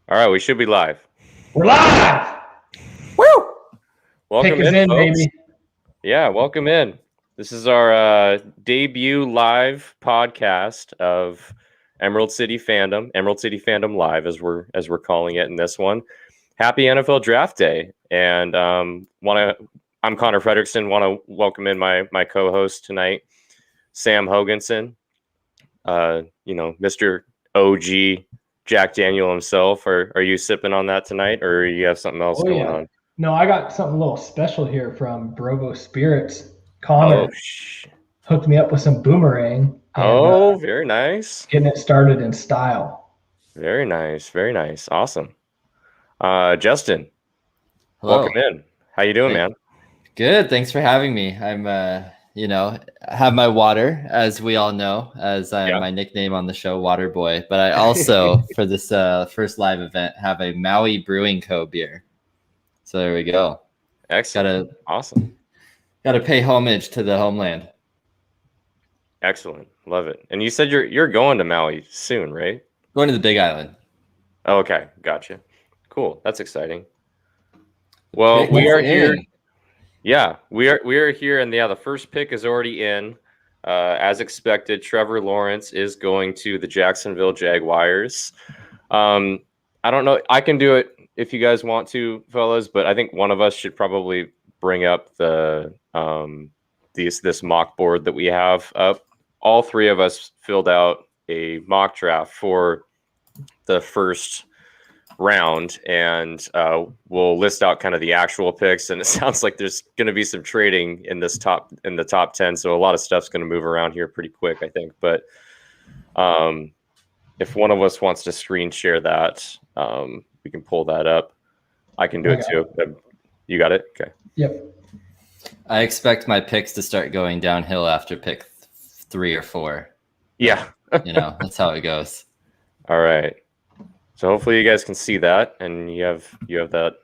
All right, we should be live. We're live. Woo! Welcome Pick us in, folks. baby. Yeah, welcome in. This is our debut live podcast of Emerald City Fandom Live, as we're calling it in this one. Happy NFL Draft Day, and I'm Connor Fredrickson. Want to welcome in my co-host tonight, Sam Hoganson. Mr. OG Jack Daniel himself. Are you sipping on that tonight, or you have something else going on? No, I got something a little special here from Brovo Spirits. Connor hooked me up with some boomerang. And, very nice. Getting it started in style. Very nice. Very nice. Awesome. Justin, hello. Welcome in. How you doing, man? Good. Thanks for having me. I'm, have my water, as we all know, as my nickname on the show, Water Boy. But I also, for this first live event, have a Maui Brewing Co. beer. So there we go. Excellent. Awesome. Got to pay homage to the homeland. Excellent. Love it. And you said you're going to Maui soon, right? Going to the Big Island. Oh, okay. Gotcha. Cool. That's exciting. Well, we are here. Yeah, we are here, and the first pick is already in. As expected, Trevor Lawrence is going to the Jacksonville Jaguars. I don't know. I can do it if you guys want to, fellas, but I think one of us should probably bring up the this mock board that we have up. All three of us filled out a mock draft for the first round, and we'll list out kind of the actual picks. And it sounds like there's going to be some trading in the top 10, so a lot of stuff's going to move around here pretty quick, I think. But if one of us wants to screen share that, we can pull that up. I can do it too. You got it? Okay. Yep. I expect my picks to start going downhill after pick 3 or 4. Yeah. That's how it goes. All right. So hopefully you guys can see that, and you have that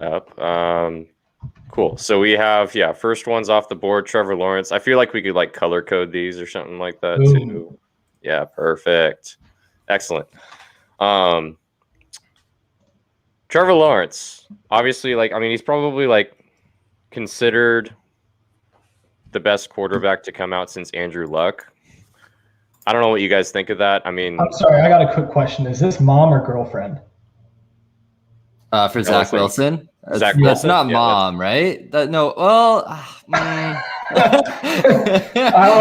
up. Cool. So we have first one's off the board, Trevor Lawrence. I feel like we could color code these or something like that too. Yeah, perfect. Excellent. Trevor Lawrence, obviously, he's probably considered the best quarterback to come out since Andrew Luck. I don't know what you guys think of that. I'm sorry, I got a quick question. Is this mom or girlfriend? For Zach Wilson? That's not mom, right? I don't know, man. I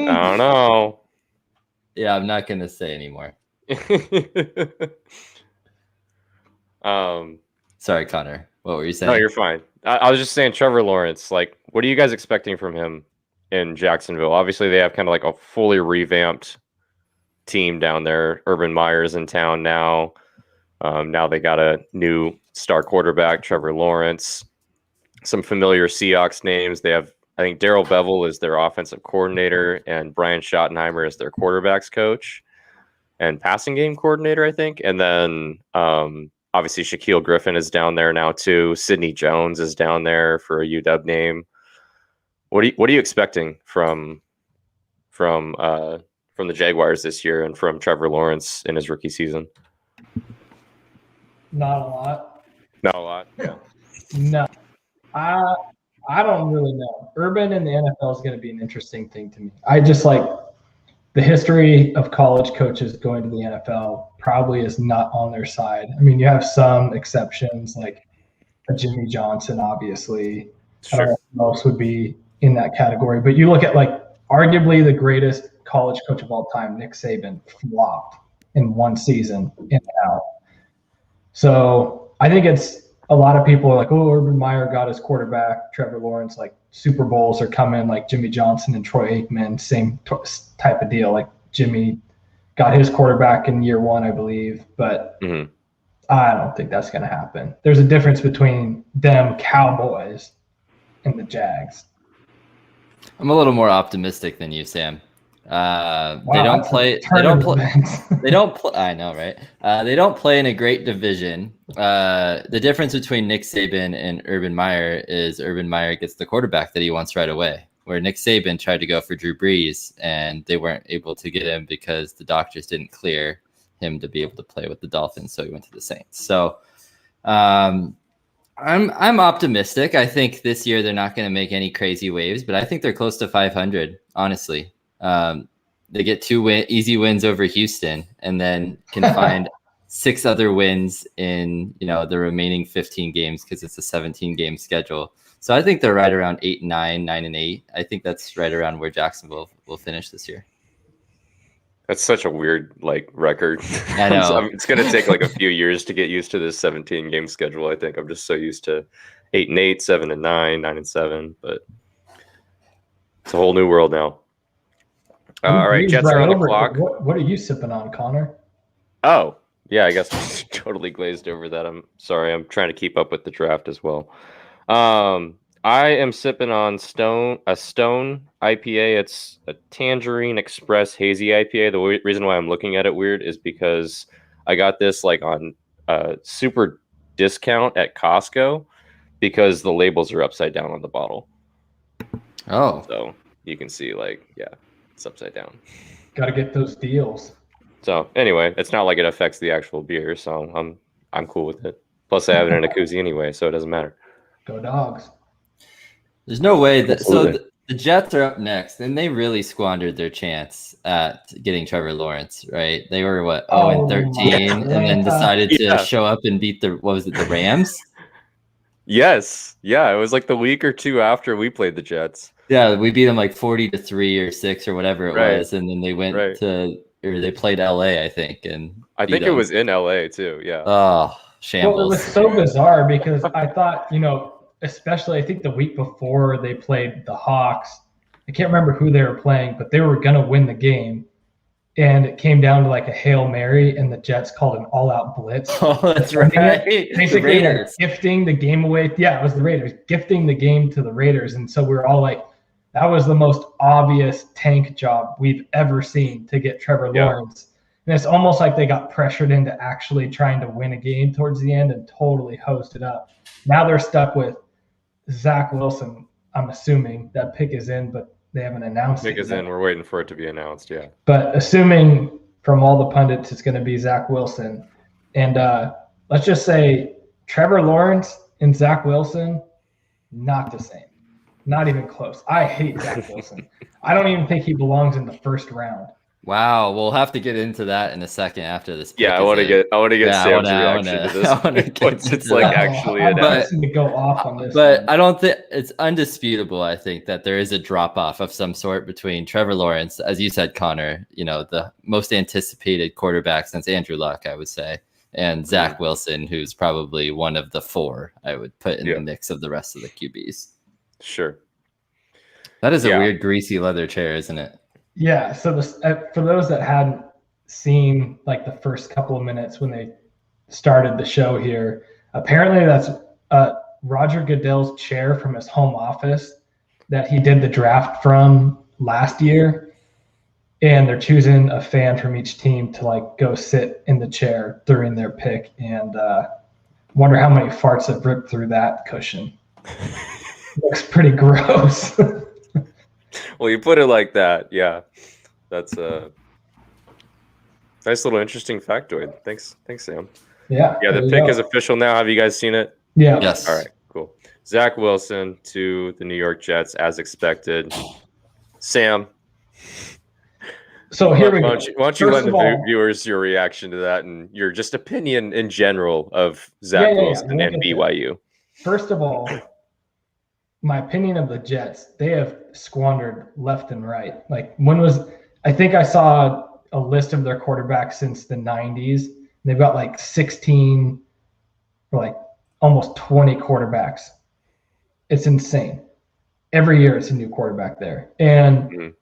don't know. Yeah, I'm not going to say anymore. Sorry, Connor. What were you saying? No, you're fine. I was just saying Trevor Lawrence, what are you guys expecting from him in Jacksonville? Obviously, they have kind of a fully revamped team down there. Urban Meyer's in town now. Now they got a new star quarterback, Trevor Lawrence. Some familiar Seahawks names. They have, I think, Darrell Bevell is their offensive coordinator, and Brian Schottenheimer is their quarterbacks coach and passing game coordinator, I think. And then obviously Shaquille Griffin is down there now too. Sidney Jones is down there for a UW name. What are you expecting from the Jaguars this year and from Trevor Lawrence in his rookie season? Not a lot. Not a lot. Yeah. No, I don't really know. Urban in the NFL is going to be an interesting thing to me. I just the history of college coaches going to the NFL probably is not on their side. You have some exceptions like a Jimmy Johnson, obviously. Sure. I don't know if most would be in that category, but you look at arguably the greatest college coach of all time, Nick Saban, flopped in one season in and out. So I think it's a lot of people are Urban Meyer got his quarterback, Trevor Lawrence, Super Bowls are coming, Jimmy Johnson and Troy Aikman, same type of deal. Jimmy got his quarterback in year 1, I believe, but I don't think that's going to happen. There's a difference between them Cowboys and the Jags. I'm a little more optimistic than you, Sam. Wow, they don't play. I know, right? They don't play in a great division. The difference between Nick Saban and Urban Meyer is Urban Meyer gets the quarterback that he wants right away, where Nick Saban tried to go for Drew Brees and they weren't able to get him because the doctors didn't clear him to be able to play with the Dolphins, so he went to the Saints. So I'm optimistic. I think this year they're not going to make any crazy waves, but I think they're close to 500, honestly. They get 2 easy wins over Houston, and then can find 6 other wins in the remaining 15 games, because it's a 17-game schedule. So I think they're right around 8-9, 9-8. I think that's right around where Jacksonville will finish this year. That's such a weird record. I know. It's going to take a few years to get used to this 17-game schedule. I think I'm just so used to 8-8, 7-9, 9-7, but it's a whole new world now. All right, Jets are on the clock. What are you sipping on, Connor? Oh, yeah, I guess I totally glazed over that. I'm sorry. I'm trying to keep up with the draft as well. I am sipping on a Stone IPA. It's a Tangerine Express Hazy IPA. The reason why I'm looking at it weird is because I got this on super discount at Costco, because the labels are upside down on the bottle. Oh. So you can see it's upside down. Got to get those deals. So anyway, it's not like it affects the actual beer, so I'm cool with it. Plus I have it in a koozie anyway, so it doesn't matter. Go Dogs. There's no way that the Jets are up next, and they really squandered their chance at getting Trevor Lawrence, right? They were 0-13, and then decided to show up and beat the Rams? Yes. Yeah, it was the week or two after we played the Jets. Yeah, we beat them 40-3 or 6 or whatever it was, and then they went they played LA, I think, and I think it was in LA too. Yeah. Oh, shambles. Well, it was so bizarre because I thought, especially I think the week before they played the Hawks, I can't remember who they were playing, but they were going to win the game. And it came down to a Hail Mary, and the Jets called an all-out blitz. Oh, that's right. Basically, gifting the game away. Yeah, it was the Raiders, gifting the game to the Raiders. And so we were all that was the most obvious tank job we've ever seen to get Trevor Lawrence. And it's almost like they got pressured into actually trying to win a game towards the end and totally hosed it up. Now they're stuck with Zach Wilson. I'm assuming that pick is in, but they haven't announced it. Pick is in. We're waiting for it to be announced, yeah. But assuming from all the pundits it's going to be Zach Wilson. And let's just say Trevor Lawrence and Zach Wilson, not the same. Not even close. I hate Zach Wilson. I don't even think he belongs in the first round. Wow, we'll have to get into that in a second after this. Yeah, I want to get Sam's reaction to this. Once it's actually announced. To go off on this. But I don't think it's undisputable. I think that there is a drop off of some sort between Trevor Lawrence, as you said, Connor, the most anticipated quarterback since Andrew Luck, I would say, and Zach Wilson, who's probably one of the 4 I would put in the mix of the rest of the QBs. Sure. That is a weird greasy leather chair, isn't it? Yeah. So for those that hadn't seen the first couple of minutes when they started the show here, apparently that's Roger Goodell's chair from his home office that he did the draft from last year. And they're choosing a fan from each team to go sit in the chair during their pick, and wonder how many farts have ripped through that cushion. Looks pretty gross. Well, you put it like that. Yeah. That's a nice little interesting factoid. Thanks, Sam. Yeah. Yeah, the pick is official now. Have you guys seen it? Yeah. Yes. All right, cool. Zach Wilson to the New York Jets as expected. Sam. So here we go. Why don't you lend the viewers your reaction to that and your just opinion in general of Zach Wilson and BYU? First of all, my opinion of the Jets, they have squandered left and right. I think I saw a list of their quarterbacks since the 90s. They've got 16 or almost 20 quarterbacks. It's insane. Every year it's a new quarterback there. And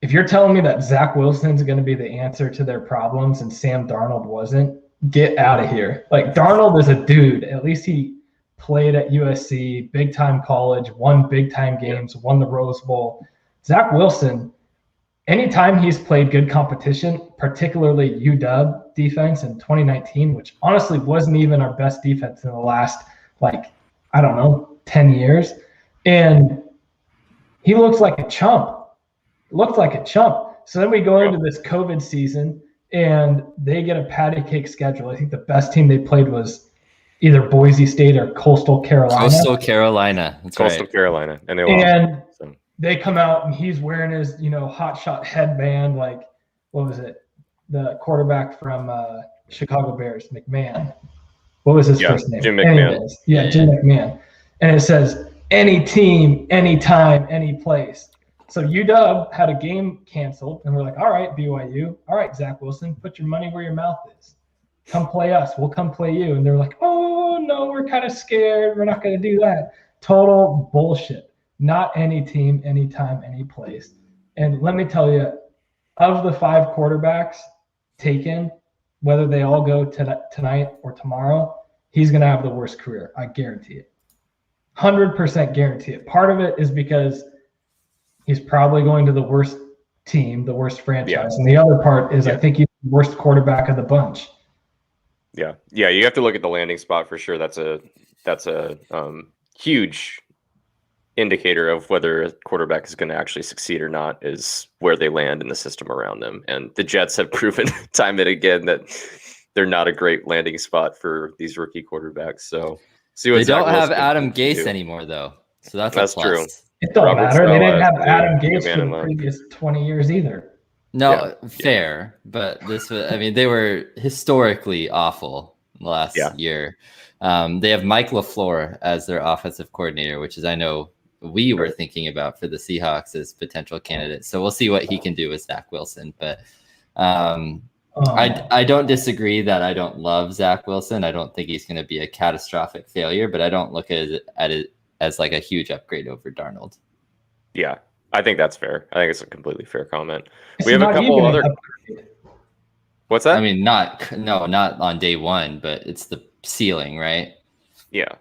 if you're telling me that Zach Wilson's going to be the answer to their problems and Sam Darnold wasn't, get out of here. Darnold is a dude. At least he played at USC, big-time college, won big-time games, won the Rose Bowl. Zach Wilson, anytime he's played good competition, particularly UW defense in 2019, which honestly wasn't even our best defense in the last, 10 years. And he looks like a chump. So then we go into this COVID season, and they get a patty cake schedule. I think the best team they played was either Boise State or Coastal Carolina. Coastal Carolina. That's Coastal right. Carolina. And they lost. And So. they come out and he's wearing his, hot shot headband, like, what was it? The quarterback from Chicago Bears, McMahon. What was his first name? Jim McMahon. Anyways, Jim McMahon. And it says, any team, anytime, any place. So UW had a game canceled, and we're like, all right, BYU. All right, Zach Wilson, put your money where your mouth is. Come play us. We'll come play you. And they're like, oh, no, we're kind of scared. We're not going to do that. Total bullshit. Not any team, anytime, any place. And let me tell you, of the 5 quarterbacks taken, whether they all go tonight or tomorrow, he's going to have the worst career. I guarantee it. 100% guarantee it. Part of it is because he's probably going to the worst team, the worst franchise. Yeah. And the other part is I think he's the worst quarterback of the bunch. Yeah. Yeah. You have to look at the landing spot for sure. That's a huge indicator of whether a quarterback is going to actually succeed or not, is where they land in the system around them. And the Jets have proven time and again that they're not a great landing spot for these rookie quarterbacks. So see what they don't have Adam Gase anymore, though. So that's true. It don't matter. They didn't have Adam Gase for the previous 20 years either. No, fair. But this was, they were historically awful last year. They have Mike LaFleur as their offensive coordinator, which is, I know, we were thinking about for the Seahawks as potential candidates. So we'll see what he can do with Zach Wilson. But I don't disagree that I don't love Zach Wilson. I don't think he's going to be a catastrophic failure, but I don't look at it as like a huge upgrade over Darnold. Yeah, I think that's fair. I think it's a completely fair comment. We have a couple other. What's that? Not on day one, but it's the ceiling, right? Yeah.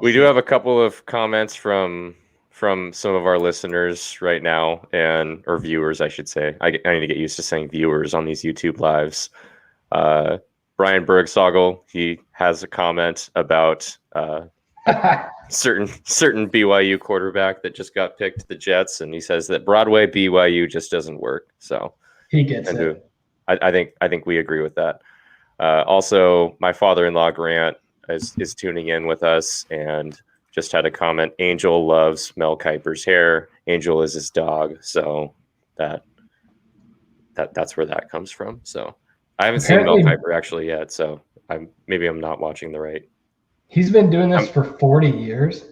We do have a couple of comments from some of our listeners right now, or viewers, I should say. I need to get used to saying viewers on these YouTube lives. Brian Bergsogel, he has a comment about certain BYU quarterback that just got picked to the Jets, and he says that Broadway BYU just doesn't work. So he gets it. I think we agree with that. Also, my father-in-law Grant is tuning in with us and just had a comment. Angel loves Mel Kiper's hair. Angel is his dog, so that's where that comes from. So I haven't seen Mel Kiper actually yet, so I'm not watching the right. He's been doing this for 40 years.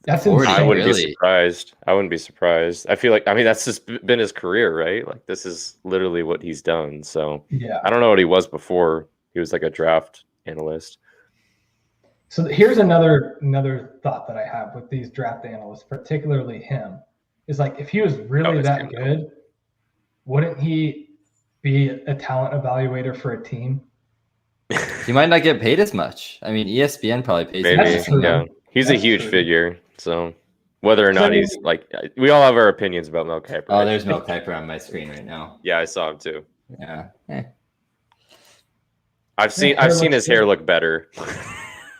That's insane. I wouldn't be surprised. I feel like that's just been his career, right? Like this is literally what he's done. So yeah, I don't know what he was before. He was like a draft analyst. So here's another thought that I have with these draft analysts, particularly him, is like if he was really that good, wouldn't he be a talent evaluator for a team? He might not get paid as much. ESPN probably pays him. Yeah. He's a huge figure. So whether or not he's like, we all have our opinions about Mel Kiper. Oh, there's Mel Kiper on my screen right now. Yeah, I saw him too. Yeah. I've seen his hair look better.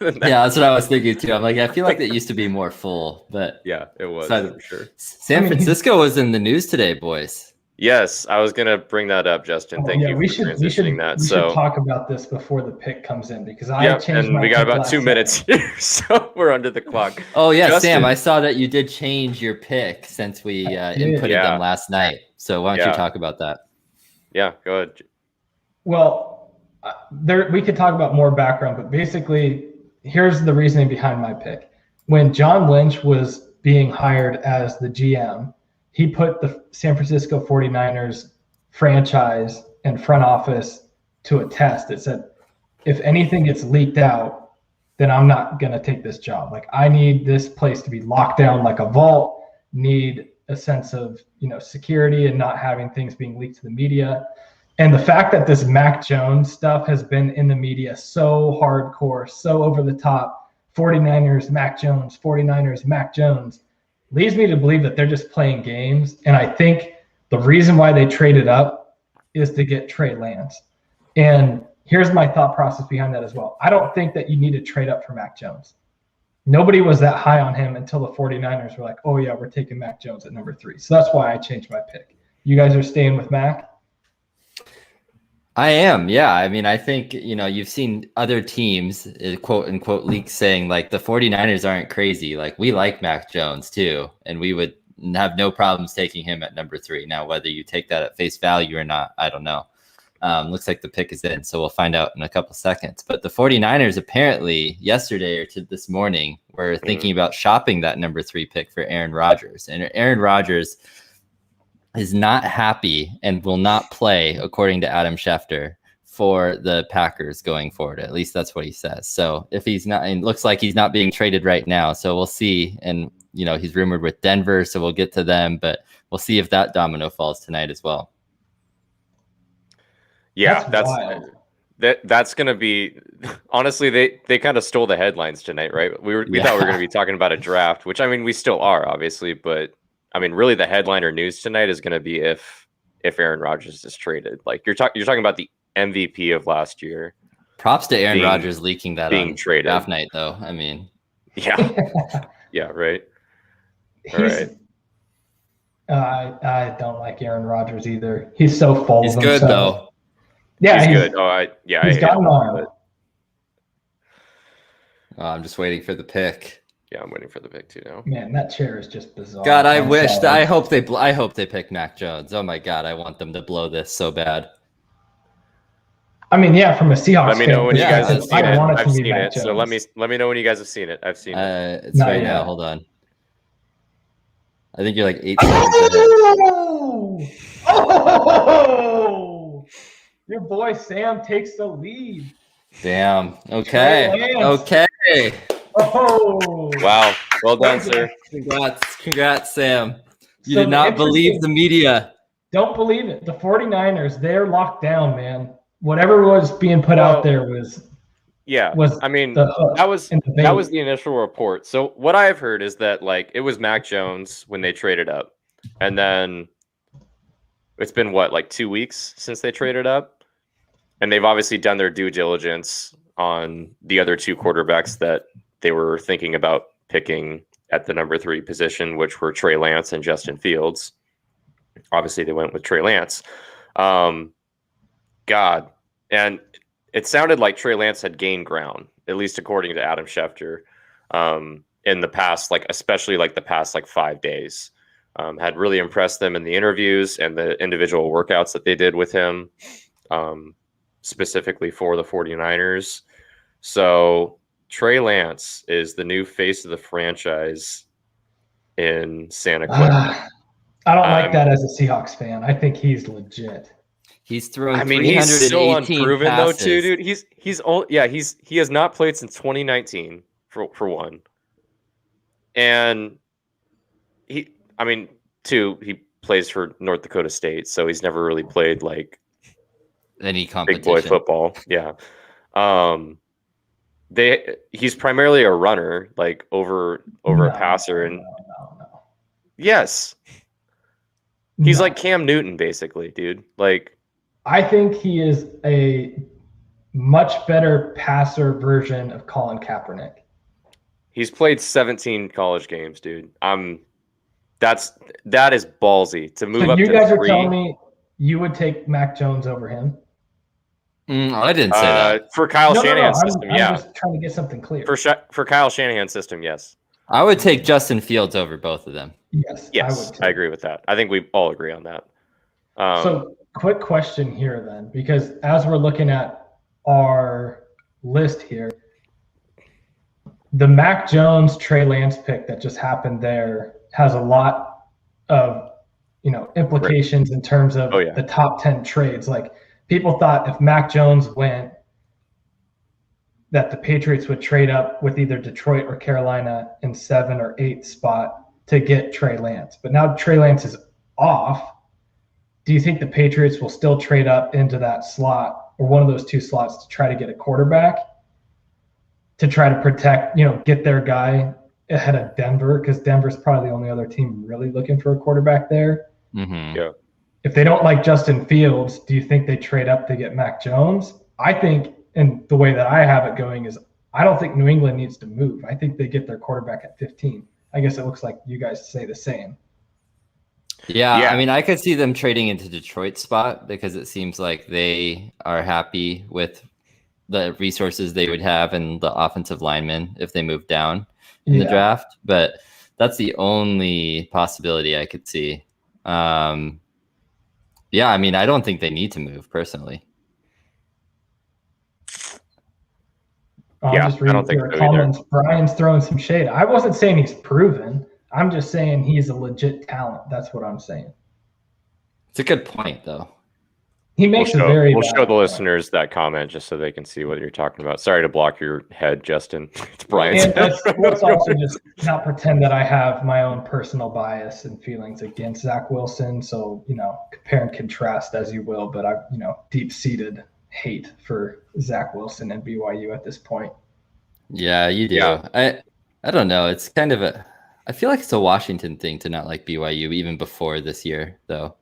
Yeah, that's what I was thinking too. I'm like, I feel like it used to be more full, but yeah, it was for sure. San Francisco was in the news today, boys. Yes, I was gonna bring that up, Justin. Thank you for transitioning that. We should talk about this before the pick comes in because I changed my we got about 2 minutes here, so we're under the clock. Oh yeah, Justin. Sam, I saw that you did change your pick since we inputted them last night. So why don't you talk about that? Yeah, go ahead. Well, we could talk about more background, but basically, here's the reasoning behind my pick. When John Lynch was being hired as the GM, he put the San Francisco 49ers franchise and front office to a test. It said, if anything gets leaked out, then I'm not going to take this job. Like I need this place to be locked down like a vault, need a sense of, security and not having things being leaked to the media. And the fact that this Mac Jones stuff has been in the media so hardcore, so over the top, 49ers, Mac Jones, 49ers, Mac Jones, leads me to believe that they're just playing games. And I think the reason why they traded up is to get Trey Lance. And here's my thought process behind that as well. I don't think that you need to trade up for Mac Jones. Nobody was that high on him until the 49ers were like, oh yeah, we're taking Mac Jones at number 3. So that's why I changed my pick. You guys are staying with Mac? I am, yeah. I mean, I think, you've seen other teams, quote unquote, leaks saying like the 49ers aren't crazy. Like we like Mac Jones too, and we would have no problems taking him at number 3. Now, whether you take that at face value or not, I don't know. Looks like the pick is in, so we'll find out in a couple seconds. But the 49ers apparently yesterday or to this morning were thinking about shopping that number 3 pick for Aaron Rodgers. And Aaron Rodgers is not happy and will not play, according to Adam Schefter, for the Packers going forward. At least that's what he says. So if he's not, it looks like he's not being traded right now. So we'll see. And, he's rumored with Denver, so we'll get to them, but we'll see if that domino falls tonight as well. Yeah, that's going to be, honestly, they kind of stole the headlines tonight, right? We thought we were going to be talking about a draft, which I mean, we still are obviously, but I mean, really the headliner news tonight is going to be if Aaron Rodgers is traded. Like you're talking about the MVP of last year. Props to Aaron Rodgers leaking that being on traded draft night though. I mean, yeah, right. All right. I don't like Aaron Rodgers either. He's so full of himself. He's good though. Yeah, he's good. He's got an arm. I'm just waiting for the pick. Yeah, I'm waiting for the pick too now. Man, that chair is just bizarre. God, I hope they pick Mac Jones. Oh my God, I want them to blow this so bad. I mean, yeah, from a Seahawks. Let me know when you guys have seen it. I've seen it. So let me know when you guys have seen it. I've seen it. It's right now. Hold on. I think you're like 8 seconds ahead. Oh! Your boy Sam takes the lead. Damn. Okay. Okay. Oh! Wow. Well done, sir. Congrats, Sam. You did not believe the media. Don't believe it. The 49ers, they're locked down, man. Whatever was being put out there was. I mean, that was the initial report. So what I've heard is that like it was Mac Jones when they traded up, and then it's been like 2 weeks since they traded up, and they've obviously done their due diligence on the other 2 quarterbacks that they were thinking about picking at the number 3 position, which were Trey Lance and Justin Fields. Obviously, they went with Trey Lance. And it sounded like Trey Lance had gained ground, at least according to Adam Schefter, in the past, especially the past 5 days. Had really impressed them in the interviews and the individual workouts that they did with him, specifically for the 49ers. So Trey Lance is the new face of the franchise in Santa Clara. I don't like that as a Seahawks fan. I think he's legit. He's thrown. I mean, he's still unproven passes. Though, too, dude. He has not played since 2019 for one, and he plays for North Dakota State, so he's never really played any competition. Big boy football. Yeah. He's primarily a runner, over a passer, and no. Yes, he's like Cam Newton, basically, dude. I think he is a much better passer version of Colin Kaepernick. He's played 17 college games, dude. That is ballsy to move up to 3. You guys are telling me you would take Mac Jones over him? I didn't say that. For Kyle Shanahan's system, I'm just trying to get something clear. For Kyle Shanahan's system, yes. I would take Justin Fields over both of them. Yes, I agree with that. I think we all agree on that. So, quick question here then, because as we're looking at our list here, the Mac Jones Trey Lance pick that just happened there has a lot of implications in terms of the top 10 trades. People thought if Mac Jones went, that the Patriots would trade up with either Detroit or Carolina in 7 or 8 spot to get Trey Lance. But now Trey Lance is off. Do you think the Patriots will still trade up into that slot or one of those 2 slots to try to get a quarterback to try to protect, get their guy ahead of Denver? Because Denver's probably the only other team really looking for a quarterback there. Mm-hmm. Yeah. If they don't like Justin Fields, do you think they trade up to get Mac Jones? I think, and the way that I have it going is I don't think New England needs to move. I think they get their quarterback at 15. I guess it looks like you guys say the same. Yeah, Yeah. I mean, I could see them trading into Detroit's spot because it seems like they are happy with the resources they would have and the offensive linemen if they move down in the draft. But that's the only possibility I could see. Yeah, I mean, I don't think they need to move personally. I'm just reading through your comments. Brian's throwing some shade. I wasn't saying he's proven. I'm just saying he's a legit talent. That's what I'm saying. It's a good point, though. He makes we'll show the listeners that comment just so they can see what you're talking about. Sorry to block your head, Justin. It's Brian's head. Let's also just not pretend that I have my own personal bias and feelings against Zach Wilson. So, compare and contrast as you will, but I've, deep-seated hate for Zach Wilson and BYU at this point. Yeah, you do. Yeah. I don't know. It's kind of I feel like it's a Washington thing to not like BYU even before this year, though.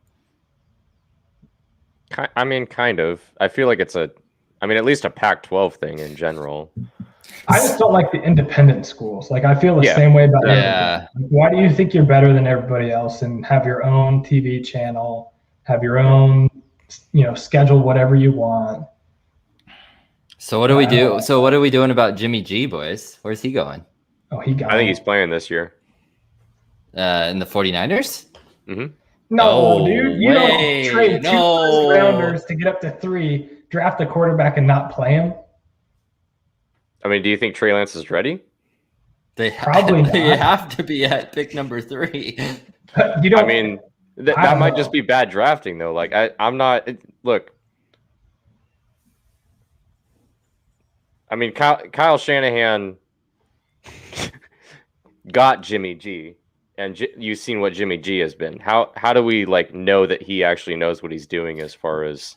I mean, kind of. I feel like it's at least a Pac-12 thing in general. I just don't like the independent schools. Like, I feel the same way about everything. Like, why do you think you're better than everybody else and have your own TV channel, have your own, schedule whatever you want? So what do we do? So what are we doing about Jimmy G, boys? Where's he going? Oh, I think he's playing this year. In the 49ers? Mm-hmm. No, dude. You don't trade 2 first-rounders to get up to 3, draft a quarterback, and not play him. I mean, do you think Trey Lance is ready? Probably not. They have to be at pick number 3. I mean, that might just be bad drafting, though. Like, I'm not – look. I mean, Kyle Shanahan got Jimmy G. And you've seen what Jimmy G has been. How do we know that he actually knows what he's doing as far as?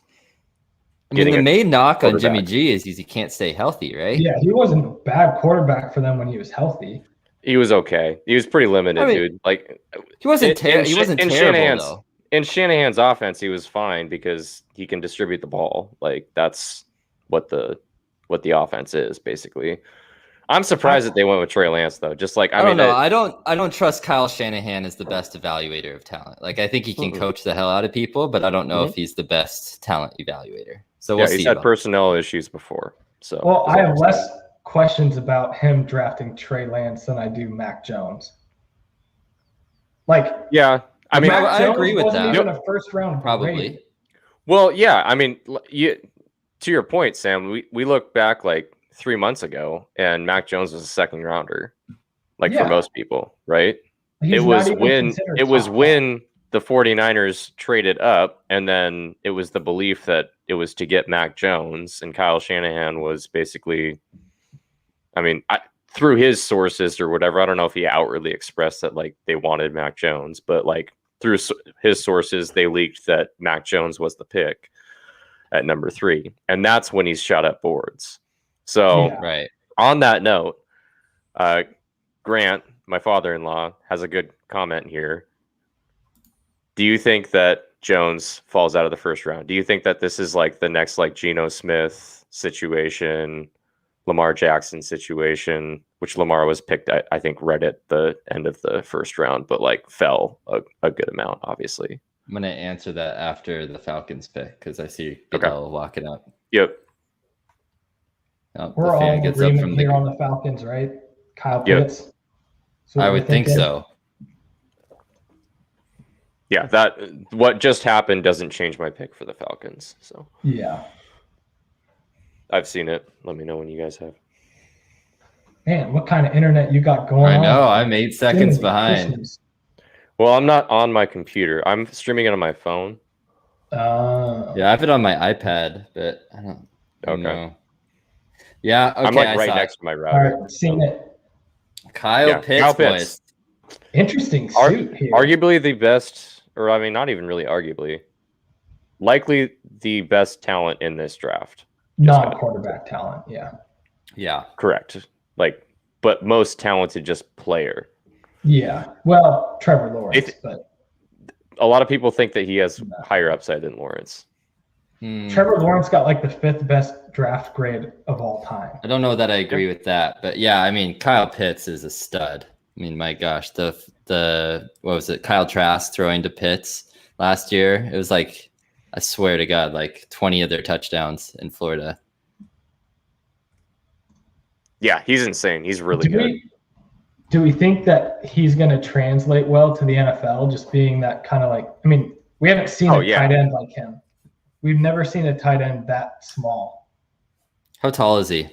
I mean, the main knock on Jimmy G is he can't stay healthy, right? Yeah, he wasn't a bad quarterback for them when he was healthy. He was okay. He was pretty limited, dude. Like he wasn't terrible though. In Shanahan's offense, he was fine because he can distribute the ball. Like that's what the offense is basically. I'm surprised that they went with Trey Lance though. Just like I don't know. I don't trust Kyle Shanahan as the best evaluator of talent. Like I think he can coach the hell out of people, but I don't know if he's the best talent evaluator. So we'll see. He's had personnel issues before. So I have less questions about him drafting Trey Lance than I do Mac Jones. I mean, I agree with that. Even a first round probably. Grade. Well, yeah. I mean, to your point, Sam. We look back 3 months ago, and Mac Jones was a second rounder, for most people, right? It was when the 49ers traded up, and then it was the belief that it was to get Mac Jones, and Kyle Shanahan was basically, through his sources or whatever, I don't know if he outwardly expressed that they wanted Mac Jones, but through his sources, they leaked that Mac Jones was the pick at number 3, and that's when he's shot up boards. So, on that note, Grant, my father-in-law, has a good comment here. Do you think that Jones falls out of the first round? Do you think that this is the next Geno Smith situation, Lamar Jackson situation, which Lamar was picked, I think, right at the end of the first round, but fell a good amount, obviously? I'm going to answer that after the Falcons pick because I see Goodell walking up. Yep. We're all in agreement here on the Falcons, right? Kyle Pitts. I would think so. Yeah, what just happened doesn't change my pick for the Falcons. So yeah, I've seen it. Let me know when you guys have. Man, what kind of internet you got going on? I know. I'm 8 seconds behind. Christmas. Well, I'm not on my computer. I'm streaming it on my phone. Yeah, I have it on my iPad, but I don't know. Yeah, okay. I'm right next to my router. All right, seen it. Kyle Pitts, boys. Interesting suit here. Arguably the best, or not even really arguably, likely the best talent in this draft. Non-quarterback talent, yeah. Yeah, correct. But most talented just player. Yeah, well, Trevor Lawrence, but a lot of people think that he has higher upside than Lawrence. Trevor Lawrence got the 5th best draft grade of all time. I don't know that I agree with that, but yeah, Kyle Pitts is a stud. I mean, my gosh, the what was it? Kyle Trask throwing to Pitts last year. It was like, I swear to God, like 20 of their touchdowns in Florida. Yeah, he's insane. He's really good. Do we think that he's going to translate well to the NFL, just being that kind of like, I mean, we haven't seen a tight end like him. We've never seen a tight end that small. How tall is he?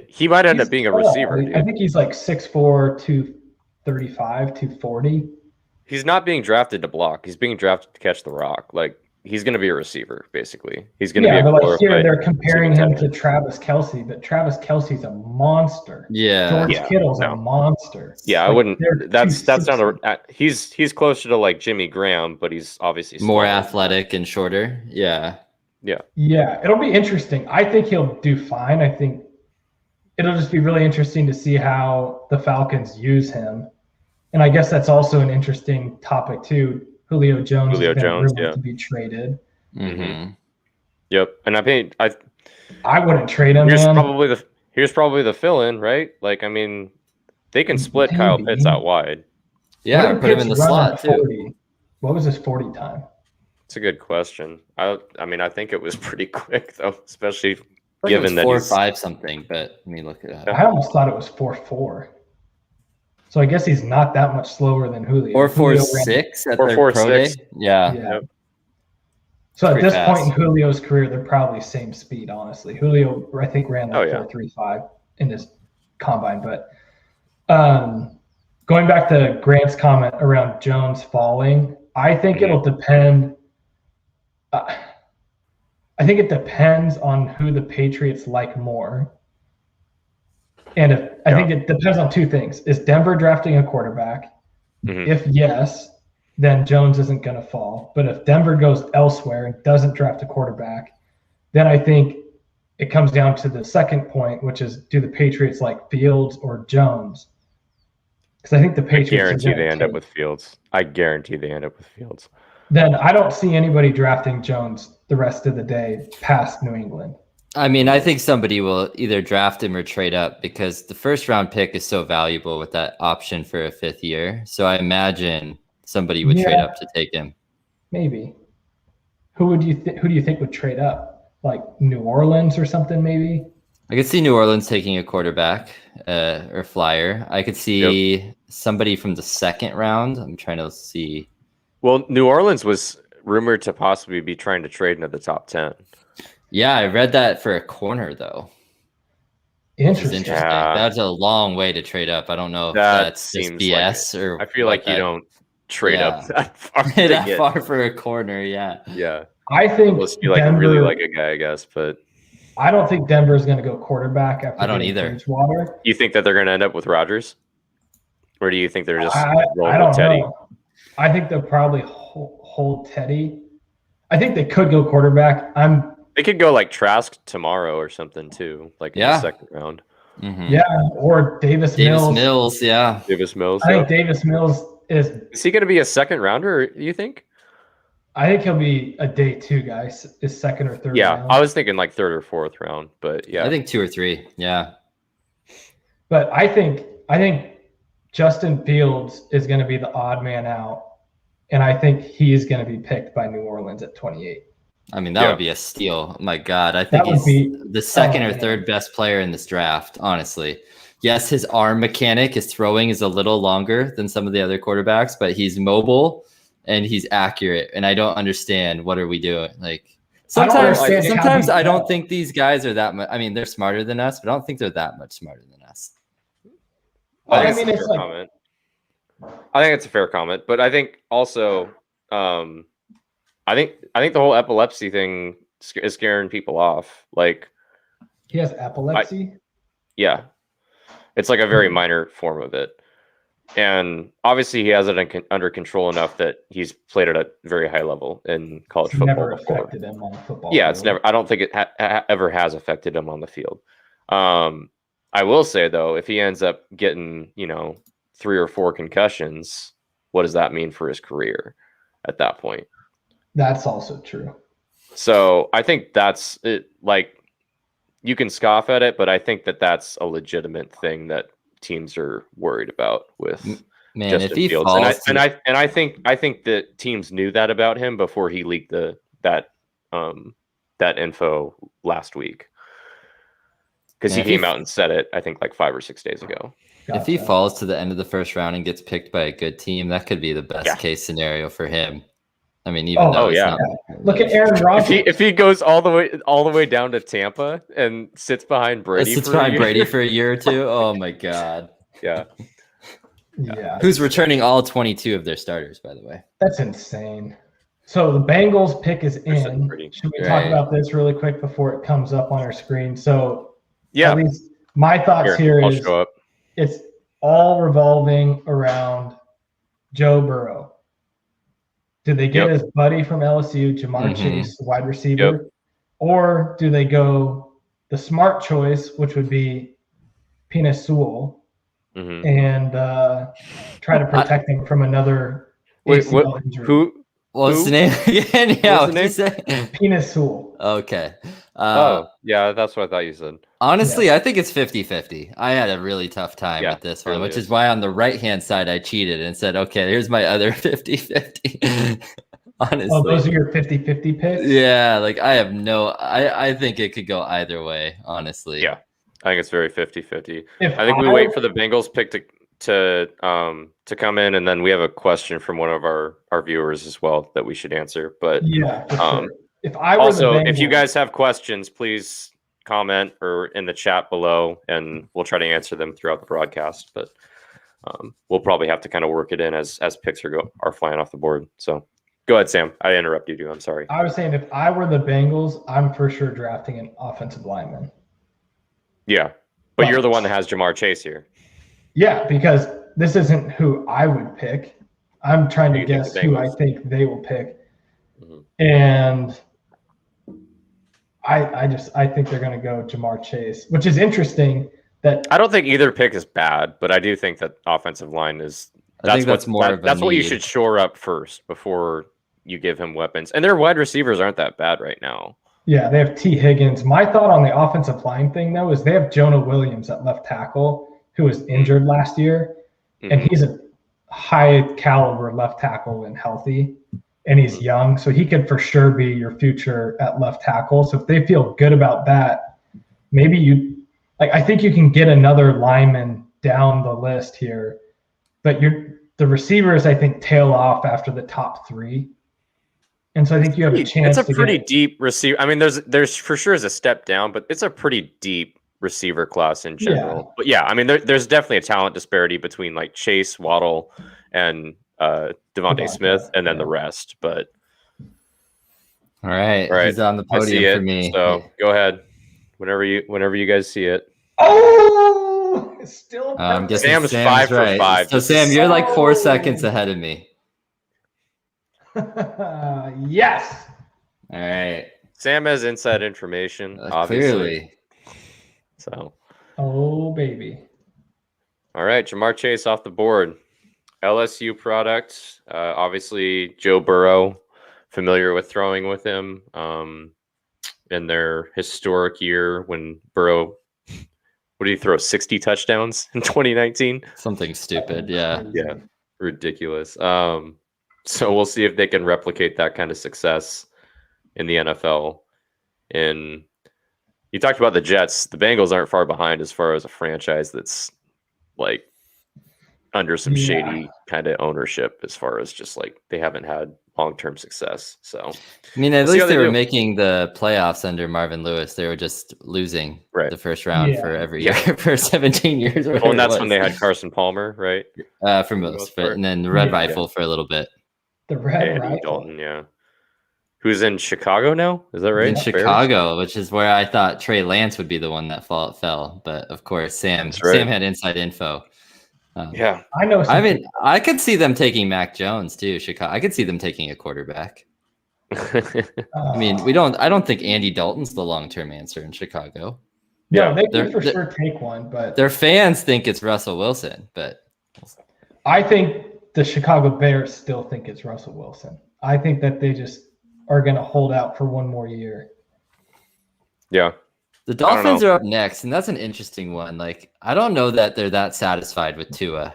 He might end up being a receiver. I think he's like 6'4", 235, 240. He's not being drafted to block. He's being drafted to catch the rock. Like, he's going to be a receiver, basically. He's going to be a but like here they're comparing him to Travis Kelce, but Travis Kelce's a monster. Yeah. George Kittle's a monster. Yeah, I wouldn't. That's not a. He's closer to like Jimmy Graham, but he's obviously more athletic and shorter. Yeah. Yeah, it'll be interesting. I think he'll do fine. I think it'll just be really interesting to see how the Falcons use him. And I guess that's also an interesting topic too. Julio Jones to be traded. Mm-hmm. Yep, and I mean, I wouldn't trade him. Here's probably the fill-in, right? Like, I mean, they can split Kyle Pitts out wide. Yeah, put him in the slot too. What was his 40 time? It's a good question. I mean, I think it was pretty quick though, especially given that 4.5 something. But let me look it up. I almost thought it was 4.4. So I guess he's not that much slower than Julio. 4.46 at their pro day. Yeah. Yep. So at this point in Julio's career, they're probably same speed, honestly. Julio, I think, ran like 4.35 in his combine. But going back to Grant's comment around Jones falling, I think it'll depend. I think it depends on who the Patriots like more. And I think it depends on two things. Is Denver drafting a quarterback? Mm-hmm. If yes, then Jones isn't going to fall. But if Denver goes elsewhere and doesn't draft a quarterback, then I think it comes down to the second point, which is, do the Patriots like Fields or Jones? Because I think the Patriots guarantee they end up with Fields. I guarantee they end up with Fields. Then I don't see anybody drafting Jones the rest of the day past New England. I mean, I think somebody will either draft him or trade up because the first round pick is so valuable with that option for a 5th year. So I imagine somebody would trade up to take him. Maybe. Who do you think would trade up? Like New Orleans or something, maybe? I could see New Orleans taking a quarterback or flyer. I could see somebody from the 2nd round. I'm trying to see. Well, New Orleans was rumored to possibly be trying to trade into the top 10. Yeah, I read that for a corner, though. Interesting. Yeah. That's a long way to trade up. I don't know if that's just BS or. I feel like you don't trade up that far. That far for a corner, yeah. Yeah. I think you really like a guy, I guess, but I don't think Denver is going to go quarterback after. I don't either. Bridgewater. You think that they're going to end up with Rodgers, or do you think they're just rolling with Teddy? Know. I think they'll probably hold Teddy. I think they could go quarterback. They could go like Trask tomorrow or something too, like in the 2nd round. Mm-hmm. Yeah, or Davis Mills. Davis Mills. I think Davis Mills is he going to be a 2nd rounder? You think? I think he'll be a day 2 guy, is 2nd or 3rd. Yeah, round. I was thinking like 3rd or 4th round, but yeah, I think 2 or 3. Yeah, but I think Justin Fields is going to be the odd man out, and I think he's going to be picked by New Orleans at 28. I mean, that would be a steal. Oh my God, I think he's the 2nd or 3rd best player in this draft, honestly. Yes, his arm mechanic, his throwing is a little longer than some of the other quarterbacks, but he's mobile and he's accurate. And I don't understand, what are we doing? Like sometimes I don't think these guys are that much. I mean, they're smarter than us, but I don't think they're that much smarter than us. I think it's a fair comment. I think it's a fair comment, but I think also, I think the whole epilepsy thing is scaring people off. Like, he has epilepsy? Yeah. It's like a very minor form of it. And obviously he has it under control enough that he's played at a very high level in college football. Never affected him on the football field. It's never. I don't think it ever has affected him on the field. I will say though, if he ends up getting 3 or 4 concussions, what does that mean for his career at that point? That's also true. So I think that's it. Like, you can scoff at it, but I think that that's a legitimate thing that teams are worried about with Man, Justin if he Fields. falls, I think that teams knew that about him before he leaked that info last week. Because he came out and said it, I think, like 5 or 6 days ago. If he falls to the end of the first round and gets picked by a good team, that could be the best case scenario for him. I mean, even though it's not. Look at Aaron Rodgers. If he goes all the way down to Tampa and sits behind Brady, Brady for a year or two. Oh my God. Yeah. Yeah. Who's returning all 22 of their starters, by the way? That's insane. So the Bengals pick is in. Should we talk about this really quick before it comes up on our screen? So at least my thoughts here is show up. It's all revolving around Joe Burrow. Do they get his buddy from LSU, Jamar Chase, the wide receiver? Or do they go the smart choice, which would be Penei Sewell, and try to protect him from another ACL injury? What's the name again? Yeah, what's the name? Penei Sewell. Okay. Yeah, that's what I thought you said. Honestly, I think it's 50-50. I had a really tough time with this one, which is why on the right-hand side I cheated and said, okay, here's my other 50-50. Honestly. Oh, those are your 50-50 picks? Yeah, like I think it could go either way, honestly. Yeah, I think it's very 50-50. I think we wait for the Bengals pick to come in, and then we have a question from one of our viewers as well that we should answer. But yeah, for sure. If I were also, the Bengals, if you guys have questions, please comment or in the chat below, and we'll try to answer them throughout the broadcast. But we'll probably have to kind of work it in as picks are flying off the board. So go ahead, Sam. I interrupted you. I'm sorry. I was saying if I were the Bengals, I'm for sure drafting an offensive lineman. Yeah, but you're the one that has Jamar Chase here. Yeah, because this isn't who I would pick. I'm trying to guess who I think they will pick. And I think they're going to go Jamar Chase, which is interesting. That I don't think either pick is bad, but I do think that offensive line is that's what you should shore up first before you give him weapons. And their wide receivers aren't that bad right now. Yeah, they have T. Higgins. My thought on the offensive line thing, though, is they have Jonah Williams at left tackle, who was injured last year, and he's a high caliber left tackle and healthy, and he's young, so he could for sure be your future at left tackle. So if they feel good about that, maybe I think you can get another lineman down the list here, but the receivers I think tail off after the top 3. And so I think you have a chance. It's a pretty deep receiver. I mean, there's for sure is a step down, but it's a pretty deep receiver class in general. Yeah. But yeah, I mean, there's definitely a talent disparity between like Chase, Waddle, and Devontae Smith, and then the rest. But all right, he's on the podium for me. So go ahead, whenever you guys see it. Oh, it's still. I'm guessing Sam's 5 for 5. So Sam, you're like 4 seconds ahead of me. Yes. All right. Sam has inside information, obviously. Clearly. So. Oh, baby. All right, Jamar Chase off the board. LSU product. Obviously, Joe Burrow, familiar with throwing with him in their historic year when Burrow, what did he throw, 60 touchdowns in 2019? Something stupid, yeah. Yeah, ridiculous. So we'll see if they can replicate that kind of success in the NFL. And you talked about the Jets. The Bengals aren't far behind as far as a franchise that's like under some shady kind of ownership as far as just like they haven't had long-term success. So I mean, at least they were making the playoffs under Marvin Lewis. They were just losing the first round for every year for 17 years. Well, and that's when they had Carson Palmer, right? For most, but and then the Red Rifle for a little bit. The Red Rifle. Dalton, who's in Chicago now? Is that right? In Chicago, which is where I thought Trey Lance would be the one that fell. But of course, Sam had inside info. I know. I mean, I could see them taking Mac Jones too. Chicago. I could see them taking a quarterback. I mean, I don't think Andy Dalton's the long-term answer in Chicago. Yeah, they could for sure take one, but their fans think it's Russell Wilson. But I think the Chicago Bears still think it's Russell Wilson. I think that they just are going to hold out for one more year. Yeah. The Dolphins are up next, and that's an interesting one. Like, I don't know that they're that satisfied with Tua.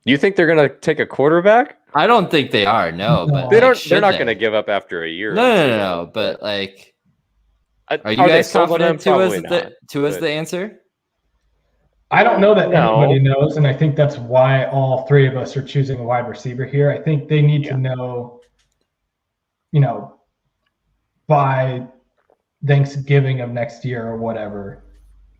You think they're going to take a quarterback? I don't think they are. No, but they don't. They're not going to give up after a year. No. But like, are you guys confident Tua's the answer? I don't know that anybody knows, and I think that's why all three of us are choosing a wide receiver here. I think they need to know, by Thanksgiving of next year or whatever,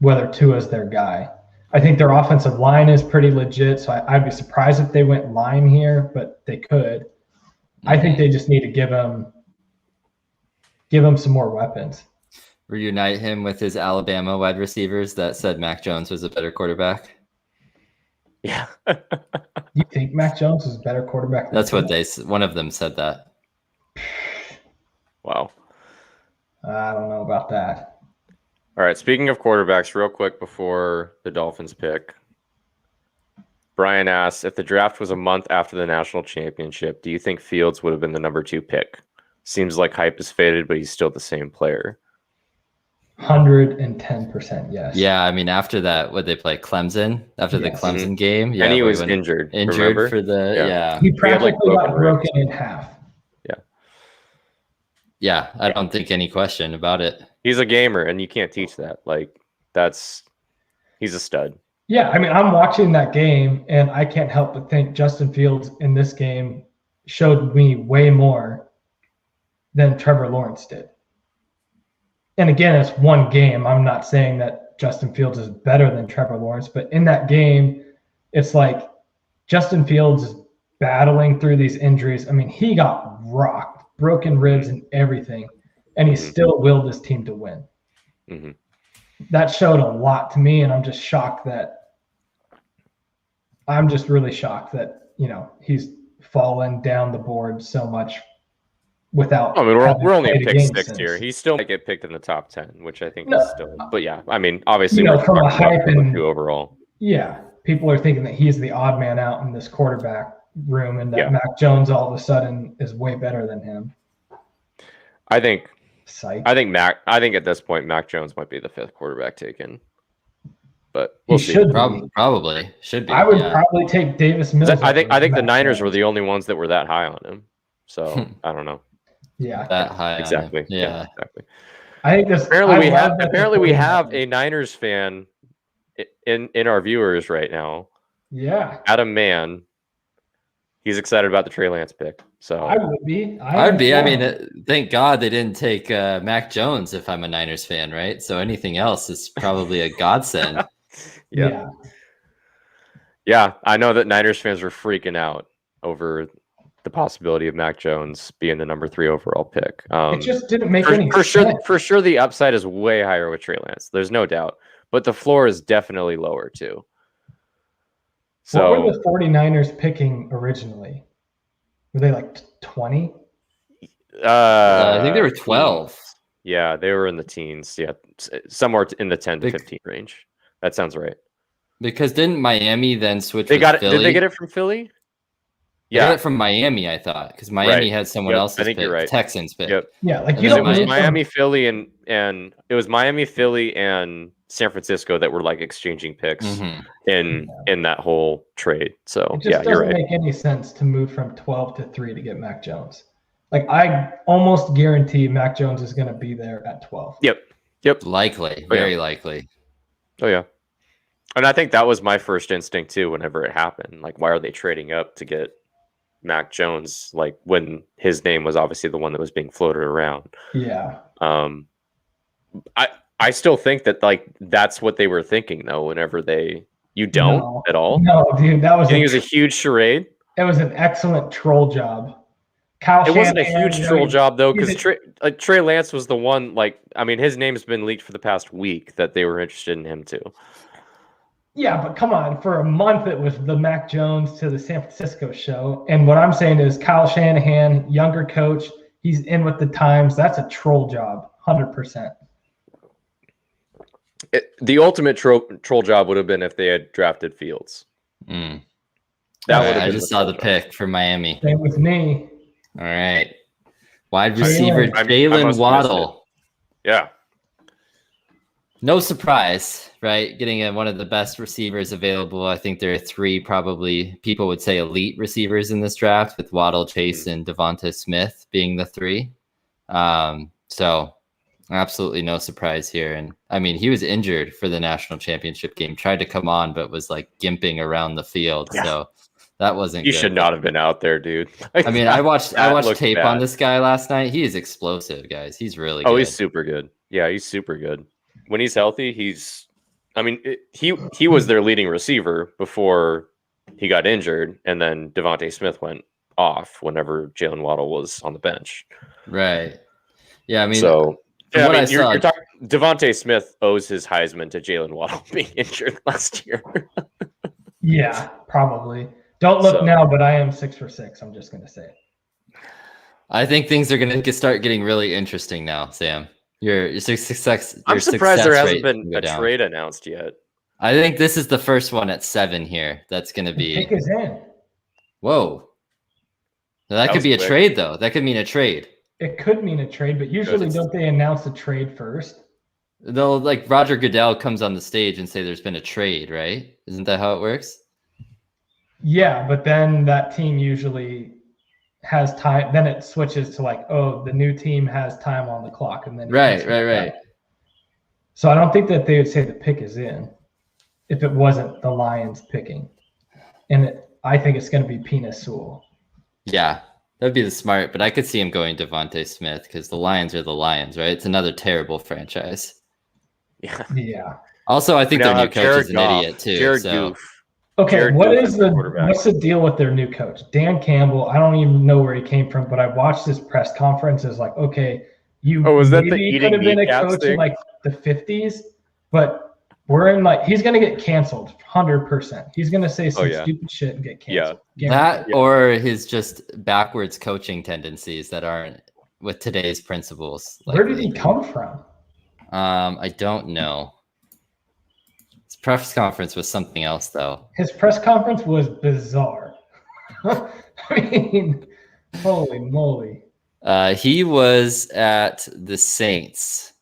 whether Tua's their guy. I think their offensive line is pretty legit, so I'd be surprised if they went line here, but they could. Mm-hmm. I think they just need to give him some more weapons. Reunite him with his Alabama wide receivers that said Mac Jones was a better quarterback. Yeah. You think Mac Jones is a better quarterback? That's what one of them said that. Wow. I don't know about that. All right. Speaking of quarterbacks, real quick before the Dolphins pick, Brian asks, if the draft was a month after the national championship, do you think Fields would have been the number 2 pick? Seems like hype is faded, but he's still the same player. 110% yes. Yeah, I mean, after that, would they play Clemson after the Clemson game? Yeah, and he was injured. Remember? For the He practically got broken in half. Yeah, I don't think any question about it. He's a gamer, and you can't teach that. He's a stud. Yeah, I mean, I'm watching that game, and I can't help but think Justin Fields in this game showed me way more than Trevor Lawrence did. And again, it's one game. I'm not saying that Justin Fields is better than Trevor Lawrence, but in that game, it's like Justin Fields is battling through these injuries. I mean, he got rocked, broken ribs and everything, and he still willed his team to win. Mm-hmm. That showed a lot to me, and I'm just really shocked that, he's fallen down the board so much without. I mean, we're only at pick 6 here. He still might get picked in the top 10, which I think is still. But yeah, I mean, obviously, we're from a hype and overall. Yeah, people are thinking that he's the odd man out in this quarterback room, and that Mac Jones all of a sudden is way better than him. I think at this point, Mac Jones might be the 5th quarterback taken. But we'll see. Probably should be. I would probably take Davis Mills. I think the Niners were the only ones that were that high on him. So I don't know. Yeah, that high. Exactly. Yeah, exactly. I think this. Apparently we have a Niners fan in our viewers right now. Yeah, Adam Mann. He's excited about the Trey Lance pick. So I would be. I would be. I mean, thank God they didn't take Mac Jones if I'm a Niners fan, right? So anything else is probably a godsend. Yeah, I know that Niners fans were freaking out over the possibility of Mac Jones being the number 3 overall pick. It just didn't make any sense. For sure, the upside is way higher with Trey Lance. There's no doubt. But the floor is definitely lower, too. So, what were the 49ers picking originally? Were they like 20? I think they were 12. Yeah, they were in the teens. Yeah, somewhere in the 10 to 15 range. That sounds right. Because didn't Miami then switch? They got it. Did they get it from Philly? They got it from Miami, I thought, because Miami had someone else's pick. You're right. Texans pick. Yep. Yeah, like it was Miami, Philly, and it was Miami, Philly, and San Francisco that were like exchanging picks in that whole trade. So it just doesn't make any sense to move from 12 to 3 to get Mac Jones. Like I almost guarantee Mac Jones is going to be there at 12. Yep. Likely, very likely. Oh yeah. And I think that was my first instinct too. Whenever it happened, like, why are they trading up to get Mac Jones? Like when his name was obviously the one that was being floated around. Yeah. I still think that like that's what they were thinking though. Whenever you don't at all. No, dude, that was. I think it was a huge charade. It was an excellent troll job. It wasn't a huge troll job though, because Trey Lance was the one. Like, I mean, his name's been leaked for the past week that they were interested in him too. Yeah, but come on. For a month, it was the Mac Jones to the San Francisco show. And what I'm saying is Kyle Shanahan, younger coach, he's in with the times. That's a troll job, 100%. The ultimate troll job would have been if they had drafted Fields. That would have. I just saw the pick for Miami. Same with me. All right, wide receiver Jalen Waddle. Yeah. No surprise, right? Getting one of the best receivers available. I think there are 3 probably people would say elite receivers in this draft, with Waddle, Chase, and Devonta Smith being the 3. So absolutely no surprise here. And I mean, he was injured for the national championship game, tried to come on, but was like gimping around the field. Yeah. So that wasn't You good. should not have been out there, dude. I mean, I watched tape on this guy last night. He is explosive, guys. He's really good. Oh, he's super good. Yeah, he's super good. When he's healthy, he was their leading receiver before he got injured, and then Devontae Smith went off whenever Jalen Waddle was on the bench. Right. Yeah, I mean, so Devontae Smith owes his Heisman to Jalen Waddle being injured last year. Yeah, probably. Don't look now, but I am 6 for 6. I'm just going to say. I think things are going to start getting really interesting now, Sam. Your success. I'm surprised there hasn't been a trade announced yet. I think this is the first one at 7 here. That's going to be. Pick is in. Whoa. Now, that could be a trade, though. That could mean a trade. It could mean a trade, but usually don't they announce the trade first? They'll, like, Roger Goodell comes on the stage and say there's been a trade, right? Isn't that how it works? Yeah, but then that team usually has time. Then it switches to like, oh, the new team has time on the clock, and then right. So I don't think that they would say the pick is in if it wasn't the Lions picking, and I think it's going to be Penis Sewell. Yeah, that'd be the smart. But I could see him going Devontae Smith because the Lions are the Lions, right? It's another terrible franchise. Yeah. Also, I think their new coach is an idiot too. Jared Goof. Okay, what's the deal with their new coach? Dan Campbell, I don't even know where he came from, but I watched this press conference. It's like, okay, was that the eating could have been a coach in like the 50s, but we're in like, he's going to get canceled 100%. He's going to say some stupid shit and get canceled. Or his just backwards coaching tendencies that aren't with today's principles. Where did he come from? I don't know. His press conference was something else, though. His press conference was bizarre. I mean, holy moly. He was at the Saints.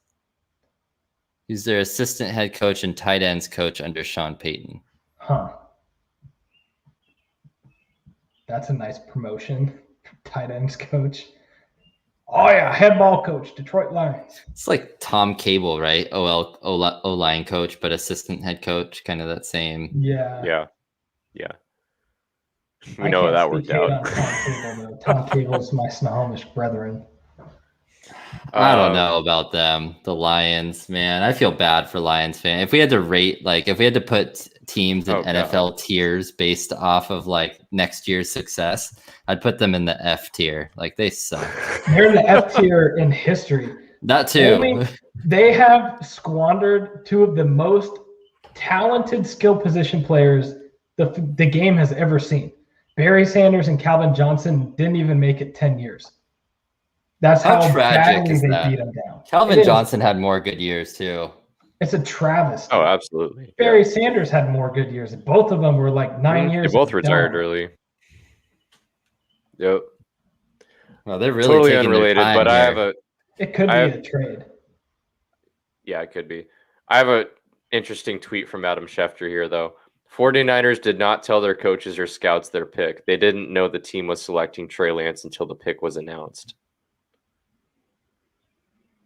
He's their assistant head coach and tight ends coach under Sean Payton. Huh. That's a nice promotion. Tight ends coach. Oh, yeah. Head ball coach, Detroit Lions. It's like Tom Cable, right? O-line coach, but assistant head coach. Kind of that same. Yeah. We know how that worked out. Tom Cable's my Snohomish brethren. I don't know about them. The Lions, man. I feel bad for Lions fans. If we had to rate, like, if we had to put teams in NFL tiers based off of like next year's success, I'd put them in the F tier. Like, they suck. They're in the F tier in history. That too. They have squandered 2 of the most talented skill position players the game has ever seen. Barry Sanders and Calvin Johnson didn't even make it 10 years. That's how tragic is they that? beat them down. Calvin Johnson had more good years too. It's a travesty. Oh, absolutely. Barry Sanders had more good years. Both of them were like 9 years. They both retired early. Yep. Well, they're really totally unrelated, but I have a. It could be a trade. Yeah, it could be. I have an interesting tweet from Adam Schefter here, though. 49ers did not tell their coaches or scouts their pick. They didn't know the team was selecting Trey Lance until the pick was announced.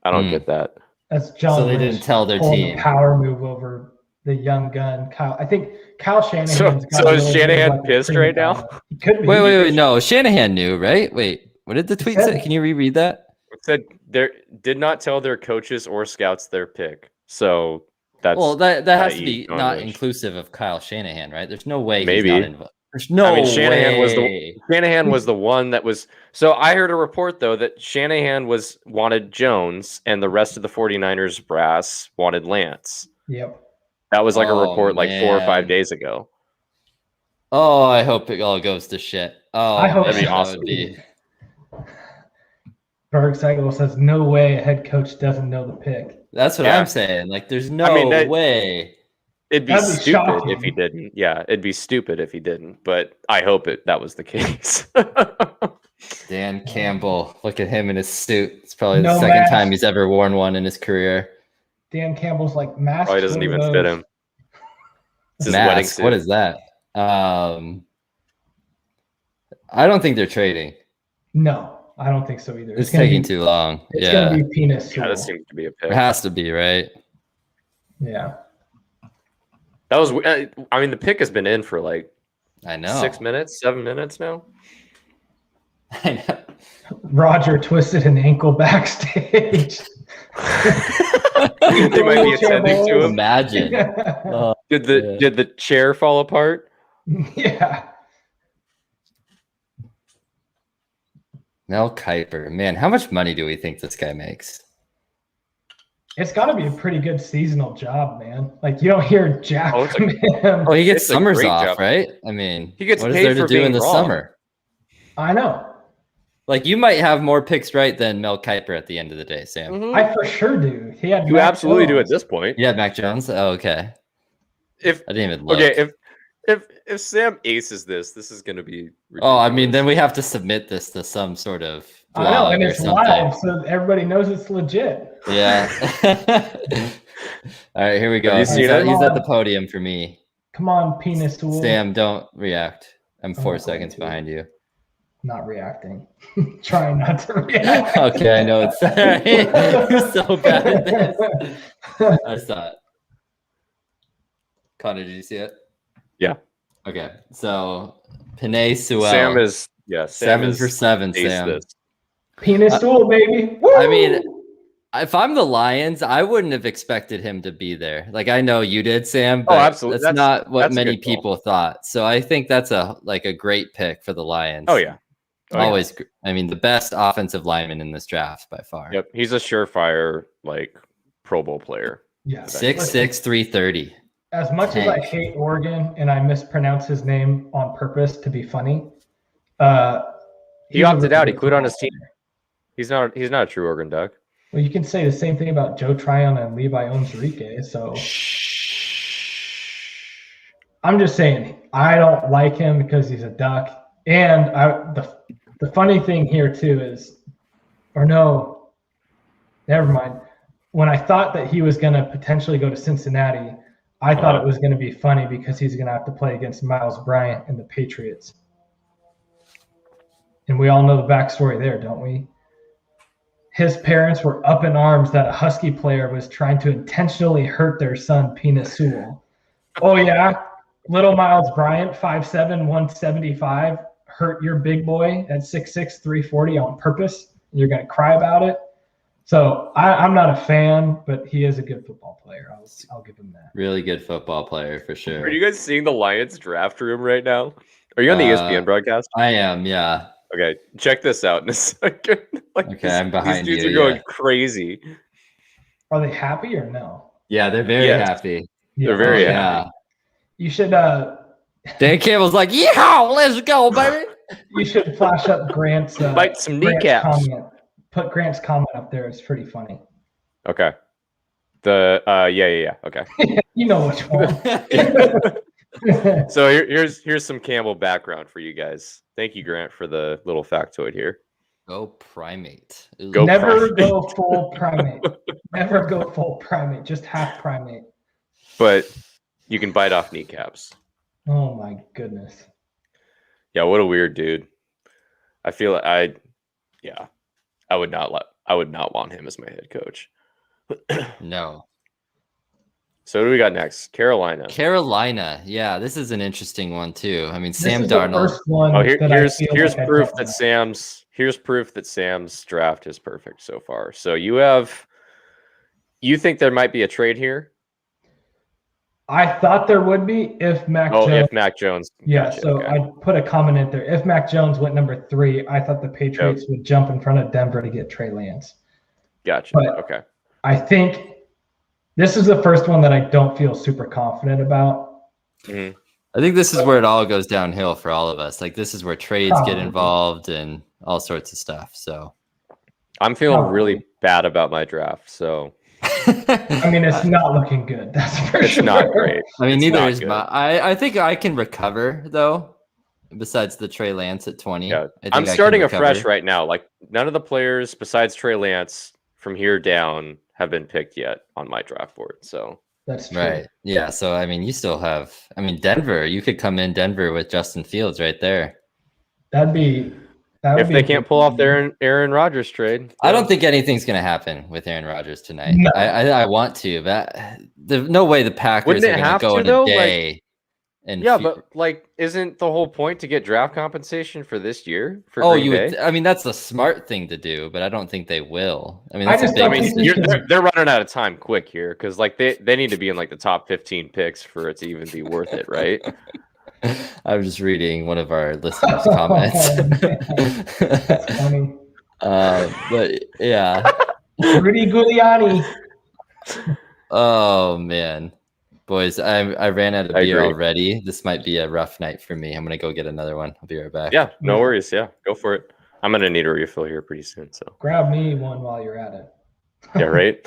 I don't get that. That's John. So they didn't tell their team. The power move over the young gun, Kyle. I think Kyle Shanahan. So is Shanahan pissed right now? He could be. Wait. No, Shanahan knew, right? Wait, what did the tweet say? Can you reread that? It said they did not tell their coaches or scouts their pick. So that's that has to be not inclusive of Kyle Shanahan, right? There's no way he's not involved. There's no way. Shanahan was the one that was. So I heard a report, though, that Shanahan wanted Jones and the rest of the 49ers brass wanted Lance. Yep. That was like a report like 4 or 5 days ago. Oh, I hope it all goes to shit. Oh, I hope that'd be awesome. Berg Seigel says, no way a head coach doesn't know the pick. That's what I'm saying. Like, there's no way. It'd be stupid if he didn't. Yeah, it'd be stupid if he didn't. But I hope that was the case. Dan Campbell, look at him in his suit. It's probably the second time he's ever worn one in his career. Dan Campbell's like masks. Probably doesn't even fit him. It's his wedding Mask. suit. What is that? I don't think they're trading. No, I don't think so either. It's taking too long. It's gonna be Penis. Yeah, that seems to be a pick. It has to be, right? Yeah. That was. I mean, the pick has been in for like I know 6 minutes, 7 minutes now. I know. Roger twisted an ankle backstage. They might be attending to him. Imagine. Did the chair fall apart? Yeah. Mel Kiper, man, how much money do we think this guy makes? It's got to be a pretty good seasonal job, man. Like you don't hear jack from him. Oh, he gets It's a summers great off, job. right? I mean, He gets what is paid there to for do being in the wrong. summer? I know. Like you might have more picks right than Mel Kiper at the end of the day, Sam. Mhm. I for sure do. He had You Mac absolutely do at Jones. this point. You had Mac Jones. Oh, okay. If I didn't even look. okay, if Sam aces this is going to be. Oh, I mean, ridiculous. then we have to submit this to some sort of I know, blog and or it's something. live, so everybody knows it's legit. Yeah. All right, here we go. Have you He's seen at, it? he's at the podium for me. Come on, penis tool. Sam, don't react. I'm I'm 4 not going seconds to. behind you. Not reacting. Trying not to react. Okay, I know it's you're so bad at this. I saw it. Connor, did you see it? Yeah. Okay, so Panay Sewell. Sam is 7 for 7. aced Sam. this. Penis tool, baby. Woo! I mean, if I'm the Lions, I wouldn't have expected him to be there. Like I know you did, Sam. But absolutely. That's not what that's a many good call. people thought. So I think that's a great pick for the Lions. Oh yeah. Oh, yeah. Always. I mean, the best offensive lineman in this draft by far. Yep. He's a surefire Pro Bowl player. Yeah. 6'6", 330. As much as I Tank. hate Oregon and I mispronounce his name on purpose to be funny, He opted out. He quit on his team. He's not a true Oregon Duck. Well, you can say the same thing about Joe Tryon and Levi Onwuzurike. So I'm just saying I don't like him because he's a Duck. And the funny thing here too is, or no, never mind. When I thought that he was going to potentially go to Cincinnati, I thought it was going to be funny because he's going to have to play against Miles Bryant and the Patriots. And we all know the backstory there, don't we? His parents were up in arms that a Husky player was trying to intentionally hurt their son, Penis Sewell. Oh, yeah? Little Miles Bryant, 5'7", 175, hurt your big boy at 6'6", 340 on purpose. And you're going to cry about it? So I'm not a fan, but he is a good football player. I'll give him that. Really good football player for sure. Are you guys seeing the Lions draft room right now? Are you on the ESPN broadcast? I am, yeah. Okay, check this out in a second. Okay, I'm behind these dudes you, are going yeah. crazy. Are they happy or no? Yeah, they're very Yes. happy. They're very Yeah. happy. You should Dan Campbell's like, yeah, let's go, baby. you should flash up Grant's Bite some Grant's kneecaps. comment. Put Grant's comment up there. It's pretty funny. Okay. The yeah. Okay. You know which one. So here's some Campbell background for you guys. Thank you, Grant, for the little factoid here. Go primate. Ooh. Go Never primate. go full primate. Never go full primate. Just half primate. But you can bite off kneecaps. Oh my goodness. Yeah, what a weird dude. I feel I would not want him as my head coach. No. So what do we got next? Carolina. Carolina. Yeah, this is an interesting one too. I mean, This Sam is the Darnold. first one Oh, that I here's feel here's like I proof don't that like. Sam's draft is perfect so far. So you think there might be a trade here? I thought there would be if Mac Oh, Jones. if Mac Jones. Yeah, Gotcha, so okay. I put a comment in there. If Mac Jones went number 3, I thought the Patriots would jump in front of Denver to get Trey Lance. Gotcha. but- Okay. I think this is the first one that I don't feel super confident about. Mhm. I think this is where it all goes downhill for all of us. Like this is where trades Probably. get involved and all sorts of stuff. So I'm feeling Probably. really bad about my draft, so I mean, it's not looking good. That's for it's sure. not great. I mean, It's neither not is good. my. I think I can recover though. Besides the Trey Lance at 20. Yeah, I think I'm I can starting recover. afresh right now. Like none of the players besides Trey Lance from here down have been picked yet on my draft board. So that's true. Right. Yeah. So I mean, you still have. I mean, Denver. You could come in Denver with Justin Fields right there. That would if be they can't pull off their Aaron Rodgers trade. I don't think anything's going to happen with Aaron Rodgers tonight. No. I want to, but there's no way the Packers are going to go in a day. But like, isn't the whole point to get draft compensation for this year? For Green Bay? I mean, that's a smart thing to do, but I don't think they will. I mean, they're running out of time quick here because like they need to be in like the top 15 picks for it to even be worth it, right? I'm just reading one of our listeners' comments. That's funny. But yeah, Rudy Giuliani. Oh man, boys, I ran out of beer already. This might be a rough night for me. I'm gonna go get another one. I'll be right back. Yeah, no worries. Yeah, go for it. I'm gonna need a refill here pretty soon. So grab me one while you're at it. Yeah, right.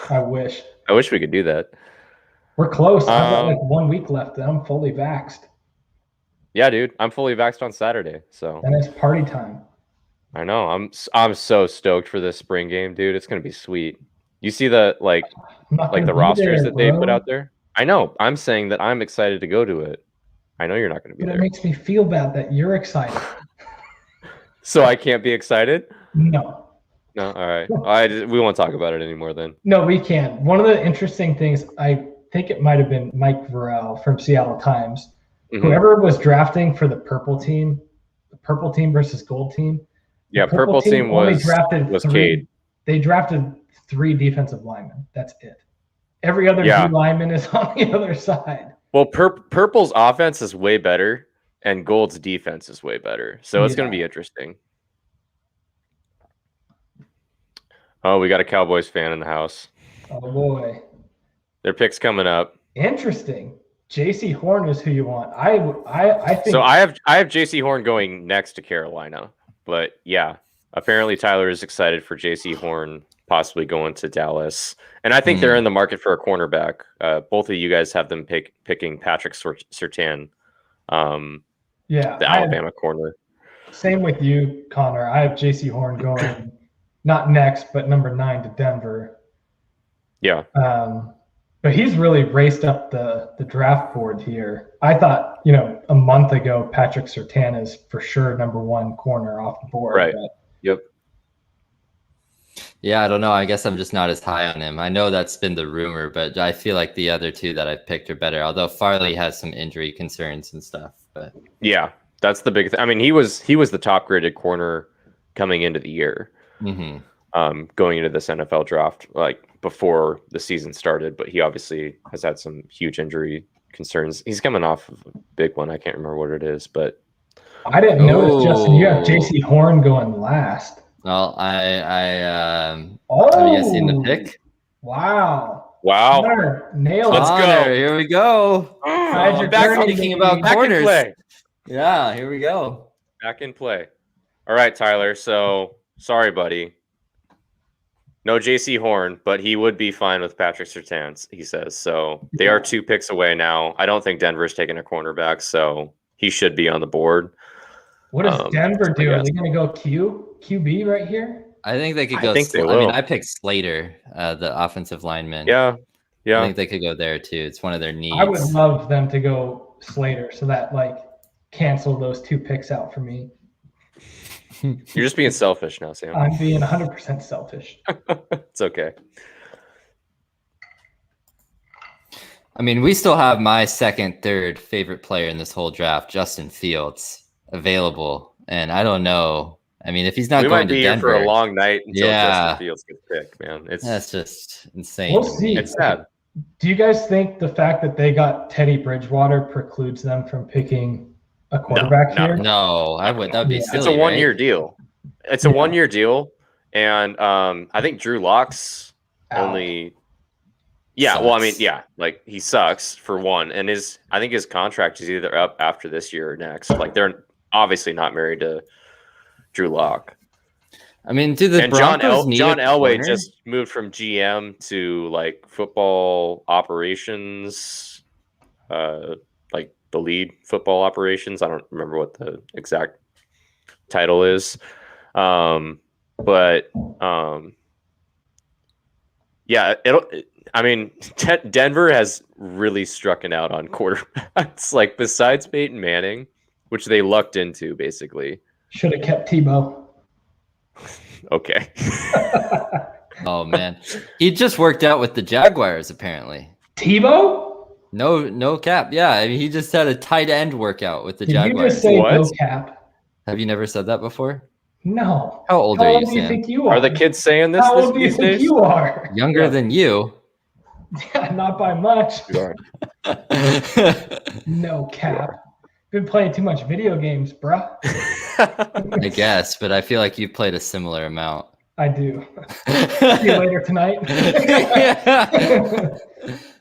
I wish we could do that. We're close. I've got like 1 week left, and I'm fully vaxxed. Yeah, dude, I'm fully vaxxed on Saturday, so then it's party time. I know. I'm so stoked for this spring game, dude. It's gonna be sweet. You see the like the rosters that they put out there? I know. I'm saying that I'm excited to go to it. I know you're not going to be there. It makes me feel bad that you're excited. So I can't be excited? No. No. All right. We won't talk about it anymore then. No, we can't. One of the interesting things, I think it might have been Mike Varell from Seattle Times. Mm-hmm. Whoever was drafting for the purple team versus gold team. Yeah, purple team was Cade. They drafted 3 defensive linemen. That's it. Every other D lineman is on the other side. Well, purple's offense is way better, and gold's defense is way better. So it's going to be interesting. Oh, we got a Cowboys fan in the house. Oh boy, their pick's coming up. Interesting. J.C. Horn is who you want. I think. So I have J.C. Horn going next to Carolina, but yeah, apparently Tyler is excited for J.C. Horn possibly going to Dallas, and I think they're in the market for a cornerback. Both of you guys have them picking Patrick Surtain, the Alabama corner. Same with you, Connor. I have J.C. Horn going not next, but number 9 to Denver. Yeah. But he's really raced up the draft board here. I thought, a month ago, Patrick Surtain is for sure number 1 corner off the board. Right. Yep. Yeah, I don't know. I guess I'm just not as high on him. I know that's been the rumor, but I feel like the other 2 that I've picked are better. Although Farley has some injury concerns and stuff. But yeah, that's the big thing. I mean, he was the top graded corner coming into the year, going into this NFL draft, like before the season started. But he obviously has had some huge injury concerns. He's coming off of a big one. I can't remember what it is, but I didn't notice, Justin. You have J.C. Horn going last. Well, have you guys seen the pick? Wow. Nailed it. Let's go. Here we go. Back thinking about corners. Yeah, here we go. Back in play. All right, Tyler. So sorry, buddy. No J.C. Horn, but he would be fine with Patrick Surtain, he says. So they are 2 picks away now. I don't think Denver's taking a cornerback, so he should be on the board. What does Denver do? Are they going to go QB right here? I think they could go. I picked Slater, the offensive lineman. Yeah. I think they could go there too. It's one of their needs. I would love them to go Slater, so that cancel those 2 picks out for me. You're just being selfish now, Sam. I'm being 100% selfish. It's okay. I mean, we still have my second, third favorite player in this whole draft, Justin Fields, available. And I don't know. I mean, if he's not going to Denver, here for a long night until Justin Fields gets picked, man. That's just insane. We'll see. It's sad. Do you guys think the fact that they got Teddy Bridgewater precludes them from picking a quarterback here? No, I would. That'd be silly. It's a 1-year deal. It's a 1-year deal, and I think Drew Lock's only. Yeah, sucks. Well, I mean, like he sucks for one, and I think his contract is either up after this year or next. Like they're obviously not married to Drew Lock. I mean, John Elway just moved from GM to like football operations, like the lead football operations. I don't remember what the exact title is, but Yeah, Denver has really struck out on quarterbacks. Like besides Peyton Manning, which they lucked into basically. Should have kept Tebow. Okay. Oh man, he just worked out with the Jaguars apparently. Tebow? No cap. Yeah, I mean, he just had a tight end workout with the Did Jaguars. you just say What? no cap? Have you never said that before? No. How old are you, do you Sam? think you are? Are the kids saying this How old do you these think days? you are? Younger than you. Yeah, not by much. You are. No cap. Been playing too much video games, bruh. I guess, but I feel like you've played a similar amount. I do. See you later tonight.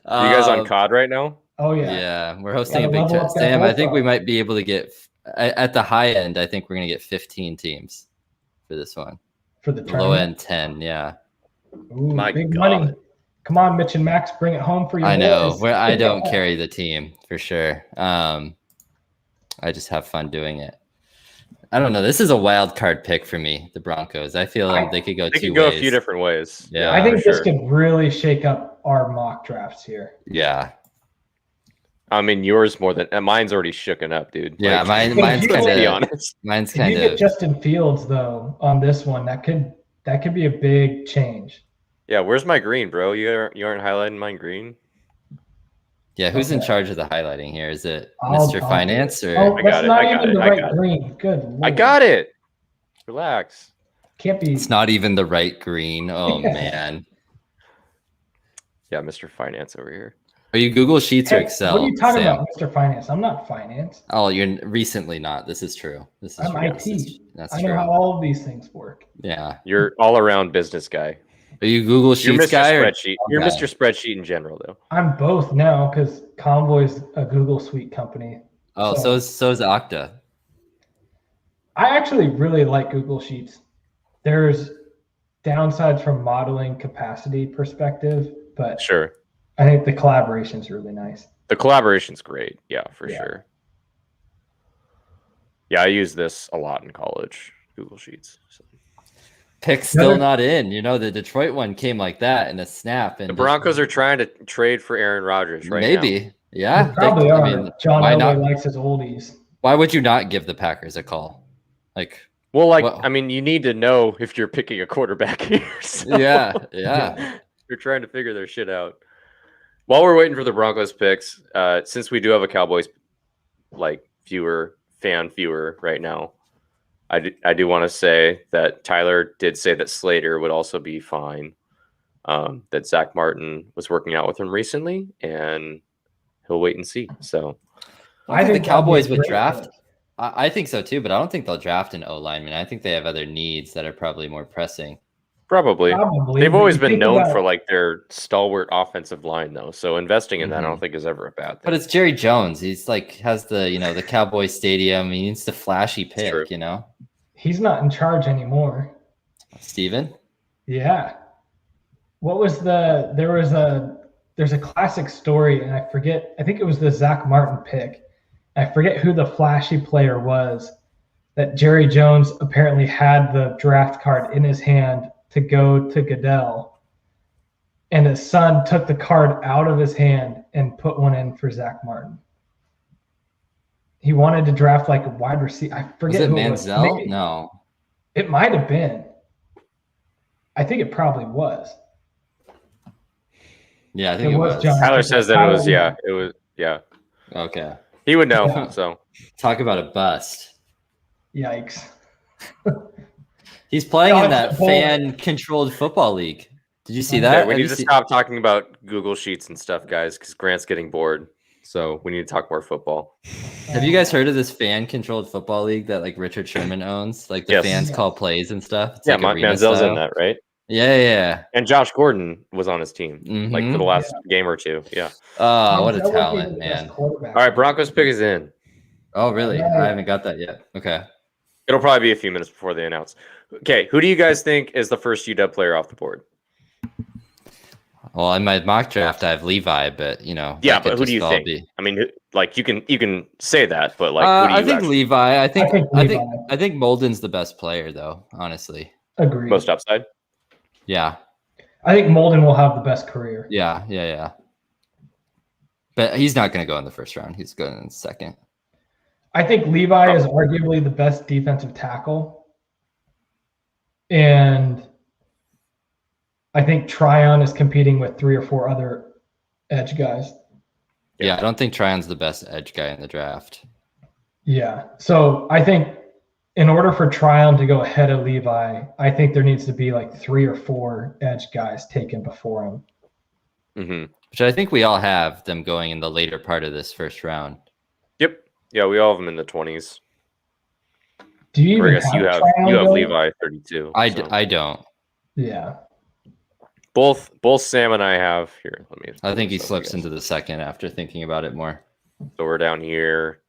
Are you guys on COD right now? Oh yeah. Yeah, we're hosting a Gotta big level chat. up that Sam, I think we profile. might be able to get at the high end. I think we're gonna get 15 teams for this one. For the Low tournament. end 10. Yeah, Ooh, My big God. money. Come on, Mitch and Max, bring it home for you. I know. boys. Where I don't carry the team for sure. I just have fun doing it. I don't know. This is a wild card pick for me. The Broncos. I feel they could go They two could go ways. a few different ways. Yeah, I think for this sure. could really shake up our mock drafts here. Yeah, I mean, yours more than mine's already shooken up, dude. yeah. Like, Mine's you kind let's be of. honest. Mine's If you kind get of. Justin Fields though on this one, that could be a big change. Yeah, where's my green, bro? You aren't highlighting mine green? Yeah, who's in Okay. charge of the highlighting here? Is it I'll Mr. do it. Finance or? Oh, I that's got it, not I got even it, the I right got it. green. Good Lord. I got it. Relax. Can't be. It's not even the right green. Oh Yeah. man. Yeah, Mr. Finance over here. Are you Google Sheets or Hey, Excel? what are you talking Sam? about, Mr. Finance? I'm not finance. Oh, you're recently not. This is true. This is I'm true. IT. That's I know true. how all of these things work. Yeah. You're all around business guy. Are you Google You're Sheets Mr. guy or? Spreadsheet. You're guy? Mr. Spreadsheet in general, though. I'm both now because Convoy's a Google Suite company. Oh, so is Okta. I actually really like Google Sheets. There's downsides from modeling capacity perspective, but Sure. I think the collaboration is really nice. The collaboration's great. Yeah, for Yeah. sure. Yeah, I use this a lot in college, Google Sheets. So. Pick's still not in. You know, the Detroit one came like that in a snap. And The Broncos are trying to trade for Aaron Rodgers right now. maybe. Yeah. They probably I are. mean, John why Elway not? likes his oldies. Why would you not give the Packers a call? Like, Well, like, Well- I mean, you need to know if you're picking a quarterback here. So yeah. They're trying to figure their shit out. While we're waiting for the Broncos picks, since we do have a Cowboys fan viewer right now, I do want to say that Tyler did say that Slater would also be fine. That Zach Martin was working out with him recently, and he'll wait and see. So I think the that'd be Cowboys a would great draft. pick. I think so too, but I don't think they'll draft an O lineman. I think they have other needs that are probably more pressing. probably. Probably. They've but always you been think known about- for like their stalwart offensive line, though. So investing in that, I don't think is ever a bad thing. But it's Jerry Jones. He's like has the the Cowboy Stadium. He needs the flashy pick. true. He's not in charge anymore. Steven? Yeah. What was there's a classic story, and I forget, I think it was the Zach Martin pick. I forget who the flashy player was that Jerry Jones apparently had the draft card in his hand to go to Goodell. And his son took the card out of his hand and put one in for Zach Martin. He wanted to draft like a wide receiver. I Was forget it who Manziel? it was. Maybe. No. It might have been. I think it probably was. Yeah, I think It it was was. John. Tyler says that Tyler, it was. Yeah, it was. Yeah, Okay. he would know. Yeah. So Talk about a bust. Yikes. He's playing in Dodge that the bullet. fan-controlled football league. Did you see Okay, that? okay, we Have need you to seen- stop talking about Google Sheets and stuff, guys, because Grant's getting bored. So we need to talk more football. Have you guys heard of this fan-controlled football league that like Richard Sherman owns? Like the Yes. fans Yes. call plays and stuff. It's Yeah, like arena Manziel's style. in that, right? Yeah. And Josh Gordon was on his team, like for the Mhm. last game or two. Yeah. Oh, what a Manziel would be talent, the best man. quarterback. All right, Broncos pick is in. Oh, really? Right. I haven't got that yet. Okay. It'll probably be a few minutes before they announce. Okay, who do you guys think is the first UW player off the board? Well, in my mock draft, I have Levi, but Yeah, that could but who do just you all think? be- I mean, like you can say that, but like, who do you I think actually Levi. I think Levi. I think Molden's the best player, though. Honestly, Agreed. most upside? yeah. I think Molden will have the best career. Yeah. But he's not going to go in the first round. He's going in the second. I think Levi is arguably the best defensive tackle. And I think Tryon is competing with 3 or 4 other edge guys. Yeah, I don't think Tryon's the best edge guy in the draft. Yeah. So I think in order for Tryon to go ahead of Levi, I think there needs to be like 3 or 4 edge guys taken before him. Mm-hmm. Which I think we all have them going in the later part of this first round. Yep. Yeah, we all have them in the 20s. Do you even you have Levi 32. I don't. Yeah. Both Sam and I have here. I think he slips into the second after thinking about it more. So we're down here.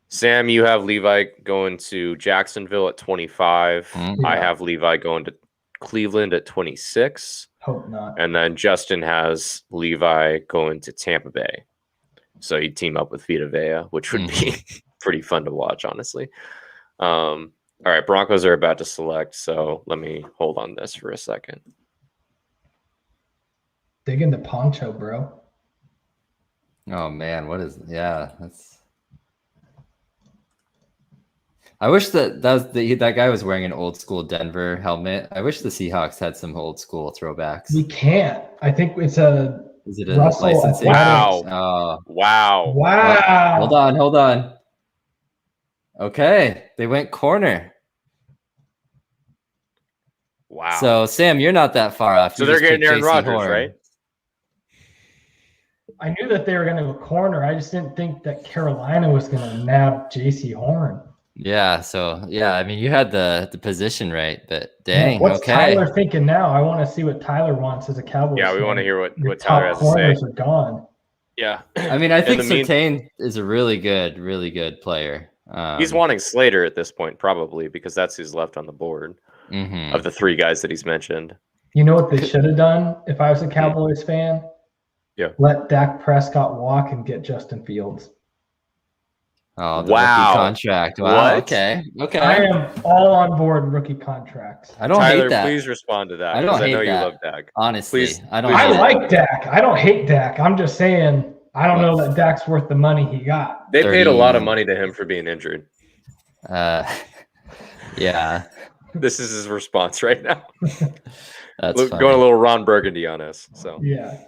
Sam, you have Levi going to Jacksonville at 25. Mm-hmm. I have Levi going to Cleveland at 26. Hope not. And then Justin has Levi going to Tampa Bay. So he'd team up with Vita Vea, which would be pretty fun to watch, honestly. All right, Broncos are about to select, so let me hold on this for a second. Dig into Poncho, bro. Oh man, that's. I wish that guy was wearing an old school Denver helmet. I wish the Seahawks had some old school throwbacks. We can't. I think it's a. Is it a licensing? Wow! Oh. Wow! Hold on. Okay, they went corner. Wow! So Sam, you're not that far off. So they're getting Aaron Rodgers, right? I knew that they were going to go corner. I just didn't think that Carolina was going to nab J.C. Horn. Yeah, so I mean, you had the position right, but dang, what's okay. Tyler thinking now? I want to see what Tyler wants as a Cowboys. Yeah, we fan. want to hear what Your Tyler has to say. Corners are gone. Yeah, I mean, I think Surtain is a really good player. He's wanting Slater at this point, probably because that's who's left on the board of the 3 guys that he's mentioned. You know what they should have done if I was a Cowboys fan? Yeah, let Dak Prescott walk and get Justin Fields. Oh, the rookie contract. Wow. What? Okay. I am all on board rookie contracts. I don't Tyler, hate that. Please respond to that. I don't hate know that. You love Dak. Honestly, please, I don't. I like Dak. I don't hate Dak. I'm just saying I don't know that Dak's worth the money he got. They paid a lot of money to him for being injured. Yeah. This is his response right now. That's going a little Ron Burgundy on us. So yeah.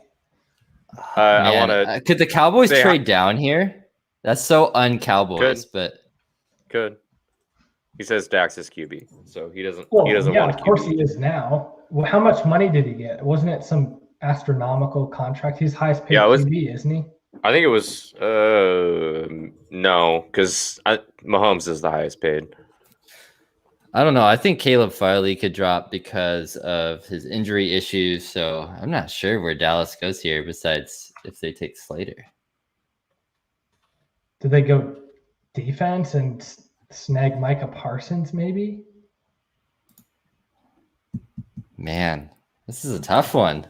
I want to. Could the Cowboys trade down here? That's so un-Cowboys, but could. He says Dak's his QB, so he doesn't. Well, he doesn't want. Of course he is now. Well, how much money did he get? Wasn't it some astronomical contract? He's highest paid QB, isn't he? I think it was. No, because Mahomes is the highest paid. I don't know. I think Caleb Farley could drop because of his injury issues. So I'm not sure where Dallas goes here. Besides, if they take Slater. Do they go defense and snag Micah Parsons, maybe? Man, this is a tough one.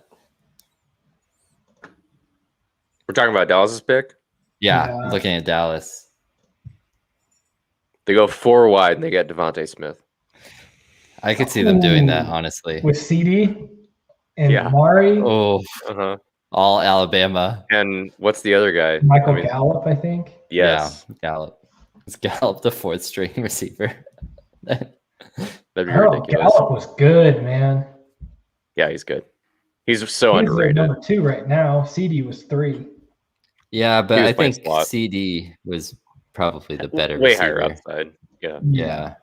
We're talking about Dallas's pick? Yeah, looking at Dallas. They go 4 wide and they get Devontae Smith. I could see them doing that, honestly. With CD and Amari. Oh, all Alabama. And what's the other guy? Michael Gallup, I think. Yes. Yeah, Gallup. Is Gallup the 4th string receiver? That'd be ridiculous. Gallup was good, man. Yeah, he's good. He's so underrated. Number 2 right now. CD was 3. Yeah, but I think CD was probably the better way receiver. Higher outside. Yeah. Yeah.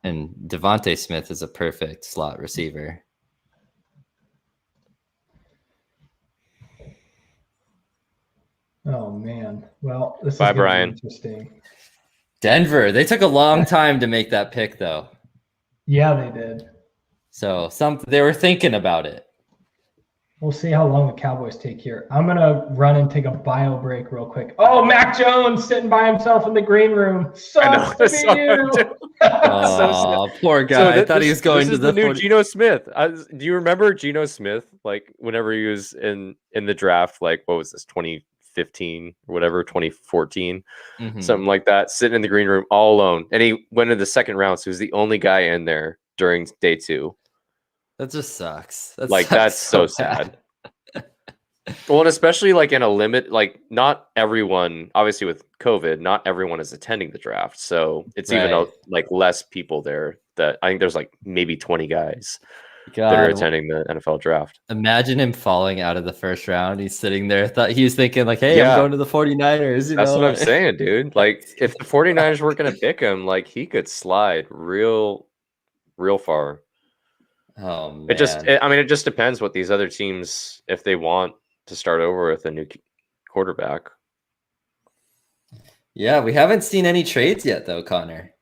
And Devontae Smith is a perfect slot receiver. Oh man. Well, this is Brian. Interesting. Denver. They took a long time to make that pick, though. Yeah, they did. So they were thinking about it. We'll see how long the Cowboys take here. I'm gonna run and take a bio break real quick. Oh, Mac Jones sitting by himself in the green room. Sucks to be you. Oh, poor guy. I thought he was going to the new Geno Smith. Do you remember Geno Smith? Like whenever he was in the draft, like what was this, 2015 or whatever, 2014, something like that, sitting in the green room all alone. And he went in the second round, so he was the only guy in there during day 2. That just sucks. That Like, sucks that's so sad. Well, and especially like in a limit, like not everyone, obviously with COVID, not everyone is attending the draft. So it's even like less people there. That I think there's like maybe 20 guys that are attending the NFL draft. Imagine him falling out of the first round. He's sitting there. Thought he was thinking like, hey, Yeah. I'm going to the 49ers. That's what I'm saying, dude. Like if the 49ers weren't going to pick him, like he could slide real far. Oh man. It just depends what these other teams, if they want to start over with a new quarterback. Yeah, we haven't seen any trades yet, though, Connor.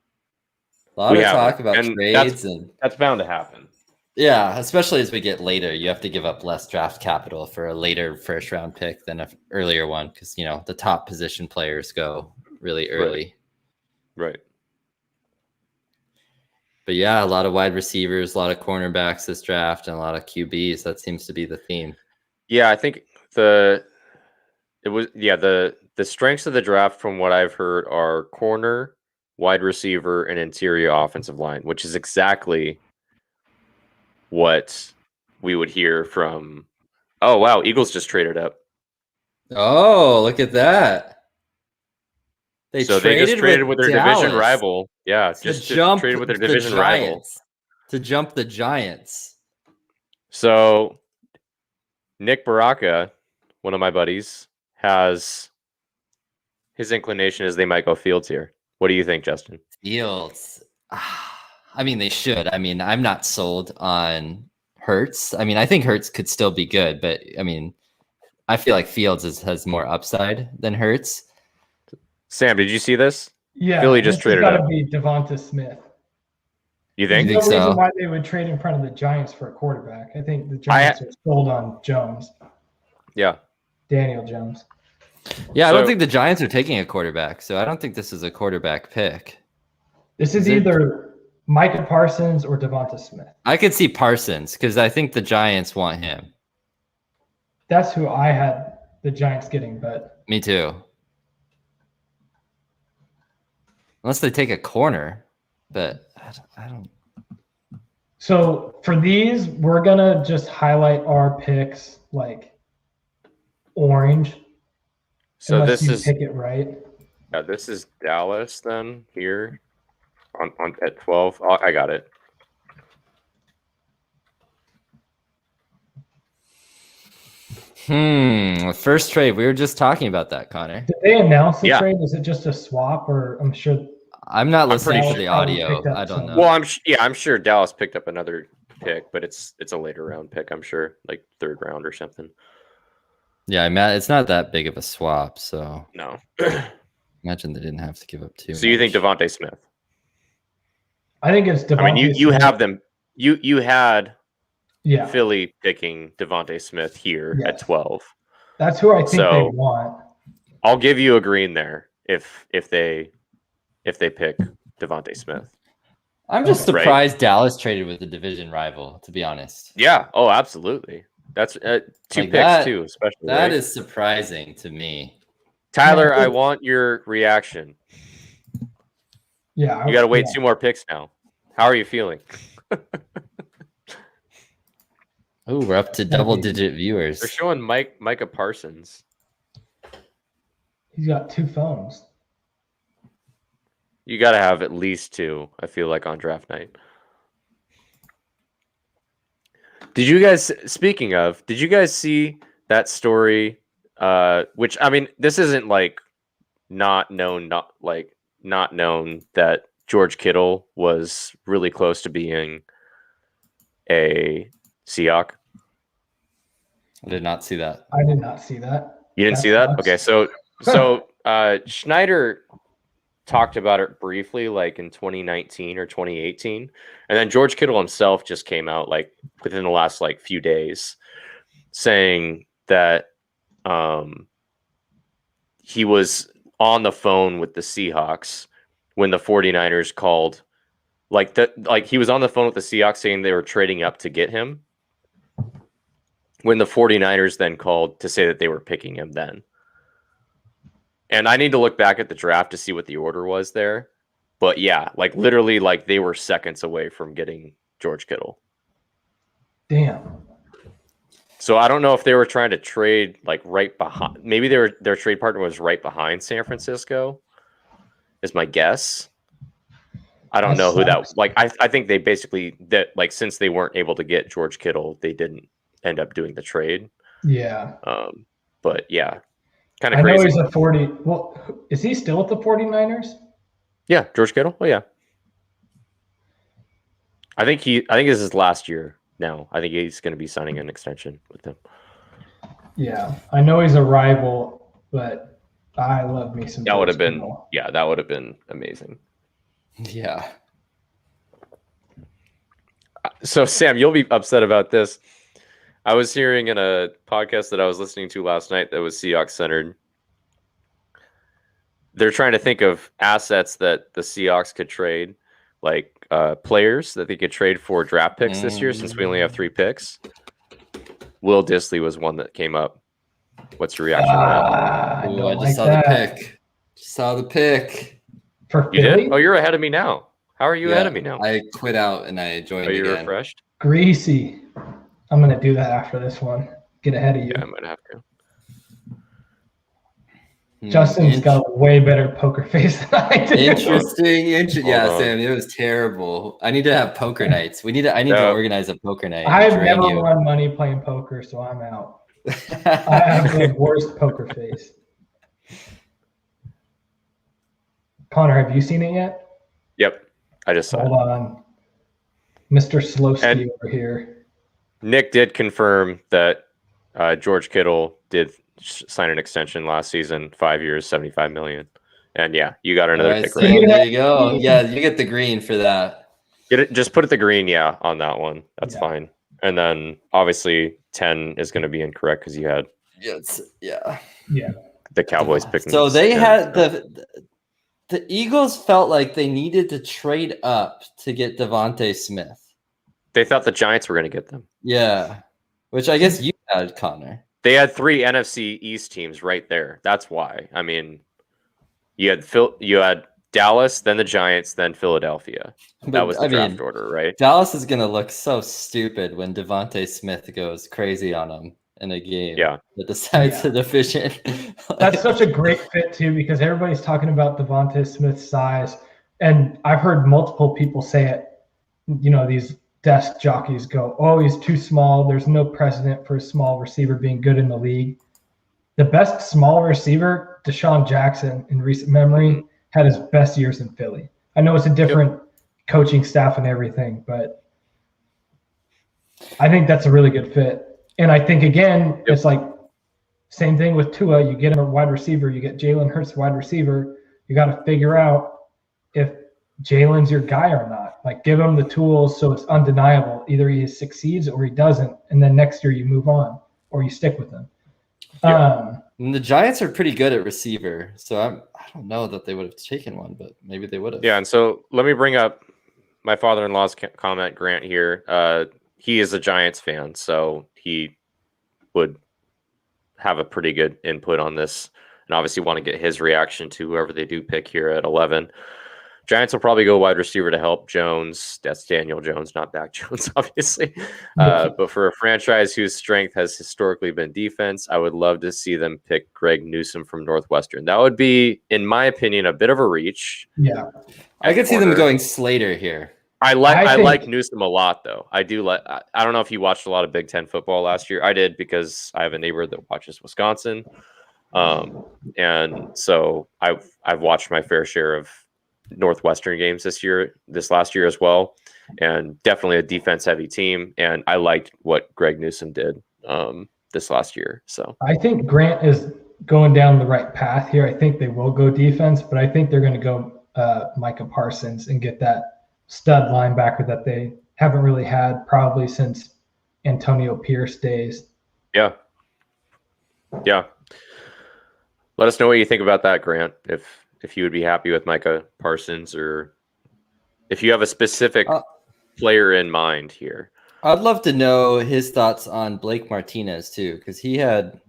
A lot of talk about trades, and that's bound to happen. Yeah, especially as we get later, you have to give up less draft capital for a later first round pick than an earlier one because the top position players go really early. Right. But yeah, a lot of wide receivers, a lot of cornerbacks this draft, and a lot of QBs. That seems to be the theme. Yeah, I think the strengths of the draft from what I've heard are corner, wide receiver, and interior offensive line, which is exactly what we would hear from. Oh wow, Eagles just traded up. Oh, look at that. They just traded with their division rival. Yeah, just traded with their division rival to jump the Giants. So Nick Baraka, one of my buddies, has his inclination is they might go Fields here. What do you think, Justin? Fields. I mean, they should. I mean, I'm not sold on Hurts. I mean, I think Hurts could still be good, but I mean, I feel like Fields has more upside than Hurts. Sam, did you see this? Yeah, Philly just traded up. It's got to be Devonta Smith. You think? There's no reason why they would trade in front of the Giants for a quarterback. I think the Giants are sold on Jones. Yeah. Daniel Jones. Yeah, I don't think the Giants are taking a quarterback, so I don't think this is a quarterback pick. This is either Micah Parsons or Devonta Smith. I could see Parsons because I think the Giants want him. That's who I had the Giants getting, but me too. Unless they take a corner, but I don't. So for these, we're gonna just highlight our picks like orange. So this is pick it right. Yeah, this is Dallas then here on at 12. Oh, I got it. First trade. We were just talking about that, Connor. Did they announce the trade? Is it just a swap, or I'm sure? I'm not listening to the audio. I don't know. Well, I'm sure Dallas picked up another pick, but it's a later round pick. I'm sure, like third round or something. Yeah, it's not that big of a swap. So no. Imagine they didn't have to give up too. So you think Devonta Smith? I think it's Devonta. I mean, you have them. You had. Yeah. Philly picking Devonta Smith here at 12. That's who I think they want. I'll give you a green there if they pick Devonta Smith. I'm just surprised Dallas traded with the division rival, to be honest. Yeah. Oh, absolutely. That's two picks too, especially. That is surprising to me. Tyler, I want your reaction. Yeah. You got to wait 2 more picks now. How are you feeling? Oh, we're up to double-digit viewers. They're showing Micah Parsons. He's got 2 phones. You got to have at least 2, I feel like, on draft night. Did you guys see that story? Which, I mean, this isn't like not known that George Kittle was really close to being a Seahawk. I did not see that. I did not see that. You didn't see that? Okay, so Schneider talked about it briefly, like in 2019 or 2018, and then George Kittle himself just came out like within the last like few days, saying that he was on the phone with the Seahawks when the 49ers called, like he was on the phone with the Seahawks saying they were trading up to get him, when the 49ers then called to say that they were picking him then. And I need to look back at the draft to see what the order was there. But yeah, like literally like they were seconds away from getting George Kittle. Damn. So I don't know if they were trying to trade like right behind. Maybe their trade partner was right behind San Francisco. Is my guess. I don't know who that. Like I think they basically that like since they weren't able to get George Kittle, they didn't end up doing the trade. Yeah. But yeah, kind of I crazy. know he's a 40. Well, is he still at the 49ers? Yeah, George Kittle. Oh yeah. I think this is last year now. I think he's going to be signing an extension with them. Yeah, I know he's a rival, but I love me some. That would have been Kittle. that would have been amazing. Yeah. So Sam, you'll be upset about this. I was hearing in a podcast that I was listening to last night that was Seahawks centered. They're trying to think of assets that the Seahawks could trade, like players that they could trade for draft picks this year, since we only have 3 picks. Will Dissly was one that came up. What's your reaction to that? Ooh, I just saw the pick. Just saw the pick. For you Philly? did? Oh, you're ahead of me now. How are you ahead of me now? I quit out and I joined again. Are you refreshed? Greasy. I'm going to do that after this one. Get ahead of you. Yeah, I might have to. Justin's got a way better poker face than I do. Interesting. Yeah, Sam, it was terrible. I need to have poker nights. I need to organize a poker night. I've never won money playing poker, so I'm out. I have the worst poker face. Connor, have you seen it yet? Yep, I just saw it. Hold on. Mr. Slowski over here. Nick did confirm that George Kittle did sign an extension last season, 5 years, $75 million. And yeah, you got another pick. So there you go. Yeah, you get the green for that. Get it. Just put it the green, on that one. That's fine. And then obviously 10 is going to be incorrect because you had the Cowboys picking. So they had the Eagles felt like they needed to trade up to get Devontae Smith. They thought the Giants were going to get them. Yeah, which I guess you had, Connor. They had 3 NFC East teams right there. That's why. I mean, you had Dallas, then the Giants, then Philadelphia. That was the draft order, right? Dallas is going to look so stupid when Devontae Smith goes crazy on them in a game that decides the division. That's such a great fit, too, because everybody's talking about Devontae Smith's size. And I've heard multiple people say it, these desk jockeys go, oh, he's too small. There's no precedent for a small receiver being good in the league. The best small receiver, Deshaun Jackson, in recent memory, had his best years in Philly. I know it's a different coaching staff and everything, but I think that's a really good fit. And I think, again, it's like same thing with Tua. You get him a wide receiver. You get Jalen Hurts wide receiver. You got to figure out if Jalen's your guy or not. Like, give him the tools so it's undeniable. Either he succeeds or he doesn't, and then next year you move on or you stick with him. And the Giants are pretty good at receiver, so I don't know that they would have taken one, but maybe they would have. Yeah, and so let me bring up my father-in-law's comment, Grant, here. He is a Giants fan, so he would have a pretty good input on this, and obviously want to get his reaction to whoever they do pick here at 11. Giants will probably go wide receiver to help Jones. That's Daniel Jones, not Mac Jones, obviously. But for a franchise whose strength has historically been defense, I would love to see them pick Greg Newsome from Northwestern. That would be, in my opinion, a bit of a reach. Yeah. I could see them going Slater here. I like Newsome a lot, though. I do like. I don't know if you watched a lot of Big Ten football last year. I did, because I have a neighbor that watches Wisconsin, and so I've watched my fair share of Northwestern games this last year as well, and definitely a defense heavy team. And I liked what Greg Newsome did this last year. So I think Grant is going down the right path here. I think they will go defense, but I think they're going to go Micah Parsons and get that stud linebacker that they haven't really had probably since Antonio Pierce days. Yeah. Let us know what you think about that, Grant. If you would be happy with Micah Parsons, or if you have a specific player in mind here. I'd love to know his thoughts on Blake Martinez too, because he had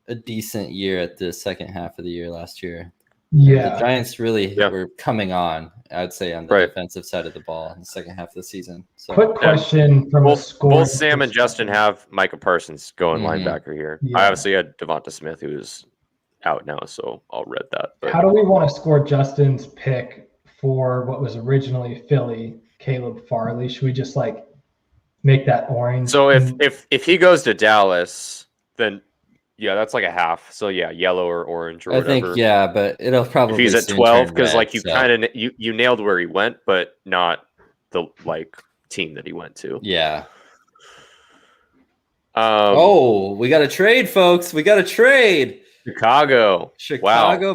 a decent year at the second half of the year last year. The Giants really Yeah. were coming on, I'd say, on the Right. defensive side of the ball in the second half of the season. So Quick question from a scoring both Sam and Justin have Micah Parsons going linebacker here. Yeah. I obviously had Devonta Smith, who is out now, so I'll read that. But how do we want to score Justin's pick for what was originally Philly, Caleb Farley? Should we just like make that orange? so if he goes to Dallas, then yeah, that's like a half. So yeah, yellow or orange or whatever. I think but it'll probably if he's at soon 12, turn because red, like you so. kind of you nailed where he went, but not the like team that he went to. Yeah. We got a trade, folks. We got a trade. Chicago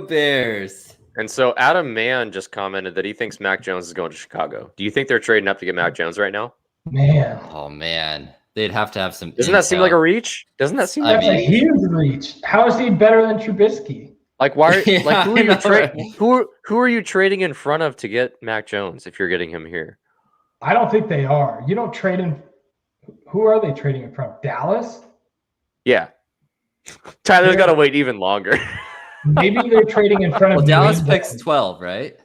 Bears. And so Adam Mann just commented that he thinks Mac Jones is going to Chicago. Do you think they're trading up to get Mac Jones right now? Man. Oh man. They'd have to have some. Doesn't that seem like a reach? Doesn't that seem like a huge reach? How is he better than Trubisky? Like why? Like who are you trading? Who are you trading in front of to get Mac Jones if you're getting him here? I don't think they are. You don't trade in. Who are they trading in front of? Dallas? Yeah. Tyler's got to wait even longer. Maybe they're trading in front of. Well, Dallas picks 12, right?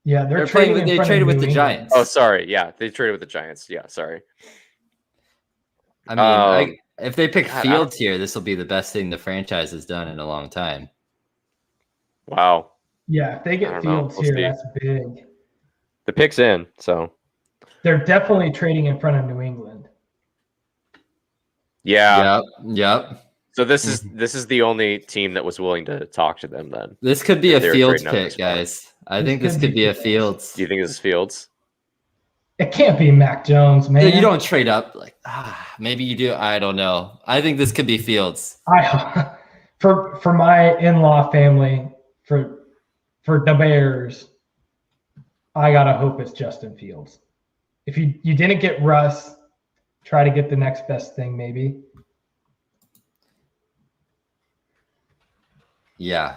Yeah, they're trading. They traded with the Giants. Oh, sorry. Yeah, they traded with the Giants. Yeah, sorry. I mean, if they pick Fields here, this will be the best thing the franchise has done in a long time. Wow. Yeah, if they get Fields here, that's big. The pick's in, so they're definitely trading in front of New England. Yeah. Yep. So this is the only team that was willing to talk to them then. This could be a Fields pick, guys. I think this could be a Fields. Do you think this is Fields? It can't be Mac Jones, man. You don't trade up. Like, maybe you do. I don't know. I think this could be Fields. For my in-law family, for the Bears, I gotta hope it's Justin Fields. If you didn't get Russ, try to get the next best thing, maybe. Yeah.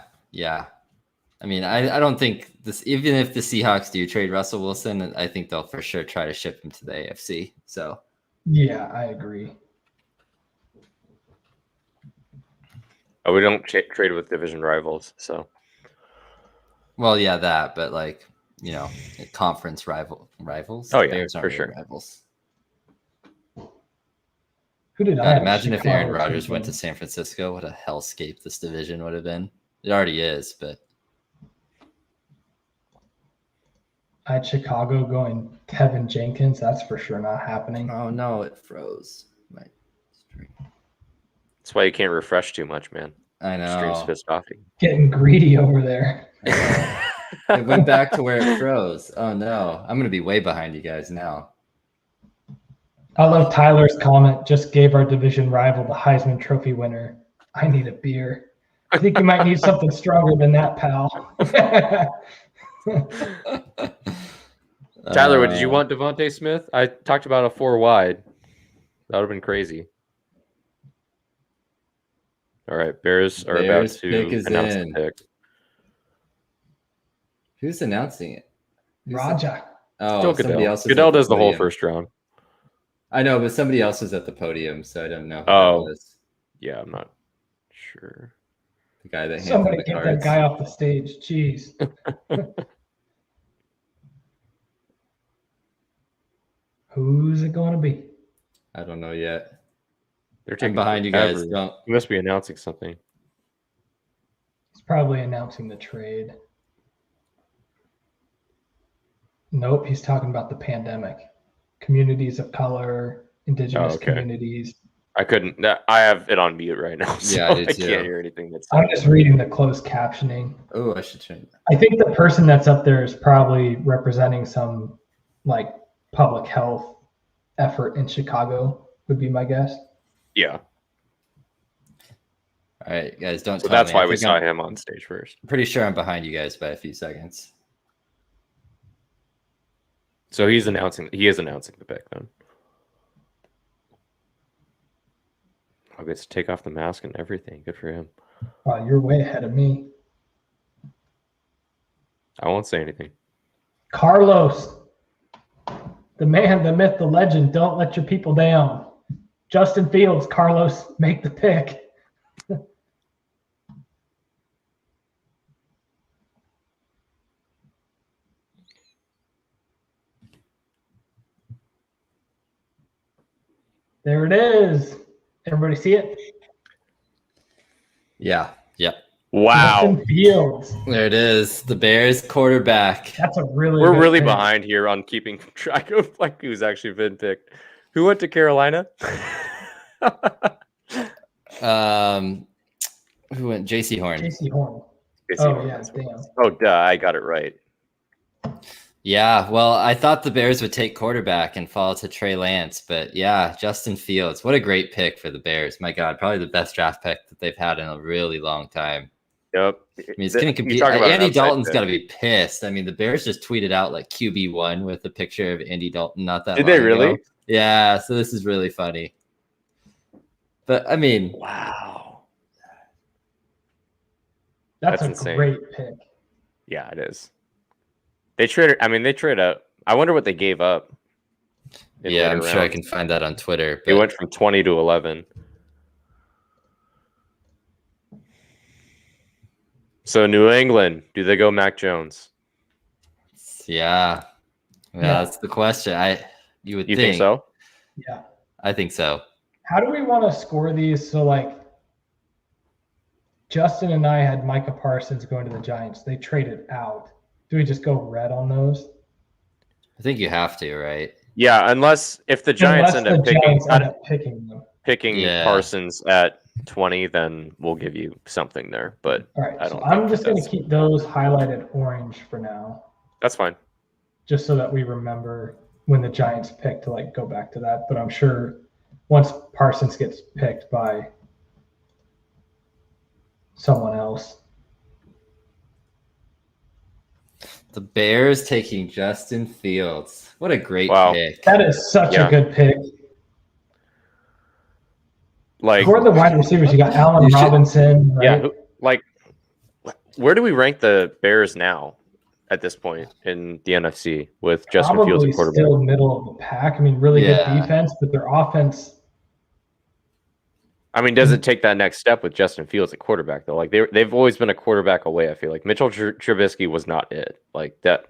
I mean, I don't think this. Even if the Seahawks do trade Russell Wilson, I think they'll for sure try to ship him to the AFC. So. Yeah, I agree. Oh, we don't trade with division rivals, so. Well, yeah, that, but like, conference rivals. Oh yeah, Bears aren't for sure. Rivals. Who did I imagine if Aaron Rodgers went to San Francisco? What a hellscape this division would have been. It already is, but. I had Chicago going Tevin Jenkins. That's for sure not happening. Oh no, it froze my stream. That's why you can't refresh too much, man. I know. Stream's pissed off. Getting greedy over there. It went back to where it froze. Oh no, I'm gonna be way behind you guys now. I love Tyler's comment. Just gave our division rival the Heisman Trophy winner. I need a beer. I think you might need something stronger than that, pal. Tyler, did you want Devontae Smith? I talked about a 4 wide. That would have been crazy. All right, Bears are about to announce the pick. Who's announcing it? Raja. Oh, somebody else. Goodell does the whole first round. I know, but somebody else is at the podium, so I don't know. Oh, yeah, I'm not sure. The guy that somebody get cards. That guy off the stage. Jeez. Who's it going to be? I don't know yet. They're taking behind you guys. He must be announcing something. He's probably announcing the trade. Nope, he's talking about the pandemic. Communities of color, indigenous communities. I couldn't. I have it on mute right now, so I can't hear anything. I'm just reading the closed captioning. Oh, I should change. I think the person that's up there is probably representing some like public health effort in Chicago. Would be my guess. Yeah. All right, guys, don't. So that's why we saw him on stage first. I'm pretty sure I'm behind you guys by a few seconds. So he is announcing the pick then. I'll get to take off the mask and everything. Good for him. Wow, you're way ahead of me. I won't say anything. Carlos, the man, the myth, the legend. Don't let your people down. Justin Fields, Carlos, make the pick. There it is. Everybody see it? Yeah. Yep. Wow. Justin Fields. There it is. The Bears quarterback. That's a really We're good really pick. behind here on keeping track of like who's actually been picked. Who went to Carolina? Who went? J.C. Horn. J.C. Horn. JC Oh, Horn, yeah, that's what it damn. was. Oh, duh, I got it right. Yeah, well, I thought the Bears would take quarterback and fall to Trey Lance, but yeah, Justin Fields. What a great pick for the Bears. My God, probably the best draft pick that they've had in a really long time. Yep. I mean, it's going to compete. Andy Dalton's got to be pissed. I mean, the Bears just tweeted out like QB1 with a picture of Andy Dalton not that long ago. Did they really? Yeah, so this is really funny. But, I mean. Wow. That's insane. Great pick. Yeah, it is. They traded up. I wonder what they gave up. Yeah, I'm sure I can find that on Twitter. They went from 20 to 11. So New England, do they go Mac Jones? Yeah, that's the question. You think so? Yeah, I think so. How do we want to score these? So like, Justin and I had Micah Parsons going to the Giants. They traded out. Do we just go red on those? I think you have to, right? Yeah, if the Giants end up picking them. Parsons at 20, then we'll give you something there. But all right, I'm just going to keep those highlighted orange for now. That's fine. Just so that we remember when the Giants pick to like go back to that. But I'm sure once Parsons gets picked by someone else. The Bears taking Justin Fields. What a great pick. That is such a good pick. Like, who are the wide receivers? You got Allen Robinson, right? Yeah, where do we rank the Bears now at this point in the NFC with Justin Fields at quarterback? Still middle of the pack. I mean, really good defense, but their offense. I mean, does it take that next step with Justin Fields at quarterback though? Like they've always been a quarterback away. I feel like Mitchell Trubisky was not it. Like that,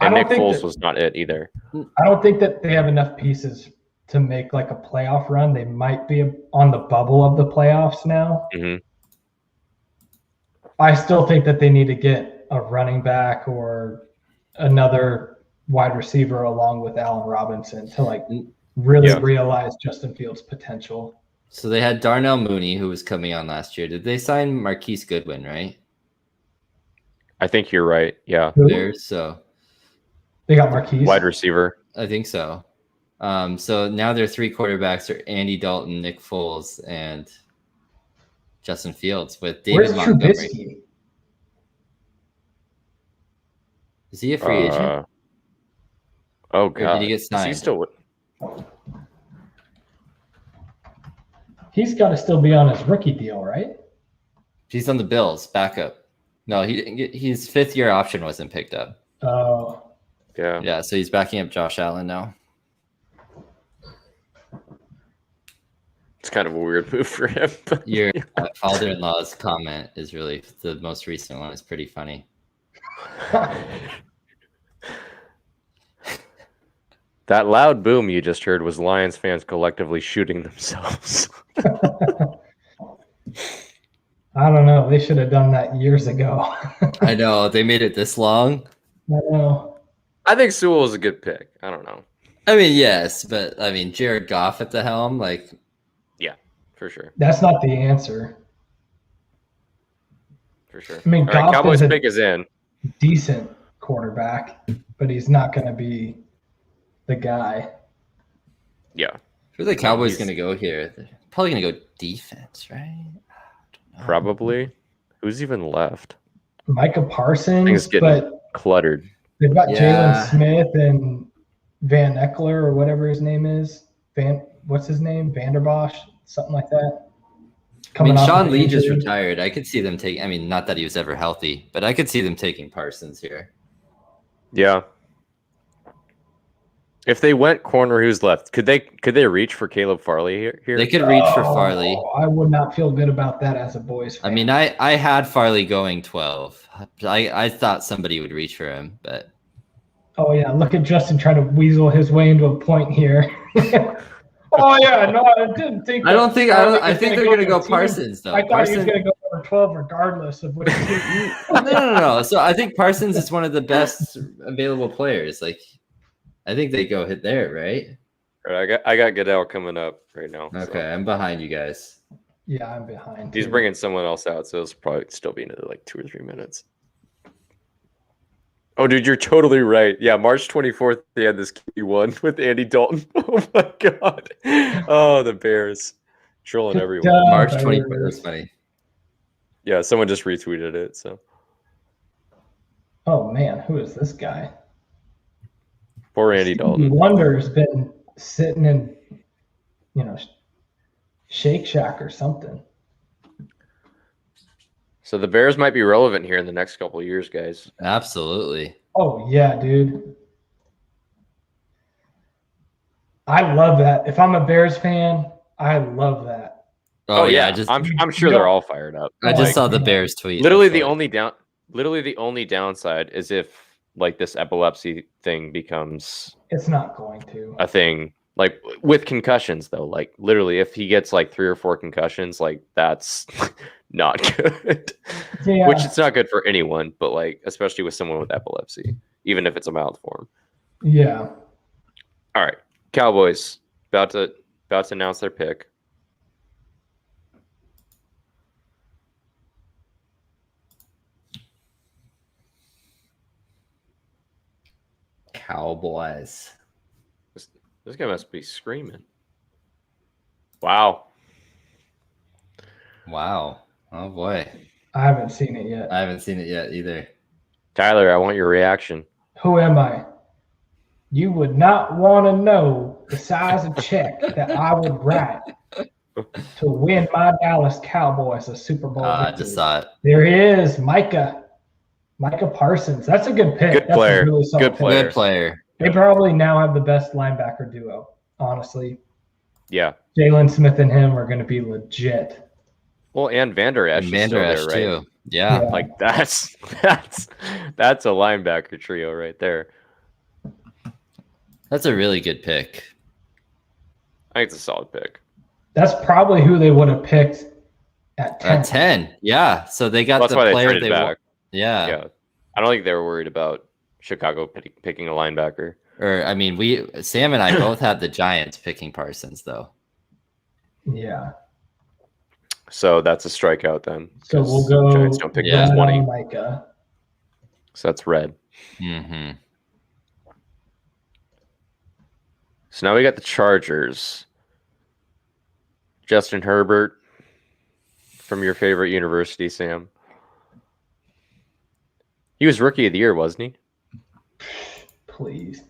and Nick Foles was not it either. I don't think that they have enough pieces to make like a playoff run. They might be on the bubble of the playoffs now. Mm-hmm. I still think that they need to get a running back or another wide receiver along with Allen Robinson to like really realize Justin Fields' potential. So they had Darnell Mooney, who was coming on last year. Did they sign Marquise Goodwin, right? I think you're right. Yeah. So they got Marquise. Wide receiver. I think so. So now their three quarterbacks are Andy Dalton, Nick Foles, and Justin Fields with David Montgomery. Trubisky? Is he a free agent? Oh God! Or did he get signed? Is he still? He's got to still be on his rookie deal, right? He's on the Bills, backup. No, his fifth-year option wasn't picked up. Oh. Yeah, so he's backing up Josh Allen now. It's kind of a weird move for him. Your father-in-law's comment is really the most recent one. It's pretty funny. That loud boom you just heard was Lions fans collectively shooting themselves. I don't know. They should have done that years ago. I know. They made it this long. I know. I think Sewell is a good pick. I don't know. I mean, yes, but I mean, Jared Goff at the helm, like. Yeah, for sure. That's not the answer. For sure. I mean, Goff Cowboys pick is in. Decent quarterback, but he's not going to be the guy. Yeah. Who are the Cowboys going to go here? They're probably going to go defense, right? Probably. Who's even left? Micah Parsons, Things getting cluttered. They've got Jalen Smith and Van Eckler or whatever his name is. What's his name? Vanderbosch, something like that. I mean, Sean Lee just retired. I could see them taking. I mean, not that he was ever healthy, but I could see them taking Parsons here. Yeah. If they went corner, who's left? Could they reach for Caleb Farley here? They could reach for Farley. I would not feel good about that as a Boys fan. I mean, I had Farley going 12. I thought somebody would reach for him, but. Oh yeah, look at Justin trying to weasel his way into a point here. Oh yeah, no, I didn't think. I think they're gonna go Parsons though. I thought he was gonna go number 12 regardless of which team. No. So I think Parsons is one of the best available players. Like, I think they go hit there, right? All right, I got Goodell coming up right now. Okay, so. I'm behind you guys. Yeah, I'm behind. He's bringing someone else out, so it's probably still be another like 2 or 3 minutes. Oh, dude, you're totally right. Yeah, March 24th, they had this Q1 with Andy Dalton. Oh my god. Oh, the Bears trolling everyone. March 24th. That's funny. Yeah, someone just retweeted it. So. Oh man, who is this guy? Poor Andy Dalton. Wonder's been sitting in, Shake Shack or something. So the Bears might be relevant here in the next couple of years, guys. Absolutely. Oh yeah, dude. I love that. If I'm a Bears fan, I love that. Oh yeah, I'm sure they're all fired up. I just saw the Bears tweet. Literally the only downside is if like this epilepsy thing becomes it's not going to a thing. Like with concussions though, like literally if he gets like 3 or 4 concussions, like that's not good. Yeah. Which it's not good for anyone, but like especially with someone with epilepsy, even if it's a mild form. Yeah. All right. Cowboys about to announce their pick. Cowboys. This guy must be screaming. Wow. Oh boy. I haven't seen it yet. I haven't seen it yet either. Tyler, I want your reaction. Who am I? You would not want to know the size of check that I would write to win my Dallas Cowboys a Super Bowl victory. I just saw it. There he is, Micah Parsons. That's a good pick. Good player. That's a really solid Good player. They probably now have the best linebacker duo, honestly. Yeah. Jalen Smith and him are going to be legit. Well, and Vander Esch is still there, right? Too. Yeah. Like that's a linebacker trio right there. That's a really good pick. I think it's a solid pick. That's probably who they would have picked at 10. At 10, yeah. So they got That's the why player they back. Yeah. I don't think they were worried about Chicago picking a linebacker. Or I mean, Sam and I both had the Giants picking Parsons, though. Yeah. So that's a strikeout then. So we'll go. Giants don't pick those 20. Micah. So that's red. Mm-hmm. So now we got the Chargers. Justin Herbert from your favorite university, Sam. He was rookie of the year, wasn't he? Please.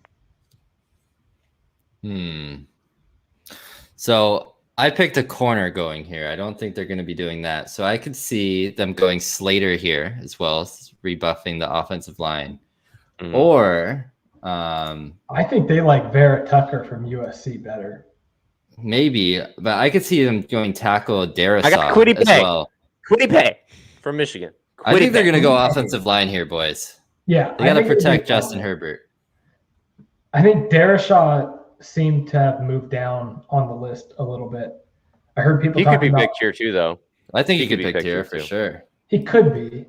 So I picked a corner going here. I don't think they're going to be doing that. So I could see them going Slater here as well, rebuffing the offensive line. Or I think they like Vera Tucker from USC better. Maybe, but I could see them going tackle Darisaw I got Kwity as Paye. well. Kwity Paye from Michigan. I think they're going to go offensive line here, boys. Yeah. They got to protect Justin Herbert. I think Darisaw seemed to have moved down on the list a little bit. I heard people He could be about, picked here too, though. I think he could be pick picked here here for too. sure. He could be.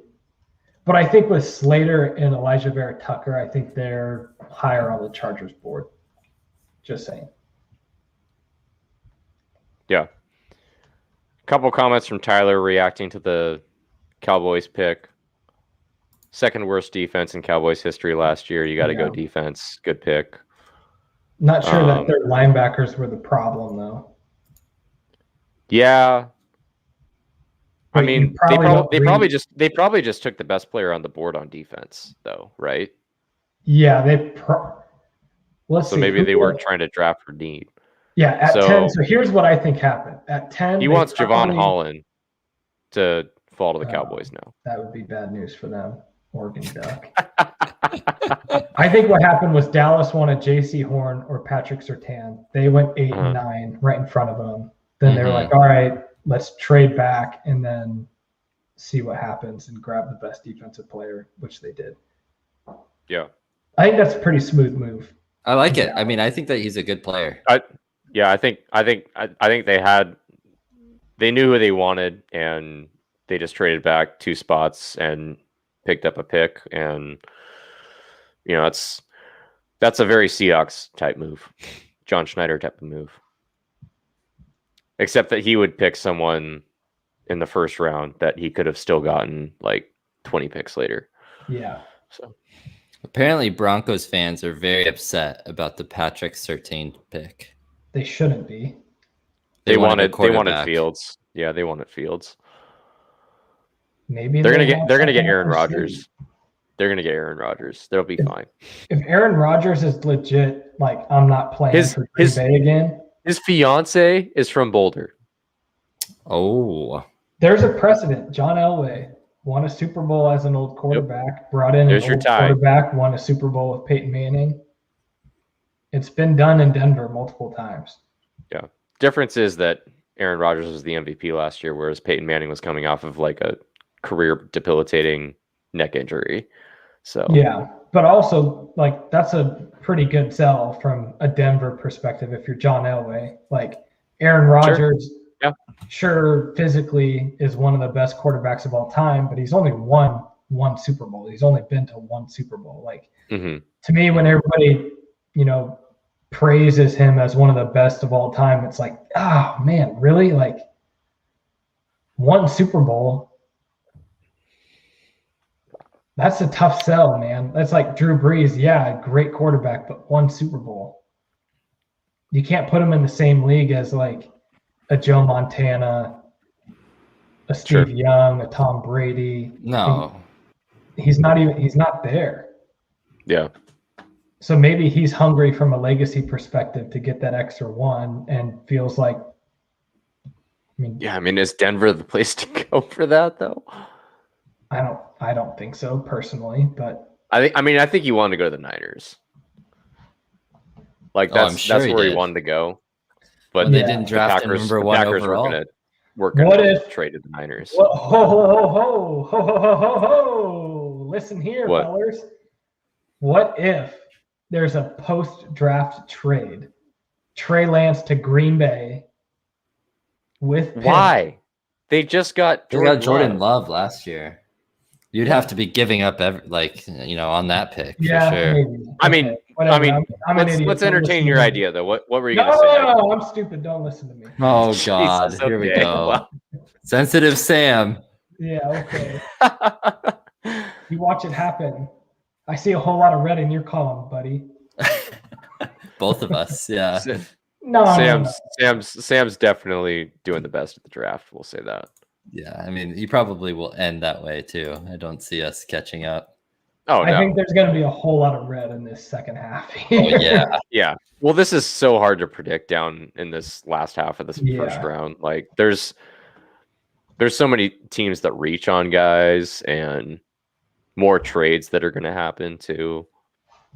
But I think with Slater and Elijah Vera Tucker, I think they're higher on the Chargers board. Just saying. Yeah. Couple comments from Tyler reacting to the Cowboys pick. Second worst defense in Cowboys history last year. You got to go defense. Good pick. Not sure that their linebackers were the problem, though. Yeah. I But mean, you they probably just took the best player on the board on defense, though, right? Yeah, So maybe they weren't trying to draft for need. Yeah, at 10. So here's what I think happened. At 10, he wants Javon Holland to fall to the Cowboys now. That would be bad news for them, Oregon Duck. I think what happened was Dallas wanted J.C. Horn or Patrick Surtain. They went 8 and 9 right in front of them. Then they were like, all right, let's trade back and then see what happens and grab the best defensive player, which they did. Yeah. I think that's a pretty smooth move. I like it. I mean, I think that he's a good player. Yeah, I think they knew who they wanted, and they just traded back 2 spots and picked up a pick, and that's a very Seahawks type move, John Schneider type of move. Except that he would pick someone in the first round that he could have still gotten like 20 picks later. Yeah. So apparently Broncos fans are very upset about the Patrick Surtain pick. They shouldn't be. They wanted Fields. Yeah, they wanted Fields. Maybe they're gonna get Aaron Rodgers. They're gonna get Aaron Rodgers. They'll be fine. If Aaron Rodgers is legit, like I'm not playing for Green Bay again. His fiance is from Boulder. Oh, there's a precedent. John Elway won a Super Bowl as an old quarterback. Brought in an old quarterback. Won a Super Bowl with Peyton Manning. It's been done in Denver multiple times. Yeah. Difference is that Aaron Rodgers was the MVP last year, whereas Peyton Manning was coming off of like a career debilitating neck injury. So yeah, but also like that's a pretty good sell from a Denver perspective. If you're John Elway, like Aaron Rodgers, sure, physically is one of the best quarterbacks of all time, but he's only won one Super Bowl. He's only been to one Super Bowl. Like to me, when everybody praises him as one of the best of all time, it's like, oh man, really? Like one Super Bowl. That's a tough sell, man. That's like Drew Brees. Yeah, great quarterback, but one Super Bowl. You can't put him in the same league as like a Joe Montana, a Steve Young, a Tom Brady. No. He's not there. Yeah. So maybe he's hungry from a legacy perspective to get that extra one and feels like, is Denver the place to go for that though? I don't think so personally, but I think he wanted to go to the Niners. Like that's where he wanted to go. But they didn't draft him number 1 overall. We're gonna trade to the Niners. Ho. Listen here, fellas. What if there's a post-draft trade? Trey Lance to Green Bay with Pitt. Why? They just got Jordan Love last year. You'd have to be giving up on that pick for sure. Maybe. Let's entertain your idea though. What were you going to say? No, I'm stupid. Don't listen to me. Oh God, Jesus, here we go. Well. Sensitive Sam. Yeah, okay. You watch it happen. I see a whole lot of red in your column, buddy. Both of us, yeah. No. Sam's definitely doing the best at the draft. We'll say that. Yeah, he probably will end that way too. I don't see us catching up. Oh, I think there's going to be a whole lot of red in this second half. Yeah. Well, this is so hard to predict down in this last half of this first round. Like, there's so many teams that reach on guys and more trades that are going to happen too.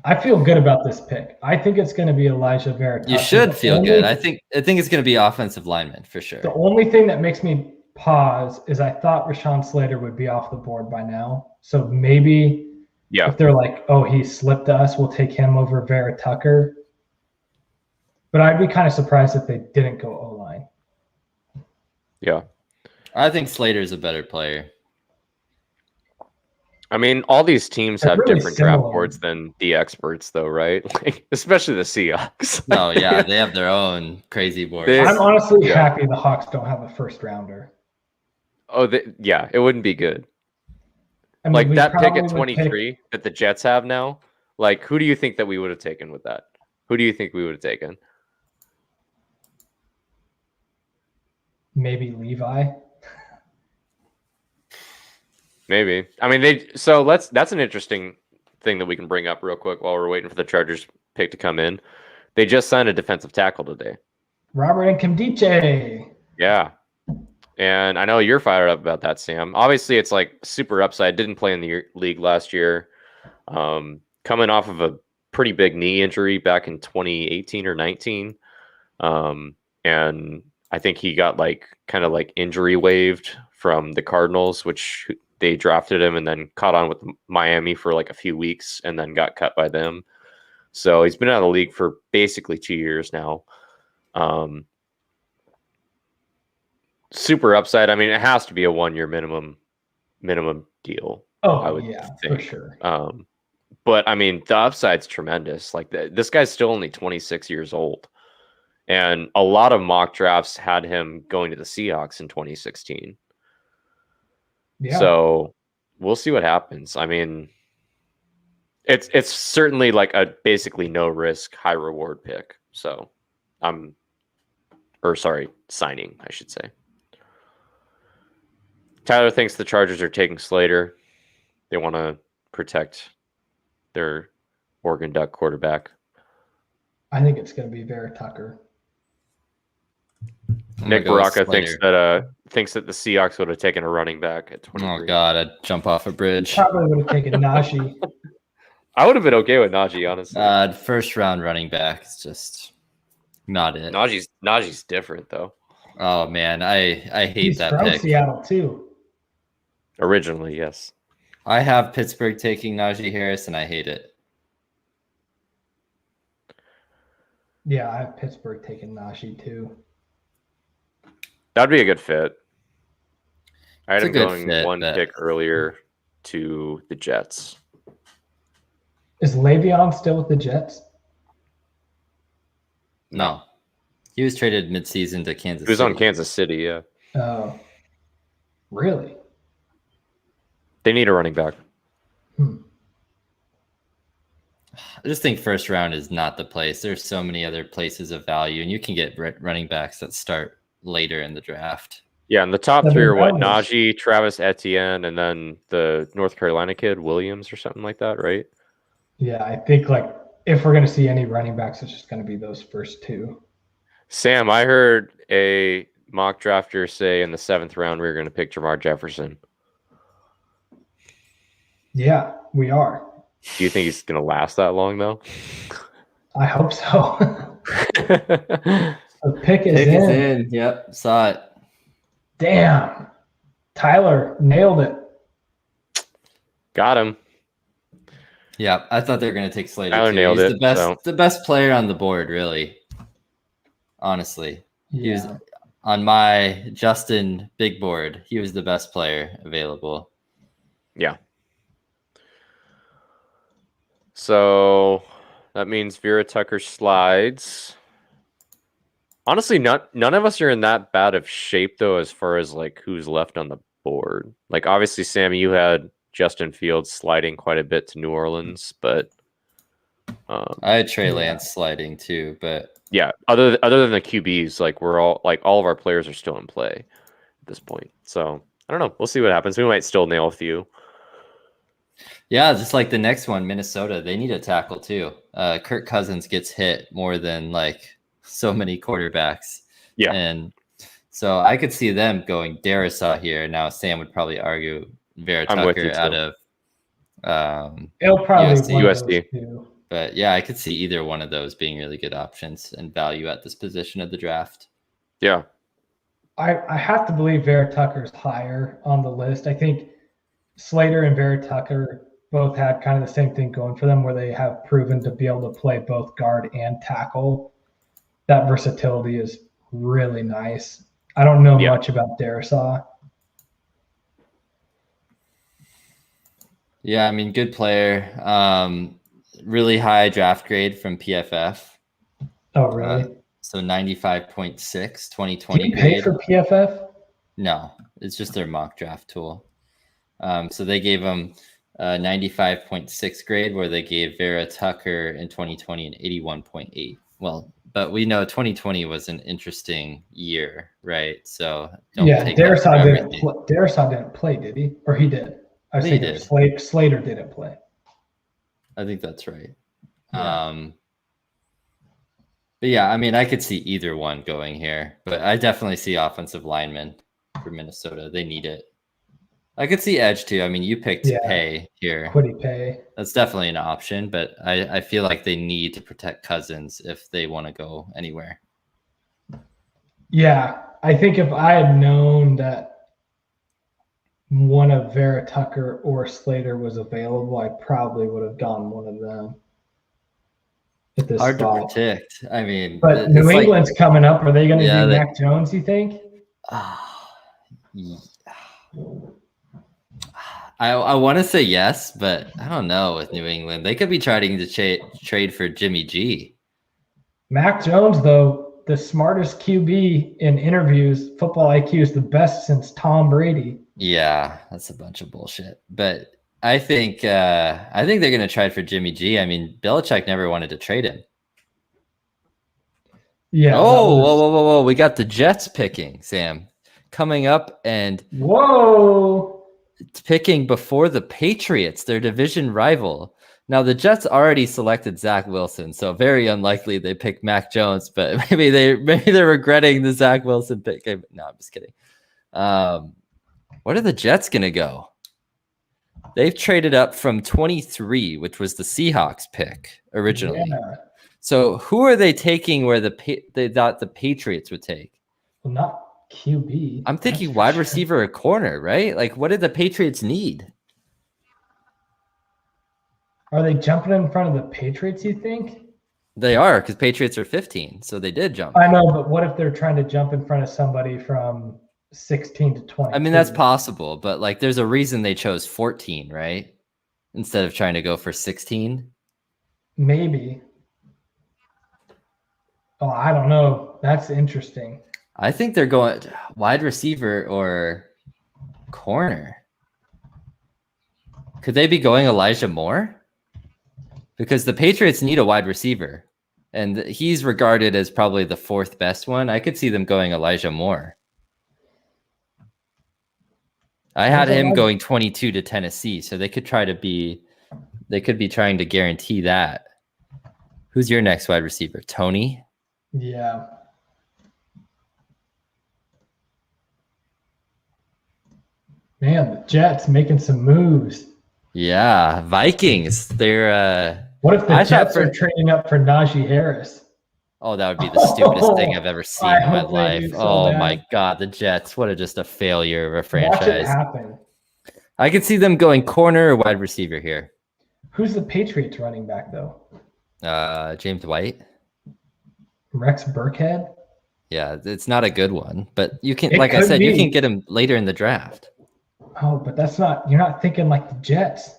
I feel good about this pick. I think it's going to be Elijah Vera. You should feel good. I think it's going to be offensive lineman for sure. The only thing that makes me pause is I thought Rashawn Slater would be off the board by now. So maybe if they're like, oh, he slipped us, we'll take him over Vera Tucker. But I'd be kind of surprised if they didn't go O-line. Yeah. I think Slater's a better player. All these teams have really different draft boards than the experts, though, right? Like, especially the Seahawks. No, yeah, they have their own crazy board. I'm honestly happy the Hawks don't have a first rounder. Oh, it wouldn't be good. Like that pick at 23 that the Jets have now. Like, who do you think that we would have taken with that? Who do you think we would have taken? Maybe Levi. Maybe. That's an interesting thing that we can bring up real quick while we're waiting for the Chargers pick to come in. They just signed a defensive tackle today. Robert Nkemdiche. Yeah. And I know you're fired up about that, Sam. Obviously, it's like super upside. Didn't play in the league last year. Coming off of a pretty big knee injury back in 2018 or 19. And I think he got kind of injury waived from the Cardinals, which they drafted him and then caught on with Miami for a few weeks and then got cut by them. So he's been out of the league for basically 2 years now. Super upside. I mean, it has to be a 1-year minimum deal. Oh, I would yeah, think. for sure. But I mean, the upside's tremendous. Like this guy's still only 26 years old, and a lot of mock drafts had him going to the Seahawks in 2016. Yeah. So we'll see what happens. I mean, it's certainly like a basically no risk, high reward pick. So signing, I should say. Tyler thinks the Chargers are taking Slater. They want to protect their Oregon Duck quarterback. I think it's going to be Vera Tucker. Nick Baraka thinks that the Seahawks would have taken a running back at 23. Oh God, I'd jump off a bridge. Probably would have taken Najee. I would have been okay with Najee, honestly. First round running back is just not it. Najee's different though. Oh man, I hate He's that from pick. Seattle too. Originally, yes. I have Pittsburgh taking Najee Harris, and I hate it. Yeah, I have Pittsburgh taking Najee too. That'd be a good fit. I had It's him going one pick earlier to the Jets. Is Le'Veon still with the Jets? No. He was traded midseason to Kansas City. He was on Kansas City, yeah. Oh, really? They need a running back. I just think first round is not the place. There's so many other places of value, and you can get running backs that start later in the draft. Yeah, and the top three are what? Najee, Travis Etienne, and then the North Carolina kid, Williams or something like that, right? Yeah, I think like if we're going to see any running backs, it's just going to be those first two. Sam, I heard a mock drafter say in the 7th round we were going to pick Jamar Jefferson. Yeah, we are. Do you think he's going to last that long, though? I hope so. The pick is in. Yep, saw it. Damn. Tyler nailed it. Got him. Yeah, I thought they were going to take Slater. Tyler nailed it. The best player on the board, really. Honestly. Yeah. He was on my Justin big board. He was the best player available. Yeah. So that means Vera Tucker slides. Honestly, none of us are in that bad of shape, though, as far as like who's left on the board. Like, obviously, Sam, you had Justin Fields sliding quite a bit to New Orleans, but I had Trey Lance sliding too. But yeah, other than the QBs, like we're all of our players are still in play at this point. So I don't know. We'll see what happens. We might still nail a few. Yeah, just like the next one, Minnesota, they need a tackle too. Kirk Cousins gets hit more than like so many quarterbacks. Yeah. And so I could see them going Darisaw here. Now Sam would probably argue Vera Tucker out of it'll probably USD. But yeah, I could see either one of those being really good options and value at this position of the draft. Yeah. I have to believe Vera Tucker's higher on the list. I think Slater and Vera Tucker both had kind of the same thing going for them, where they have proven to be able to play both guard and tackle. That versatility is really nice. I don't know much about Darisaw. Yeah, I mean, good player. Really high draft grade from PFF. Oh, really? So 95.6, 2020 Do you pay grade. for PFF? No, it's just their mock draft tool. So they gave him 95.6 grade, where they gave Vera Tucker in 2020 an 81.8. Well, but we know 2020 was an interesting year, right? So Darisaw didn't play, did he? Or he did? I was thinking Slater didn't play. I think that's right. Yeah. But yeah, I mean, I could see either one going here, but I definitely see offensive linemen for Minnesota. They need it. I could see edge too. I mean, you picked Pay here. Kwity Paye. That's definitely an option, but I feel like they need to protect Cousins if they want to go anywhere. Yeah, I think if I had known that one of Vera Tucker or Slater was available, I probably would have gone one of them. at this Hard spot. to predict. I mean, but New England's coming up. Are they going to do Mac Jones, you think? I want to say yes, but I don't know with New England. They could be trying to trade for Jimmy G. Mac Jones, though, the smartest QB in interviews, football IQ is the best since Tom Brady. Yeah, that's a bunch of bullshit. But I think they're going to trade for Jimmy G. I mean, Belichick never wanted to trade him. Yeah. Oh, whoa. We got the Jets picking, Sam. Coming up and picking before the Patriots, their division rival. Now the Jets already selected Zach Wilson, so very unlikely they pick Mac Jones, but maybe they're regretting the Zach Wilson pick. No, I'm just kidding. What are the Jets gonna go? They've traded up from 23, which was the Seahawks pick originally. Yeah. So who are they taking where they thought the Patriots would take? Well, not QB. I'm thinking wide receiver or corner, right? Like, what did the Patriots need? Are they jumping in front of the Patriots, you think? They are, because Patriots are 15, so they did jump. I know, but what if they're trying to jump in front of somebody from 16 to 20? I mean, that's possible, but like there's a reason they chose 14, right? Instead of trying to go for 16. Maybe. Oh, I don't know. That's interesting. I think they're going wide receiver or corner. Could they be going Elijah Moore? Because the Patriots need a wide receiver, and he's regarded as probably the fourth best one. I could see them going Elijah Moore. I had him going 22 to Tennessee, so they could be trying to guarantee that. Who's your next wide receiver? Tony? Yeah. Man, the Jets making some moves. Yeah, Vikings. They're what if the Jets are trading up for Najee Harris? Oh, that would be the stupidest thing I've ever seen in my life. My God, the Jets. What just a failure of a franchise. Watch it happen. I could see them going corner or wide receiver here. Who's the Patriots running back though? James White. Rex Burkhead? Yeah, it's not a good one, but you can, like I said, you can get him later in the draft. Oh, but you're not thinking like the Jets.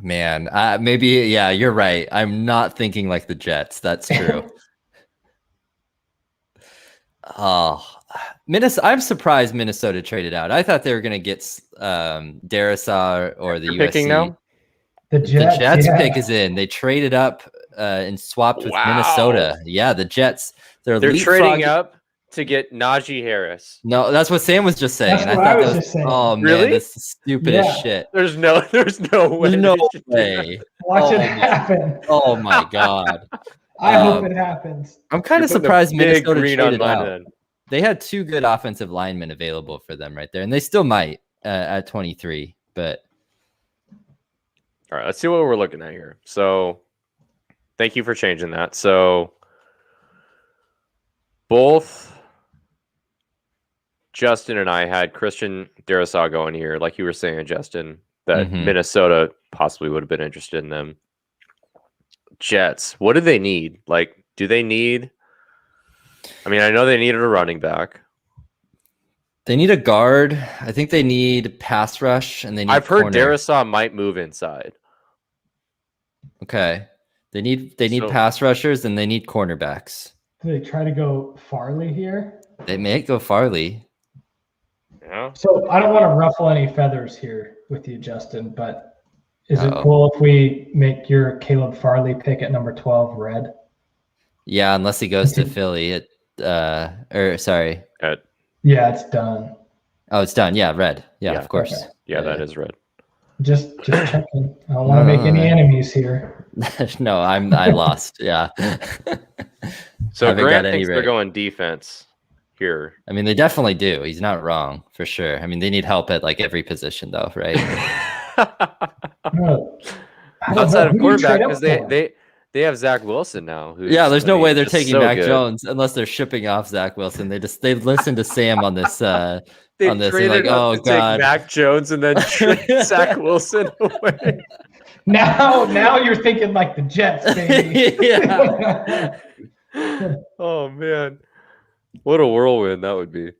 Man, maybe, yeah, you're right. I'm not thinking like the Jets. That's true. I'm surprised Minnesota traded out. I thought they were going to get Darrisaw or the USC. Picking now? The Jets pick is in. They traded up and swapped with Minnesota. Yeah, the Jets. They're trading up to get Najee Harris. No, that's what Sam was just saying. That's what I was just saying. Oh man, really? This is stupid as shit. There's no way. There's no way. Watch it happen. Oh my God. I hope it happens. I'm kind of surprised Minnesota traded out. They had two good offensive linemen available for them right there, and they still might at 23. But all right, let's see what we're looking at here. So, thank you for changing that. So, both Justin and I had Christian Darrisaw going here, like you were saying, Justin, that Minnesota possibly would have been interested in them. Jets, what do they need? Like, do they need? I mean, I know they needed a running back. They need a guard. I think they need pass rush, and they need. I've heard Darrisaw might move inside. Okay, they need pass rushers, and they need cornerbacks. Do they try to go Farley here? They may go Farley. Yeah. So I don't want to ruffle any feathers here with you, Justin, but is it cool if we make your Caleb Farley pick at number 12 red? Yeah, unless he goes to Philly. Yeah, it's done. Oh, it's done. Yeah, red. Yeah, of course. Okay. Yeah, that is red. Just checking. I don't want to make any enemies here. No, I lost. Yeah. So Grant thinks they're going defense here. I mean, they definitely do. He's not wrong for sure. I mean, they need help at like every position, though, right? Outside of quarterback, because they have Zach Wilson now. There's no way they're taking Mac Jones unless they're shipping off Zach Wilson. They listened to Sam on this. They're like, oh god, take Mac Jones and then trade Zach Wilson away. Now you're thinking like the Jets, baby. Yeah. Oh man, what a whirlwind that would be.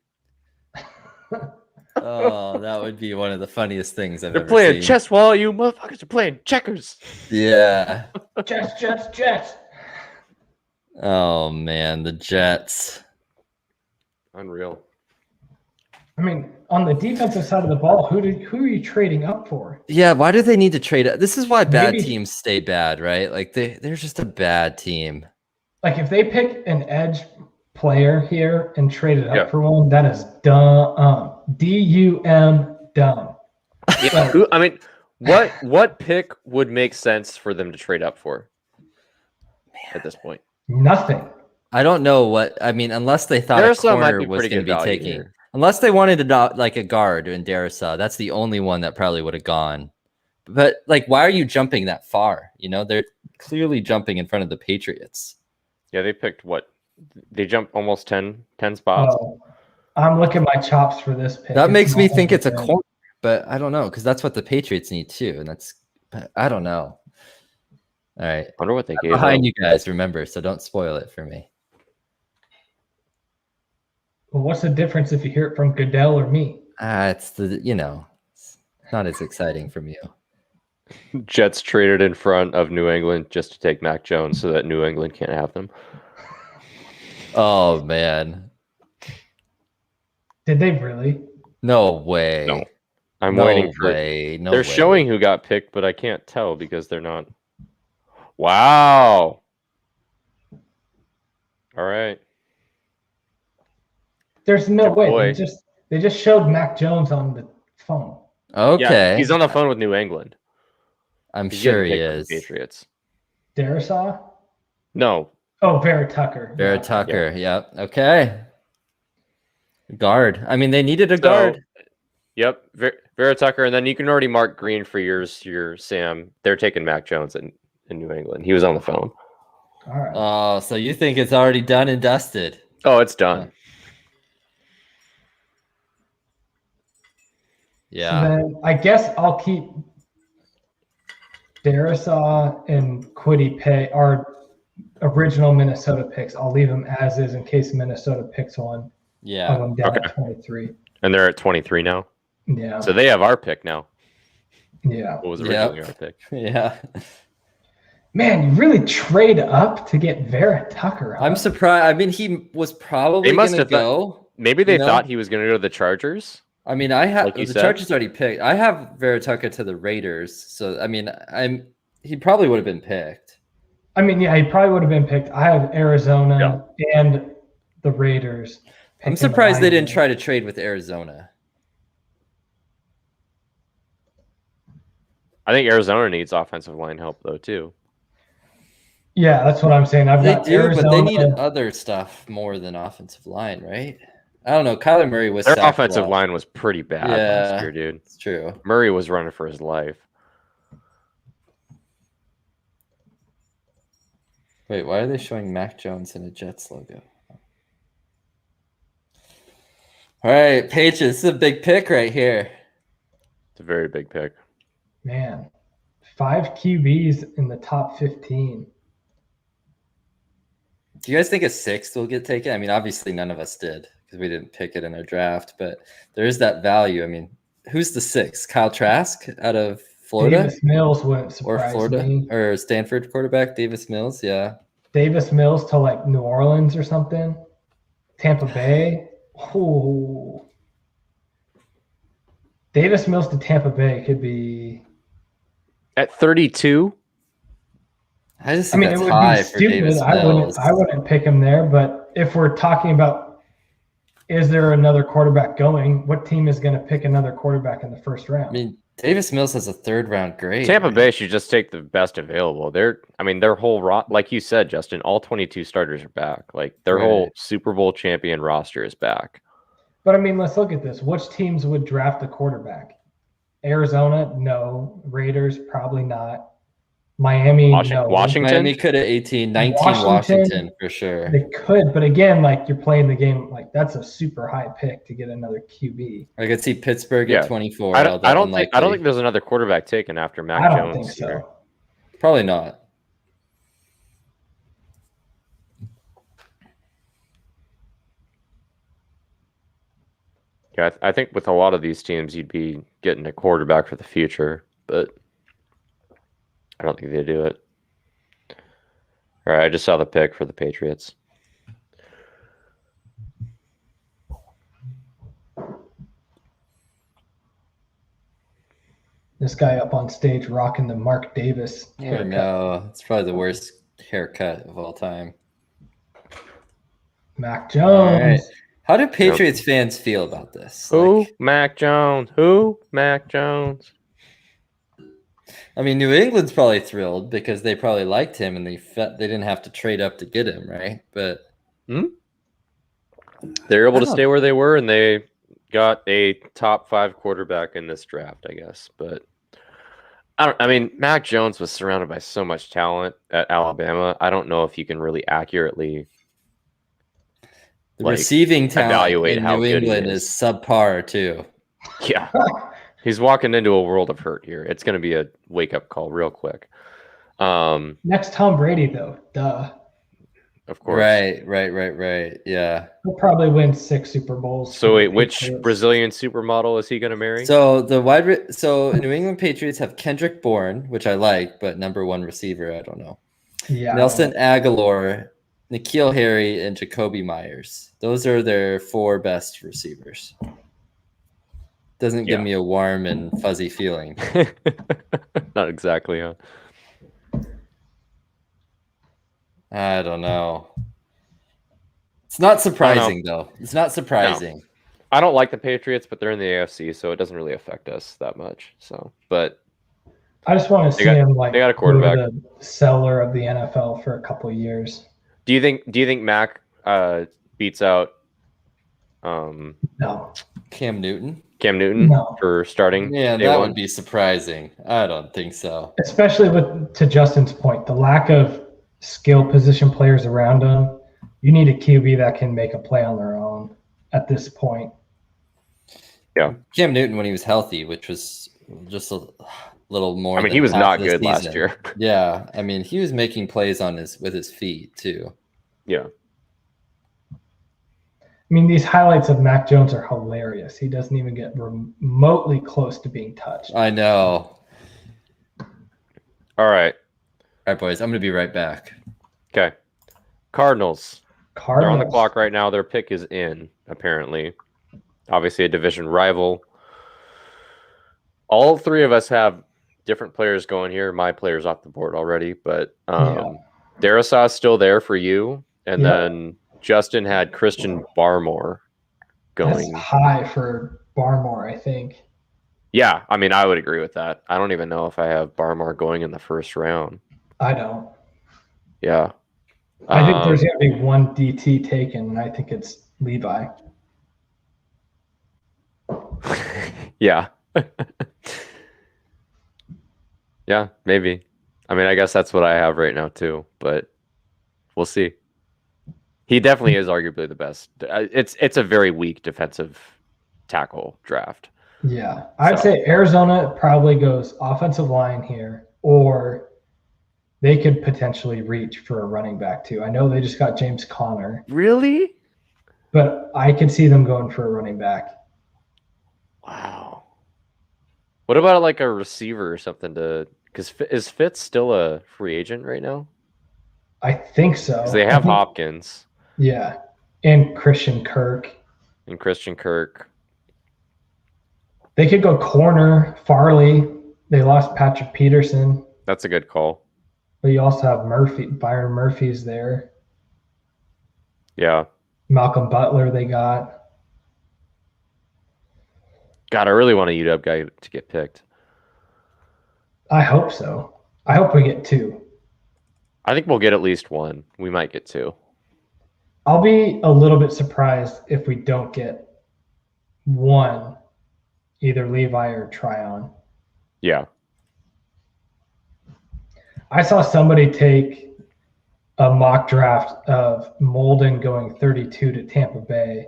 Oh, that would be one of the funniest things I've They're ever playing seen. chess while you motherfuckers are playing checkers. Yeah. Jets. Oh man, the Jets. Unreal. I mean, on the defensive side of the ball, who are you trading up for? Yeah, why do they need to trade? This is why bad Maybe- teams stay bad, right? Like they're just a bad team. Like if they pick an edge player here and trade it up Yeah. for one, that is dumb. D-U-M, dumb. Yeah, I mean, what pick would make sense for them to trade up for at this point? Nothing. I don't know what I mean, unless they thought a Darrisaw might corner be was pretty going to good be value taking. here. Unless they wanted like a guard in Darrisaw, that's the only one that probably would have gone. But like, why are you jumping that far? You know, they're clearly jumping in front of the Patriots. Yeah, they picked what? They jumped almost 10 spots. Oh, I'm looking my chops for this pick. That makes me think it's a corner. corner, but I don't know because that's what the Patriots need too, and I don't know. All right, I wonder what they gave behind up. you guys, remember, so don't spoil it for me. Well, what's the difference if you hear it from Goodell or me? It's it's not as exciting from you. Jets traded in front of New England just to take Mac Jones so that New England can't have them. Oh man, Did they really? no way. No. I'm No waiting for way. No They're way. showing who got picked, but I can't tell because they're not. Wow. All right. There's no Good way. boy. They just showed Mac Jones on the phone. Okay, Yeah, he's on the phone with New England. I'm He's sure getting he picked by the is. Patriots. Darrisaw? No. Oh, Vera Tucker. Vera Tucker. Yep. Okay. Guard. I mean, they needed a guard. Yep. Vera Tucker, and then you can already mark green for your Sam. They're taking Mac Jones in New England. He was on the phone. All right. Oh, so you think it's already done and dusted? Oh, it's done. Yeah. So then I guess I'll keep Darrisaw and Kwity Paye, our original Minnesota picks. I'll leave them as is in case Minnesota picks one of Yeah. them down Okay. at 23. And they're at 23 now. Yeah. So they have our pick now. Yeah. What was originally our pick? Yeah. Man, you really trade up to get Vera Tucker. Huh? I'm surprised. I mean, he was probably They must going to have go. Maybe they You know? thought he was going to go to the Chargers. I mean, I have Like you the said. Chargers already picked. I have Vera Tucker to the Raiders. So, I mean, he probably would have been picked. I mean, yeah, he probably would have been picked. I have Arizona and the Raiders. I'm picking surprised they didn't linemen. try to trade with Arizona. I think Arizona needs offensive line help though too. Yeah, that's what I'm saying. I've They got do, Arizona. but they need other stuff more than offensive line, right? I don't know. Kyler Murray was Their sacked a offensive lot. line was pretty bad Yeah. last year, dude. It's true. Murray was running for his life. Wait, why are they showing Mac Jones in a Jets logo? All right, Patriots. This is a big pick right here. It's a very big pick. Man, 5 QBs in the top 15. Do you guys think a sixth will get taken? I mean, obviously none of us did because we didn't pick it in our draft, but there is that value. I mean, who's the sixth? Kyle Trask out of Florida Davis Mills wouldn't or surprise Florida me. or Stanford quarterback Davis Mills? Yeah. Davis Mills to like New Orleans or something. Tampa Bay. Ooh. Davis Mills to Tampa Bay could be. At 32, I just I think mean, it that's would high be for Davis stupid. Mills. I wouldn't pick him there. But if we're talking about, is there another quarterback going? What team is going to pick another quarterback in the first round? I mean, Davis Mills has a third round grade. Tampa Bay should just take the best available. Their whole like you said, Justin, all 22 starters are back. Like their whole Super Bowl champion roster is back. But I mean, let's look at this. Which teams would draft a quarterback? Arizona, no. Raiders, probably not. Miami, no. Washington. Miami could have 18, 19 Washington for sure. They could, but again, like you're playing the game, like that's a super high pick to get another QB. I could see Pittsburgh Yeah. at 24. I don't think there's another quarterback taken after Mac I don't Jones. think so. here. Probably not. Yeah, I think with a lot of these teams, you'd be getting a quarterback for the future, but I don't think they do it. All right, I just saw the pick for the Patriots. This guy up on stage rocking the Mark Davis haircut. No, it's probably the worst haircut of all time. Mac Jones. All right. How do Patriots fans feel about this? Who? Mac Jones. Who? Mac Jones. I mean, New England's probably thrilled because they probably liked him and they didn't have to trade up to get him, right? But they're able to stay where they were, and they got a top 5 quarterback in this draft, I guess. But I mean, Mac Jones was surrounded by so much talent at Alabama. I don't know if you can really accurately receiving talent in how New England is subpar too. Yeah. He's walking into a world of hurt here. It's going to be a wake-up call real quick. Next Tom Brady, though. Duh. Of course. Right. Yeah. He'll probably win 6 Super Bowls. So wait, which Brazilian supermodel is he going to marry? So New England Patriots have Kendrick Bourne, which I like, but number 1 receiver, I don't know. Yeah. Nelson Aguilar, N'Keal Harry, and Jacoby Myers. Those are their 4 best receivers. Doesn't give me a warm and fuzzy feeling. Not exactly, huh? I don't know. It's not surprising, though. It's not surprising. No. I don't like the Patriots, but they're in the AFC, so it doesn't really affect us that much. So, but I just want to see him they got a quarterback, the seller of the NFL for a couple of years. Do you think Mac beats out No. Cam Newton for starting? Yeah, that would be surprising. I don't think so. Especially to Justin's point, the lack of skill position players around him. You need a QB that can make a play on their own at this point. Yeah. Cam Newton, when he was healthy, which was just a little more. I mean, he was not good last year. Yeah. I mean, he was making plays with his feet too. Yeah. I mean, these highlights of Mac Jones are hilarious. He doesn't even get remotely close to being touched. I know. All right, boys. I'm going to be right back. Okay. Cardinals. They're on the clock right now. Their pick is in, apparently. Obviously, a division rival. All 3 of us have different players going here. My player's off the board already, but Darrisaw's still there for you. And then Justin had Christian Barmore going. That's high for Barmore, I think. Yeah, I mean, I would agree with that. I don't even know if I have Barmore going in the first round. I don't. Yeah. I think there's going to be one DT taken, and I think it's Levi. Yeah. Yeah, maybe. I mean, I guess that's what I have right now too, but we'll see. He definitely is arguably the best. It's a very weak defensive tackle draft. Yeah. I'd say Arizona probably goes offensive line here, or they could potentially reach for a running back too. I know they just got James Conner. Really? But I could see them going for a running back. Wow. What about like a receiver or something because is Fitz still a free agent right now? I think so. Because they have Hopkins. Yeah. And Christian Kirk. They could go corner, Farley. They lost Patrick Peterson. That's a good call. But you also have Byron Murphy's there. Yeah. Malcolm Butler they got. God, I really want a UW guy to get picked. I hope so. I hope we get 2. I think we'll get at least 1. We might get 2. I'll be a little bit surprised if we don't get 1, either Levi or Tryon. Yeah. I saw somebody take a mock draft of Molden going 32 to Tampa Bay.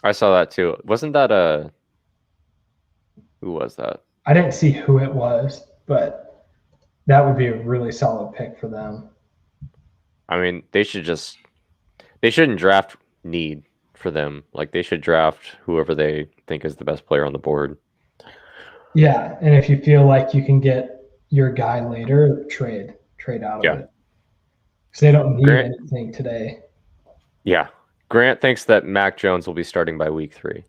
I saw that too. Wasn't that who was that? I didn't see who it was, but that would be a really solid pick for them. I mean, they shouldn't draft need for them. Like, they should draft whoever they think is the best player on the board. Yeah, and if you feel like you can get your guy later, trade out of it. Because they don't need anything today. Yeah. Grant thinks that Mac Jones will be starting by week 3.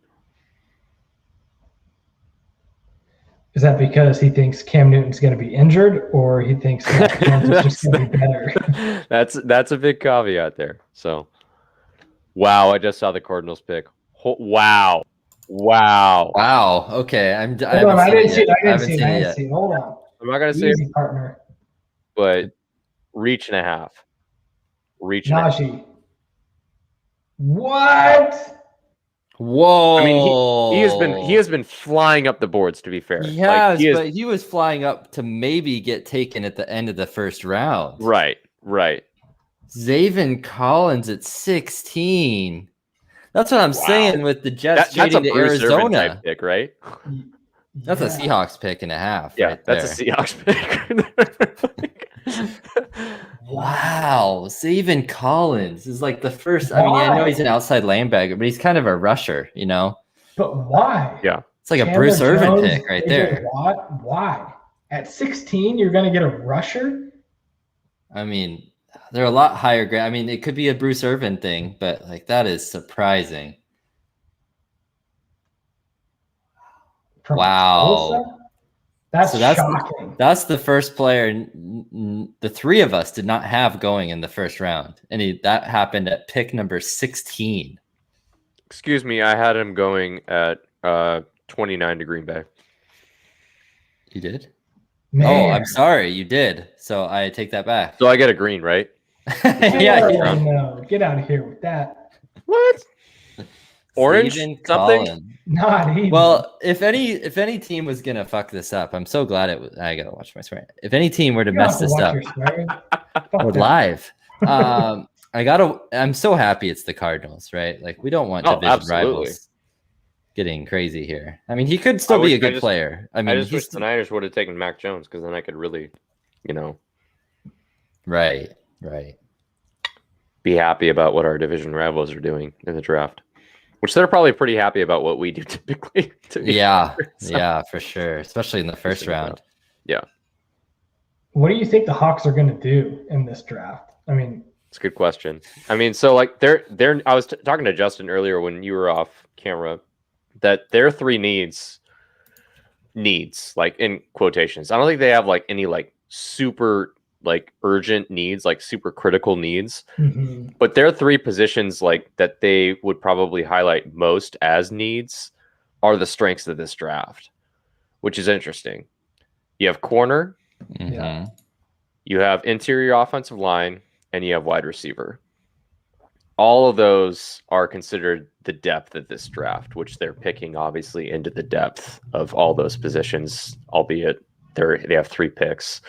Is that because he thinks Cam Newton's going to be injured, or he thinks Mac Jones is just going to be better? That's a big caveat there. So, wow, I just saw the Cardinals pick. Wow. Okay, I didn't see it. Hold on. I'm not going to say easy, partner. But reach and a half. Najee. What? Whoa! I mean, he has been flying up the boards. To be fair, but he was flying up to maybe get taken at the end of the first round. Right. Zaven Collins at 16. That's what I'm saying with the Jets trading to Arizona. Type pick, right? That's a Seahawks pick and a half. Yeah, right that's there. a Seahawks pick. Wow, Zaven Collins is like the first. I mean, I know he's an outside linebacker, but he's kind of a rusher, you know. But why? Yeah, it's like a Bruce Irvin pick right there. Why? At 16, you're going to get a rusher? I mean, they're a lot higher grade. I mean, it could be a Bruce Irvin thing, but like that is surprising. Wow. That's shocking. That's the first player the three of us did not have going in the first round. And that happened at pick number 16. Excuse me, I had him going at 29 to Green Bay. You did? Man. Oh, I'm sorry, you did. So I take that back. So I get a green, right? Yeah. No, get out of here with that. What? Orange? Something? Not even. Well, if any team was gonna fuck this up, I'm so glad it was. I gotta watch my swearing. If any team were to mess this up, we're live. I'm so happy it's the Cardinals, right? Like we don't want division rivals getting crazy here. I mean, he could still be a good player. I mean, I just wish the Niners would have taken Mac Jones because then I could really, right, be happy about what our division rivals are doing in the draft. Which they're probably pretty happy about what we do typically. Yeah, for sure. Especially in the first round. Yeah. What do you think the Hawks are going to do in this draft? I mean, it's a good question. I mean, so like they're I was talking to Justin earlier when you were off camera that their 3 needs like in quotations. I don't think they have like any like super like urgent needs, like super critical needs, but there are 3 positions like that they would probably highlight most as needs are the strengths of this draft, which is interesting. You have corner, you have interior offensive line, and you have wide receiver. All of those are considered the depth of this draft, which they're picking obviously into the depth of all those positions, albeit they have 3 picks.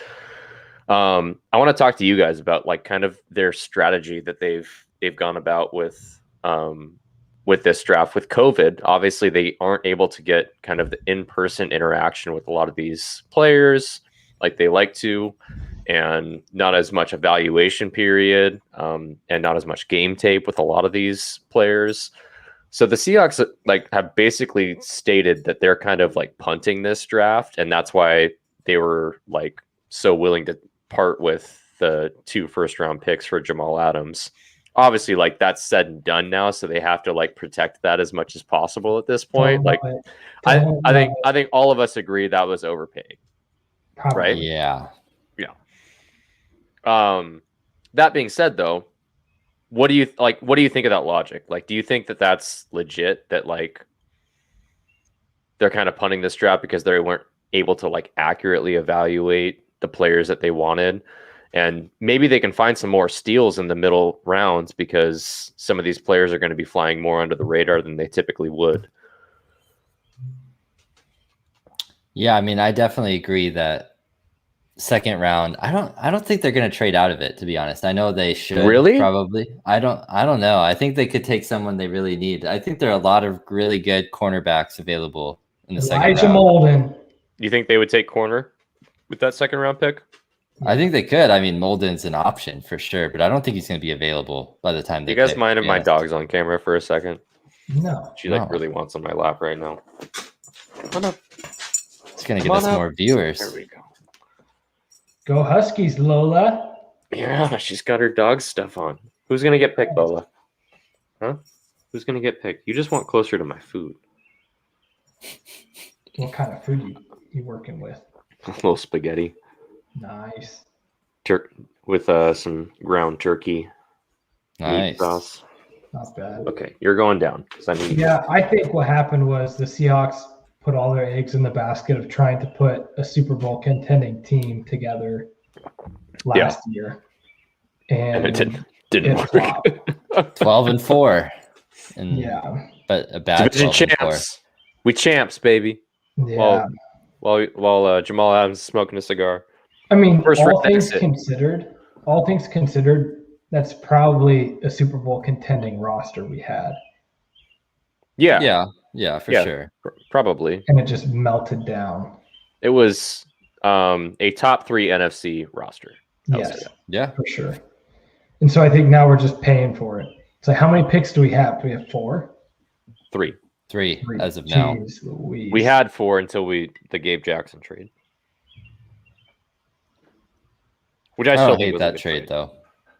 I want to talk to you guys about like kind of their strategy that they've gone about with this draft. With COVID, obviously they aren't able to get kind of the in-person interaction with a lot of these players like they like to, and not as much evaluation period, and not as much game tape with a lot of these players. So the Seahawks like have basically stated that they're kind of like punting this draft, and that's why they were like so willing to part with the 2 first-round picks for Jamal Adams. Obviously, like that's said and done now, so they have to like protect that as much as possible at this point. Like, I think all of us agree that was overpaid, right? Yeah. That being said, though, what do you think of that logic? Like, do you think that that's legit? That like they're kind of punting this draft because they weren't able to like accurately evaluate the players that they wanted, and maybe they can find some more steals in the middle rounds because some of these players are going to be flying more under the radar than they typically would. Yeah, I mean, I definitely agree that second round. I don't think they're going to trade out of it, to be honest. I know they should. Really? Probably. I don't know. I think they could take someone they really need. I think there are a lot of really good cornerbacks available in the second round. Elijah Molden. You think they would take corner with that second round pick? I think they could. I mean, Molden's an option for sure, but I don't think he's going to be available by the time they You guys pick. mind if my dog's on camera for a second? No. She really wants on my lap right now. Come on up. It's going to get us more viewers. There we go. Go Huskies, Lola. Yeah, she's got her dog stuff on. Who's going to get picked, Lola? Huh? Who's going to get picked? You just want closer to my food. What kind of food you working with? A little spaghetti. Nice. With some ground turkey. Nice. Meat sauce. Not bad. Okay, you're going down. I think what happened was the Seahawks put all their eggs in the basket of trying to put a Super Bowl contending team together last year. And it didn't work. 12-4. But a bad division champs. We champs, baby. Yeah. While Jamal Adams is smoking a cigar. I mean, all things considered, that's probably a Super Bowl contending roster we had. Yeah, for sure. Probably. And it just melted down. It was a top 3 NFC roster. Yes. Yeah, for sure. And so I think now we're just paying for it. So how many picks do we have? Do we have 4? 3. 3 as of now. Louise. We had 4 until the Gabe Jackson trade. Which I still hate that trade though.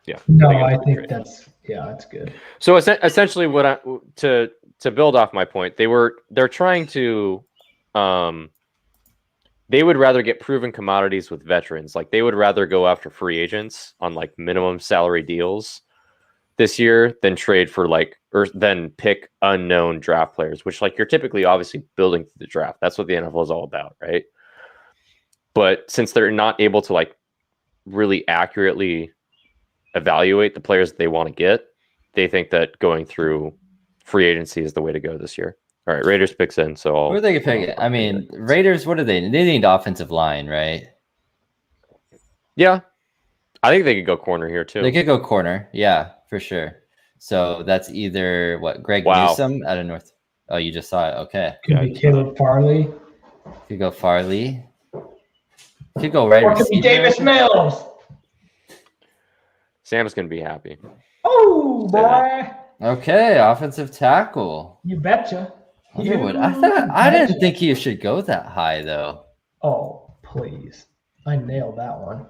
Yeah. No, I think that's good. So essentially, to build off my point, they're trying to, they would rather get proven commodities with veterans. Like they would rather go after free agents on like minimum salary deals this year than trade for than pick unknown draft players, which like you're typically obviously building through the draft. That's what the NFL is all about, right? But since they're not able to like really accurately evaluate the players that they want to get, they think that going through free agency is the way to go this year. All right, Raiders picks in. So who are they picking? I mean, Raiders. What do they need? They need offensive line, right? Yeah, I think they could go corner here too. They could go corner, yeah, for sure. So that's either Greg Newsome out of North. Oh, you just saw it. Okay. Could be Caleb Farley. Could go Farley. Could go right. Or could be Davis Mills. Sam's gonna be happy. Oh boy. Okay, offensive tackle. You betcha. I didn't think you should go that high though. Oh, please. I nailed that one.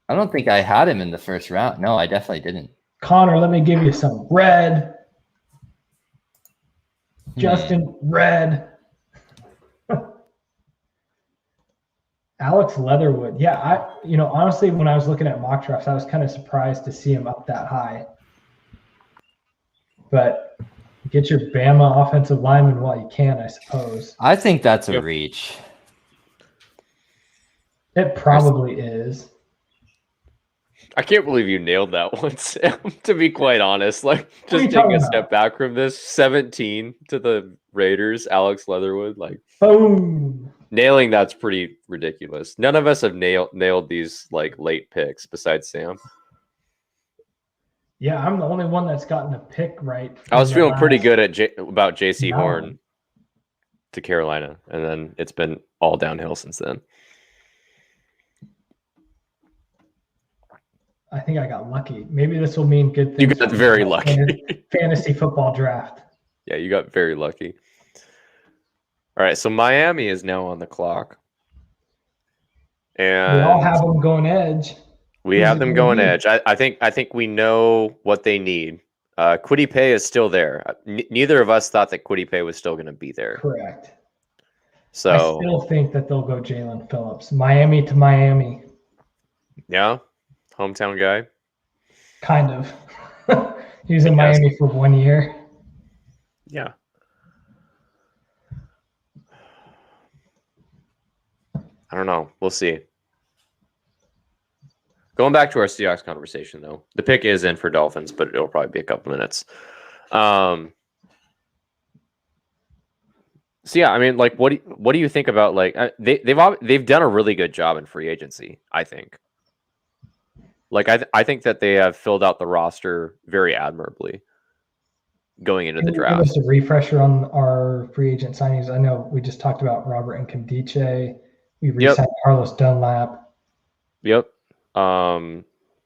I don't think I had him in the first round. No, I definitely didn't. Connor, let me give you some red. Justin, red. Alex Leatherwood. Yeah, honestly, when I was looking at mock drafts, I was kind of surprised to see him up that high. But get your Bama offensive lineman while you can, I suppose. I think that's a reach. It probably is. I can't believe you nailed that one, Sam, to be quite honest. Like, just taking a step back from this, 17 to the Raiders, Alex Leatherwood. Like, boom. Nailing that's pretty ridiculous. None of us have nailed these like late picks besides Sam. Yeah, I'm the only one that's gotten a pick right. I was feeling pretty good about J.C. Horn to Carolina, and then it's been all downhill since then. I think I got lucky. Maybe this will mean good things. You got very lucky. Fantasy football draft. Yeah, you got very lucky. All right, so Miami is now on the clock. And we all have them going edge. We have them going edge. I think we know what they need. Kwity Paye is still there. Neither of us thought that Kwity Paye was still going to be there. Correct. So I still think that they'll go Jalen Phillips. Miami to Miami. Yeah, hometown guy. Kind of. He was in Miami for 1 year. Yeah. I don't know. We'll see. Going back to our Seahawks conversation, though, the pick is in for Dolphins, but it'll probably be a couple minutes. So yeah, I mean, like, what do you think about like they've done a really good job in free agency? I think. Like, I think that they have filled out the roster very admirably going into the draft. Give us a refresher on our free agent signings. I know we just talked about Robert Nkemdiche. We re-signed Carlos Dunlap. Yep. I mean,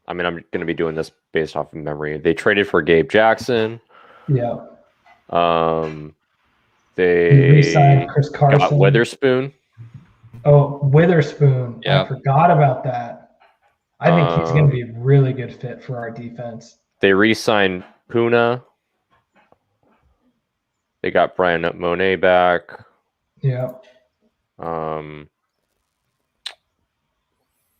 I'm going to be doing this based off of memory. They traded for Gabe Jackson. Yeah. They re-signed Chris Carson. Got Witherspoon. Oh, Witherspoon. Yeah. I forgot about that. I think he's going to be a really good fit for our defense. They re-signed Puna. They got Brian Monet back. Yeah.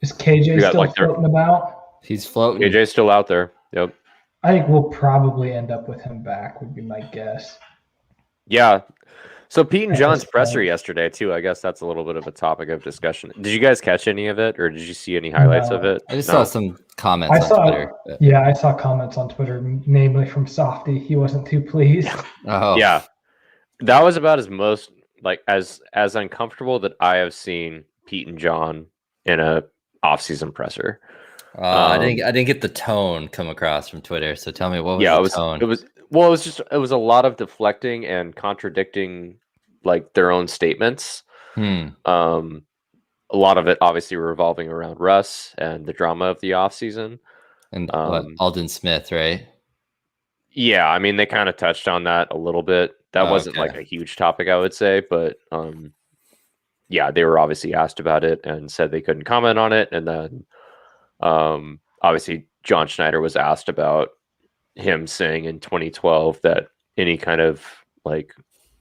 Is KJ still floating about? He's floating. KJ's still out there. Yep. I think we'll probably end up with him back, would be my guess. Yeah. So Pete and John's presser yesterday too. I guess that's a little bit of a topic of discussion. Did you guys catch any of it, or did you see any highlights of it? I just saw some comments on Twitter. But... Yeah, I saw comments on Twitter, namely from Softy. He wasn't too pleased. Oh, yeah, that was about as uncomfortable that I have seen Pete and John in a off-season presser. I didn't get the tone come across from Twitter. So tell me, what was the tone? It was a lot of deflecting and contradicting like their own statements. A lot of it obviously revolving around Russ and the drama of the offseason. And Aldon Smith, right? Yeah, I mean they kind of touched on that a little bit. That wasn't like a huge topic, I would say, but yeah, they were obviously asked about it and said they couldn't comment on it. And then obviously John Schneider was asked about him saying in 2012 that any kind of like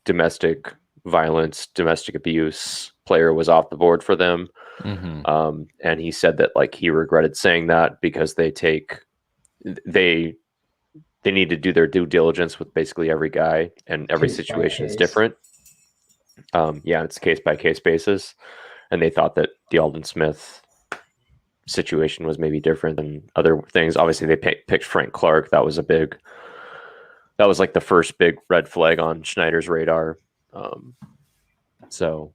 domestic violence, domestic abuse player was off the board for them. And he said that like he regretted saying that because they need to do their due diligence with basically every guy, and every situation is different. Yeah, it's case by case basis. And they thought that the Aldon Smith situation was maybe different than other things. Obviously they picked Frank Clark. That was like the first big red flag on Schneider's radar. So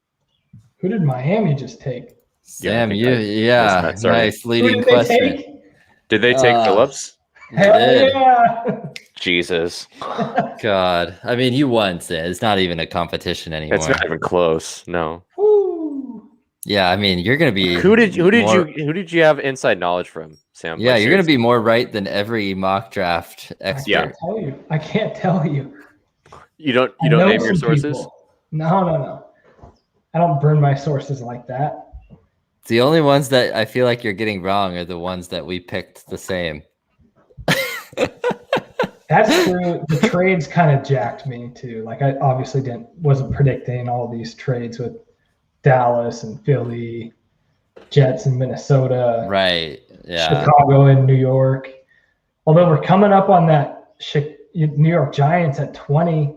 who did Miami just take? Sam, nice leading question. Did they take Phillips? Hell yeah. Jesus. God. I mean, you won, Sam. It's not even a competition anymore. It's not even close. No. Yeah, I mean, you're gonna be. Who did you have inside knowledge from, Sam? Yeah, you're gonna be more right than every mock draft expert. Yeah. I can't tell you. You don't name your sources? People. No. I don't burn my sources like that. The only ones that I feel like you're getting wrong are the ones that we picked the same. That's true. The trades kind of jacked me too. Like I obviously wasn't predicting all these trades with Dallas and Philly, Jets and Minnesota, right? Yeah, Chicago and New York. Although we're coming up on that New York Giants at 20.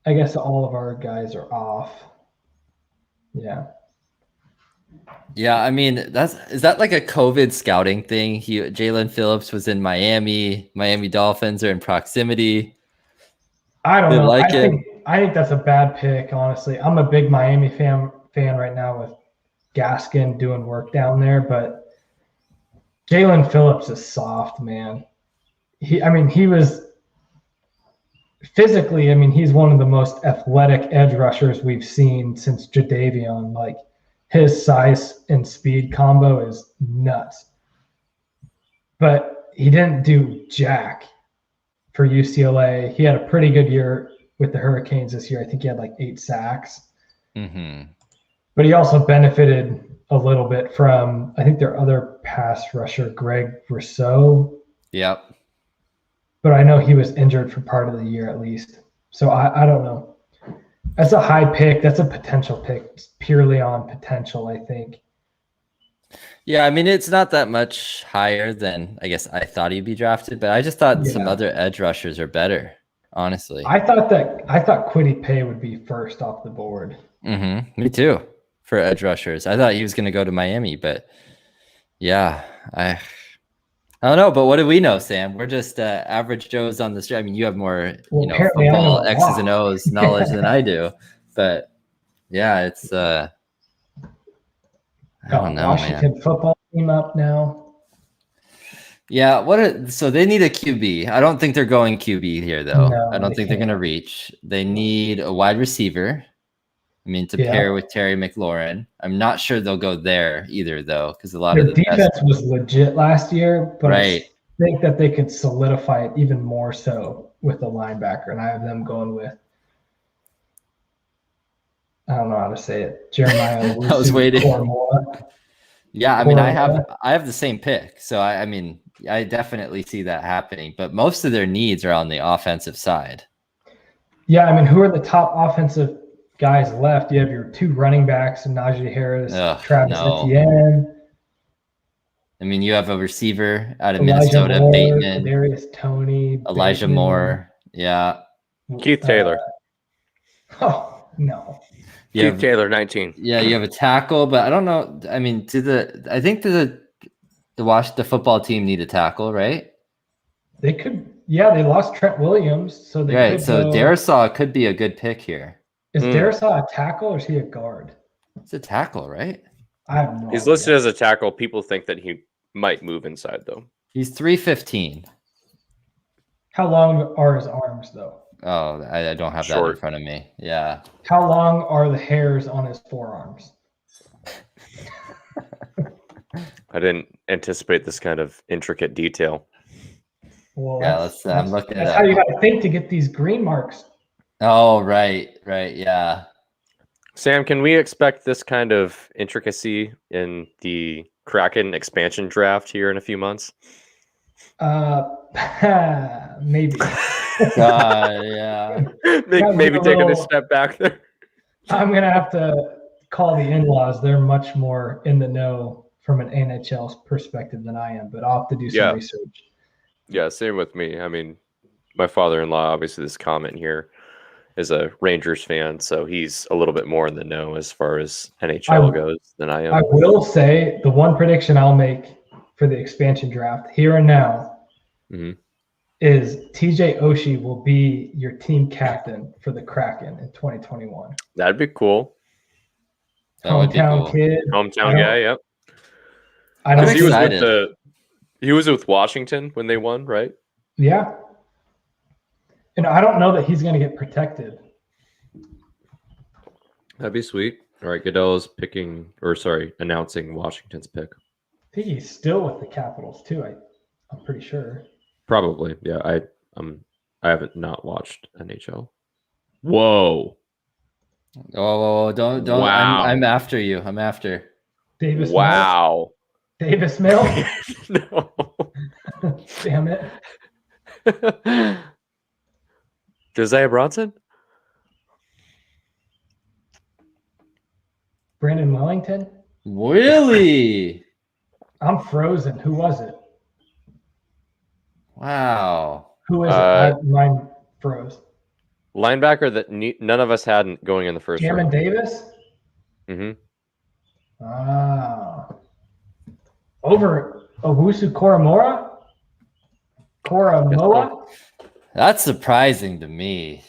I guess all of our guys are off. Yeah. Yeah, I mean, is that like a COVID scouting thing? Jalen Phillips was in Miami. Miami Dolphins are in proximity. I don't know. I think that's a bad pick, honestly. I'm a big Miami fan right now with Gaskin doing work down there, but Jalen Phillips is soft, man. He was physically, he's one of the most athletic edge rushers we've seen since Jadeveon. Like his size and speed combo is nuts. But he didn't do jack for UCLA. He had a pretty good year with the Hurricanes this year. I think he had like 8 sacks. But he also benefited a little bit from, I think, their other pass rusher, Greg Rousseau. Yep. But I know he was injured for part of the year at least. So I don't know. That's a high pick. That's a potential pick. It's purely on potential, I think. Yeah, I mean, it's not that much higher than I guess I thought he'd be drafted, but I just thought some other edge rushers are better, honestly. I thought Kwity Paye would be first off the board. Me too, for edge rushers. I thought he was going to go to Miami, but yeah, I don't know. But what do we know, Sam? We're just average Joes on the street. I mean, you have more, football X's and O's knowledge than I do. But yeah, it's I don't know, Washington man. Football team up now. Yeah, so they need a QB. I don't think they're going QB here, though. No, I don't think they're going to reach. They need a wide receiver. I mean, to pair with Terry McLaurin. I'm not sure they'll go there either, though, because a lot Their of the defense was legit last year, but right. I think that they could solidify it even more so with the linebacker, and I have them going with, I don't know how to say it, Jeremiah I was waiting. Koromora. Yeah, I mean, I have the same pick, so I mean, I definitely see that happening. But most of their needs are on the offensive side. Yeah, I mean, who are the top offensive guys left? You have your 2 running backs, Najee Harris, Travis Etienne. I mean, you have a receiver out of Elijah Minnesota, Moore, Bateman, Kadarius Toney, Elijah Bateman, Moore, yeah, Keith Taylor. Oh no, Keith Taylor, 19. Yeah, you have a tackle, but I don't know. I mean, I think the football team need a tackle, right? They could. Yeah, they lost Trent Williams, so they could. So Darisaw could be a good pick here. Is Darisaw a tackle or is he a guard? It's a tackle, right? I have no He's idea. listed as a tackle. People think that he might move inside, though. He's 315. How long are his arms, though? Oh, I don't have that in front of me. Yeah. How long are the hairs on his forearms? I didn't anticipate this kind of intricate detail. Well, yeah, I'm looking at that's how you got to think to get these green marks. Oh, right, yeah. Sam, can we expect this kind of intricacy in the Kraken expansion draft here in a few months? Maybe. Yeah. Maybe taking a step back there. I'm gonna have to call the in-laws. They're much more in the know from an NHL perspective than I am, but I'll have to do some research. Yeah, same with me. I mean, my father-in-law, obviously this comment here, is a Rangers fan, so he's a little bit more in the know as far as NHL goes than I am. I will say the one prediction I'll make for the expansion draft here and now is TJ Oshie will be your team captain for the Kraken in 2021. That'd be cool. Hometown kid. Hometown guy, yep. I'm excited. He was with Washington when they won, right? Yeah. And I don't know that he's going to get protected. That'd be sweet. All right, Goodell's announcing Washington's pick. I think he's still with the Capitals too. I'm pretty sure. Probably, yeah. I haven't not watched NHL. Whoa! Oh, don't! Wow. I'm after you. I'm after Davis. Wow. Mills? Davis Mills. No. Damn it. Josiah Bronson? Brandon Wellington? Really? I'm frozen. Who was it? Wow. Who is it? Mine froze. Linebacker that none of us had going in the first round. Jamin Davis? Mm-hmm. Over Owusu Koromora? Koromoa? That's surprising to me.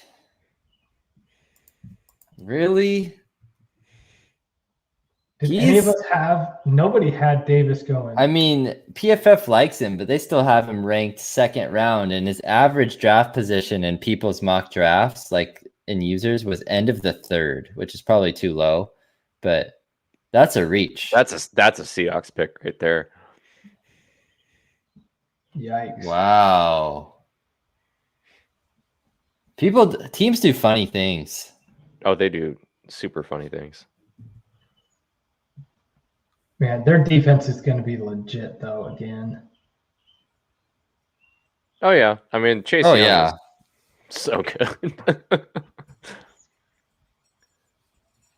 Really? Did any of us have? Nobody had Davis going. I mean, PFF likes him, but they still have him ranked 2nd round, and his average draft position in people's mock drafts, like in users, was end of the 3rd, which is probably too low, but that's a reach. That's a Seahawks pick right there. Yikes! Wow. Teams do funny things. Oh, they do super funny things. Man, their defense is going to be legit, though, again. Oh, yeah. I mean, Chase Young is so good.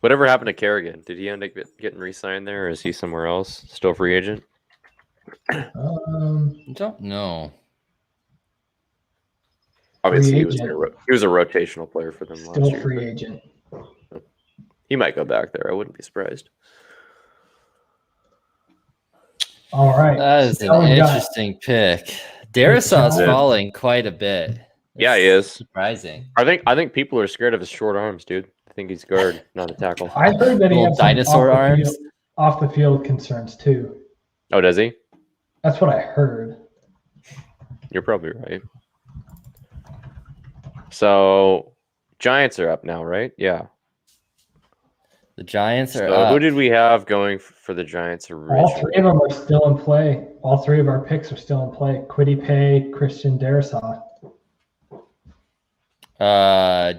Whatever happened to Kerrigan? Did he end up getting re-signed there, or is he somewhere else? Still free agent? I don't know. Obviously, he was a rotational player for them last year. Still free agent. He might go back there. I wouldn't be surprised. All right. That is an interesting pick. Darisaw's falling quite a bit. Yeah, he is. Surprising. I think people are scared of his short arms, dude. I think he's guard, not a tackle. I heard that he has dinosaur arms. Off the field concerns too. Oh, does he? That's what I heard. You're probably right. So, Giants are up now, right? Yeah. The Giants are So up. who did we have going for the Giants originally? All three of them are still in play. All three of our picks are still in play. Kwity Paye, Christian Darrisaw.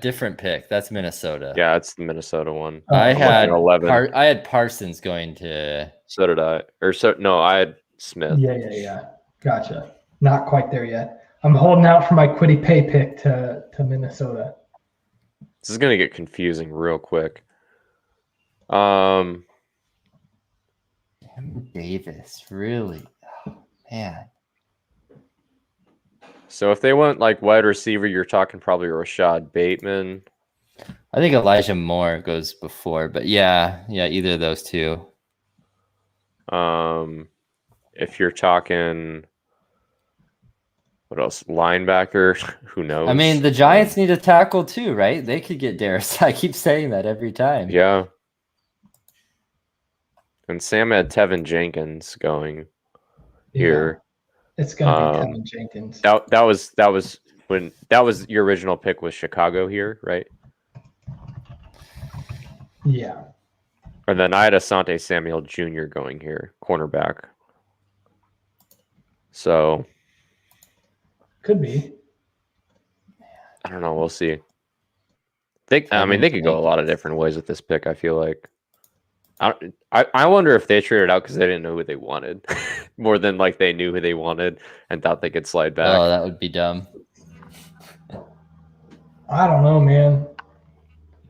Different pick. That's Minnesota. Yeah, it's the Minnesota one. I had 11. I had Parsons going to. So did I. I had Smith. Yeah. Gotcha. Not quite there yet. I'm holding out for my Kwity Paye pick to Minnesota. This is gonna get confusing real quick. Davis, really? Oh, man. So if they went like wide receiver, you're talking probably Rashad Bateman. I think Elijah Moore goes before, but yeah, either of those two. If you're talking, what else? Linebacker, who knows? I mean, the Giants need a tackle too, right? They could get Darius. I keep saying that every time. Yeah. And Sam had Tevin Jenkins going here. It's gonna be Tevin Jenkins. That was your original pick was Chicago here, right? Yeah. And then I had Asante Samuel Jr. going here, cornerback. So could be. I don't know. We'll see. They could go a lot of different ways with this pick. I feel like. I wonder if they traded out because they didn't know who they wanted, more than like they knew who they wanted and thought they could slide back. Oh, that would be dumb. I don't know, man.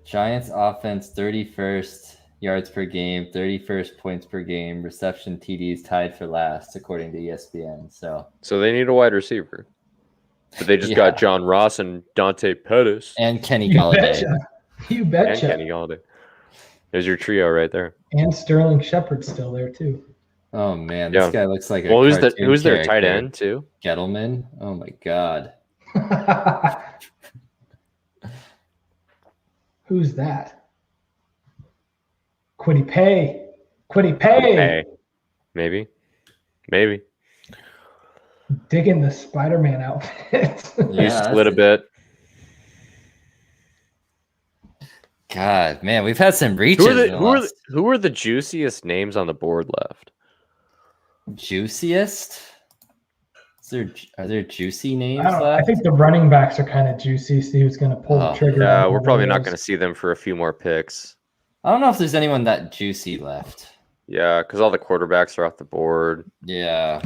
Giants offense 31st yards per game, 31st points per game, reception TDs tied for last according to ESPN. So they need a wide receiver, but they just got John Ross and Dante Pettis and Kenny Golladay. You betcha. And Kenny Golladay. There's your trio right there. And Sterling Shepard's still there too. Oh man, this guy looks like a who's their tight end too? Gettleman. Oh my god. Who's that? Kwity Paye. Kwity Paye. Maybe. Digging the Spider-Man outfit. You split a bit. God, man, we've had some reaches. Who are the juiciest names on the board left? Juiciest? Are there juicy names left? left? I think the running backs are kind of juicy. See who's going to pull the trigger. Yeah, we're probably not going to see them for a few more picks. I don't know if there's anyone that juicy left. Yeah, because all the quarterbacks are off the board. Yeah.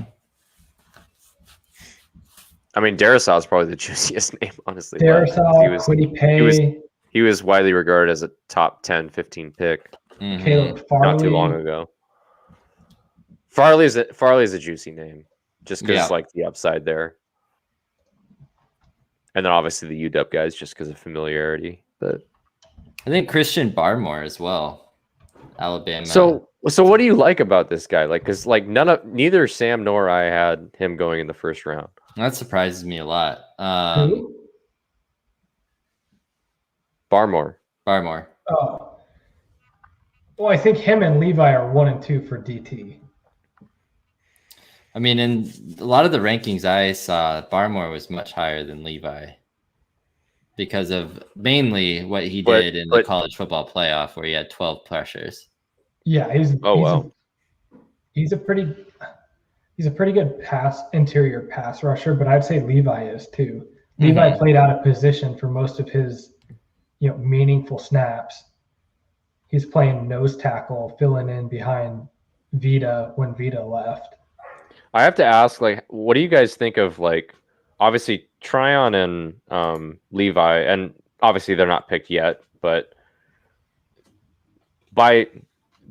I mean, Darrisaw is probably the juiciest name, honestly. Darrisaw, Kwity Paye. He was widely regarded as a top 10, 15 pick. Mm-hmm. Caleb Farley. Not too long ago. Farley is a juicy name, just because like the upside there. And then obviously the UW guys just because of familiarity. But I think Christian Barmore as well. Alabama. So what do you like about this guy? Like, because like neither Sam nor I had him going in the first round. That surprises me a lot. Who? Barmore. Oh. Well, I think him and Levi are 1 and 2 for DT. I mean, in a lot of the rankings I saw, Barmore was much higher than Levi because of mainly what he did in the college football playoff where he had 12 pressures. Yeah, he's a pretty good interior pass rusher, but I'd say Levi is too. Levi played out of position for most of his meaningful snaps. He's playing nose tackle, filling in behind Vita when Vita left. I have to ask, like, what do you guys think of, like, obviously Tryon and Levi, and obviously they're not picked yet, but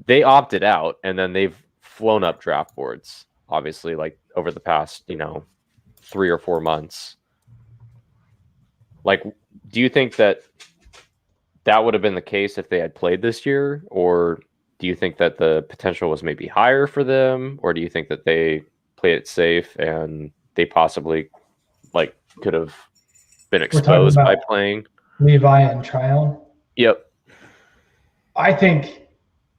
they opted out and then they've flown up draft boards, obviously, like over the past, 3 or 4 months. Like, do you think that would have been the case if they had played this year? Or do you think that the potential was maybe higher for them? Or do you think that they played it safe and they possibly could have been exposed by playing Levi and Tryon? Yep. I think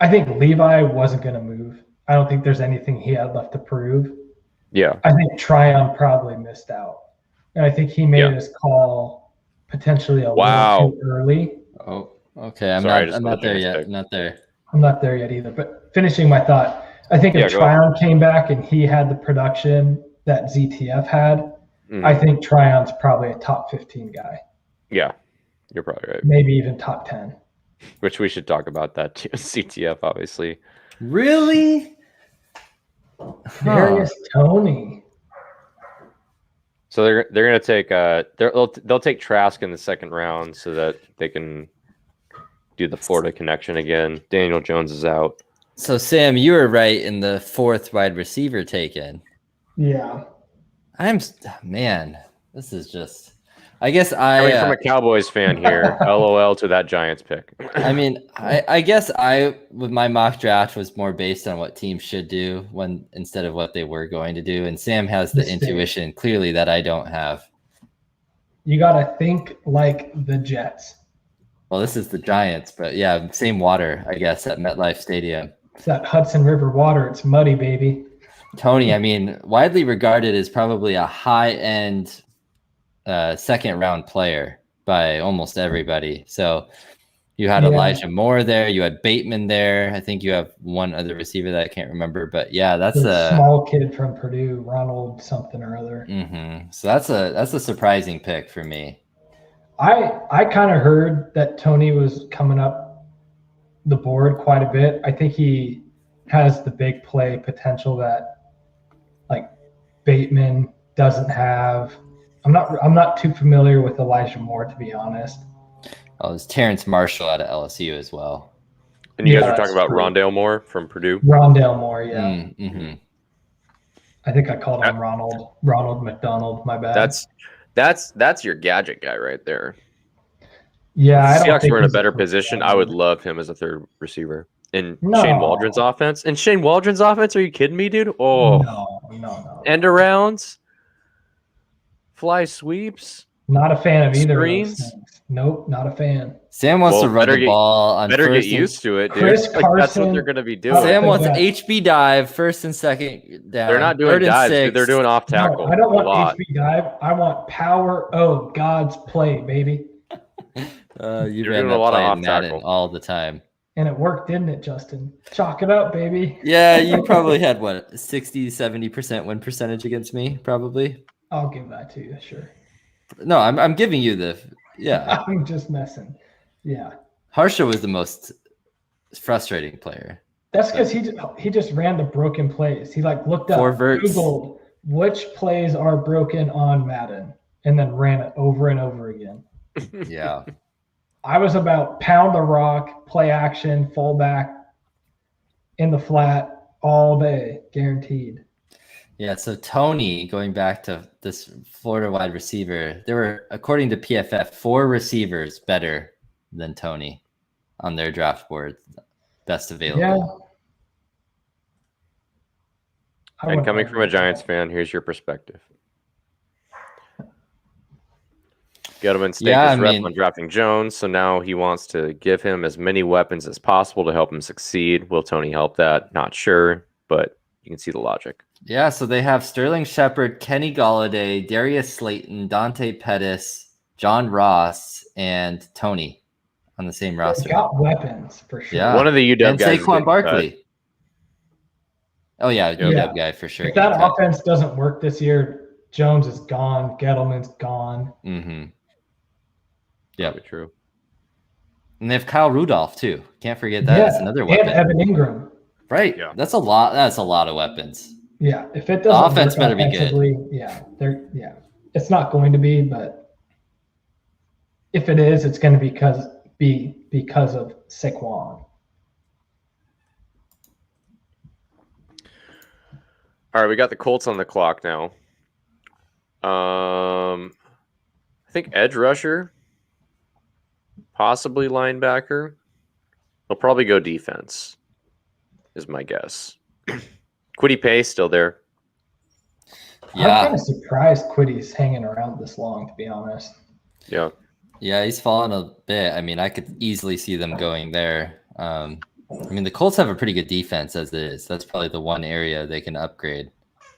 Levi wasn't going to move. I don't think there's anything he had left to prove. Yeah. I think Tryon probably missed out. And I think he made his call potentially a little too early. Oh, Okay, I'm not there yet. I'm not there. I'm not there yet either. But finishing my thought, I think if Tryon came back and he had the production that ZTF had, I think Tryon's probably a top 15 guy. Yeah, you're probably right. Maybe even top 10. Which we should talk about that too. CTF, obviously. Really? Darius Toney. So they're gonna take they'll take Trask in the second round so that they can do the Florida connection again. Daniel Jones is out. So Sam, you were right in the 4th wide receiver taken. Yeah. Man, this is just. I guess coming from a Cowboys fan here, LOL to that Giants pick. I mean, I guess with my mock draft was more based on what teams should do instead of what they were going to do. And Sam has the intuition clearly that I don't have. You got to think like the Jets. Well, this is the Giants, but yeah, same water, I guess, at MetLife Stadium. It's that Hudson River water. It's muddy, baby. Toney, I mean, widely regarded as probably a high-end second round player by almost everybody. So you had Elijah Moore there, you had Bateman there. I think you have one other receiver that I can't remember, but yeah, that's a small kid from Purdue, Ronald something or other. So that's a surprising pick for me. I kind of heard that Toney was coming up the board quite a bit. I think he has the big play potential that like Bateman doesn't have. I'm not too familiar with Elijah Moore, to be honest. Oh, there's Terrence Marshall out of LSU as well. And you guys were talking about Rondale Moore from Purdue? Rondale Moore, yeah. I think I called him Ronald McDonald, my bad. That's your gadget guy right there. Yeah, I don't think we're in a better position. I would love him as a third receiver in Shane Waldron's offense. In Shane Waldron's offense, are you kidding me, dude? Oh, no. End arounds. Fly sweeps. Not a fan of either screens. Of those things. Nope, not a fan. Sam wants to run the ball on better first get used to it, dude. Chris Carson, that's what they're going to be doing. Sam wants HB dive first and second down. They're not doing dives, dude. They're doing off tackle. No, I don't want HB dive. I want power. Oh, God's play, baby. You ran that play in Madden all the time. And it worked, didn't it, Justin? Chalk it up, baby. Yeah, you probably had, 60-70% win percentage against me, probably? I'll give that to you, sure. No, I'm giving you yeah. I'm just messing. Yeah. Harsha was the most frustrating player. That's because he just ran the broken plays. He looked up, Googled which plays are broken on Madden, and then ran it over and over again. Yeah. I was about pound the rock, play action, fullback in the flat all day, guaranteed. Yeah, so Toney, going back to this Florida wide receiver, there were, according to PFF, 4 receivers better than Toney on their draft board, best available. Yeah. And coming from a Giants fan, here's your perspective. Gettleman staked his rep on drafting Jones, so now he wants to give him as many weapons as possible to help him succeed. Will Toney help that? Not sure, but you can see the logic. Yeah, so they have Sterling Shepard, Kenny Golladay, Darius Slayton, Dante Pettis, John Ross, and Toney on the same roster. They got weapons for sure. Yeah. One of the UW and guys. Saquon Barkley. Oh yeah, UW guy for sure. If that offense doesn't work this year, Jones is gone. Gettleman's gone. Mm-hmm. Yeah, true. And they have Kyle Rudolph too. Can't forget that. That's another weapon. And Evan Ingram. Right. Yeah. That's a lot. That's a lot of weapons. Yeah. If it doesn't, offense better be good. Yeah. It's not going to be, but if it is, it's going to be because of Saquon. All right, we got the Colts on the clock now. I think edge rusher, possibly linebacker. They'll probably go defense, is my guess. Quiddy Pay still there. Yeah. I'm kind of surprised Quiddy's hanging around this long, to be honest. Yeah. Yeah, he's fallen a bit. I mean, I could easily see them going there. I mean, the Colts have a pretty good defense as it is. That's probably the one area they can upgrade.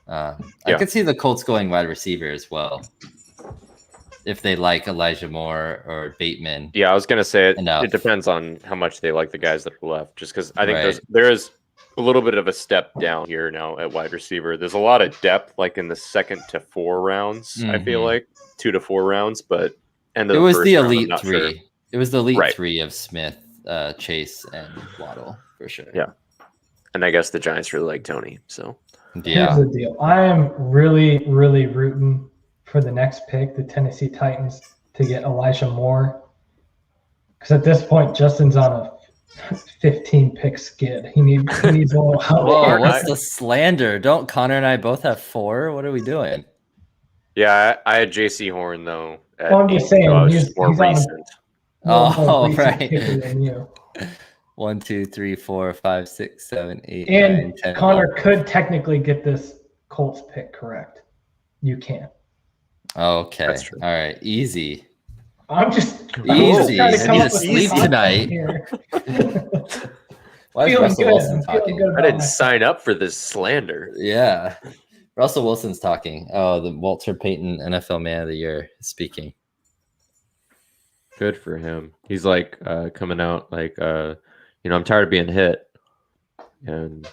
I could see the Colts going wide receiver as well. if they like Elijah Moore or Bateman. Yeah, I was gonna say Enough. it depends on how much they like the guys that are left. Just because I think Right. there is a little bit of a step down here now at wide receiver. There's a lot of depth, like in the 2nd to 4 rounds. I feel like 2 to 4 rounds, but end of It the was first the round, I'm elite not three. sure. It was the elite Right. 3 of Smith, Chase, and Waddle for sure. Yeah. And I guess the Giants really like Tony. So Here's the deal. I am really, really rooting for the next pick, the Tennessee Titans, to get Elijah Moore. Because at this point, Justin's on a 15 pick skid. He needs a little help. Whoa, what's the slander? Don't Connor and I both have 4? What are we doing? yeah, I had JC Horn though. Well, I'm just saying, so he's more on recent. more recent right. kicker than you. 1, 2, 3, 4, 5, 6, 7, 8, And 9, 10. Connor 11. could technically get this Colts pick correct. You can. Okay. That's true. All right. Easy. I'm just Easy. trying to I come need up to with sleep some tonight. here. Why is Feeling Russell good. Wilson I'm feeling talking? good I about didn't myself. sign up for this slander. Yeah. Russell Wilson's talking. Oh, the Walter Payton NFL Man of the Year is speaking. Good for him. He's like coming out like I'm tired of being hit and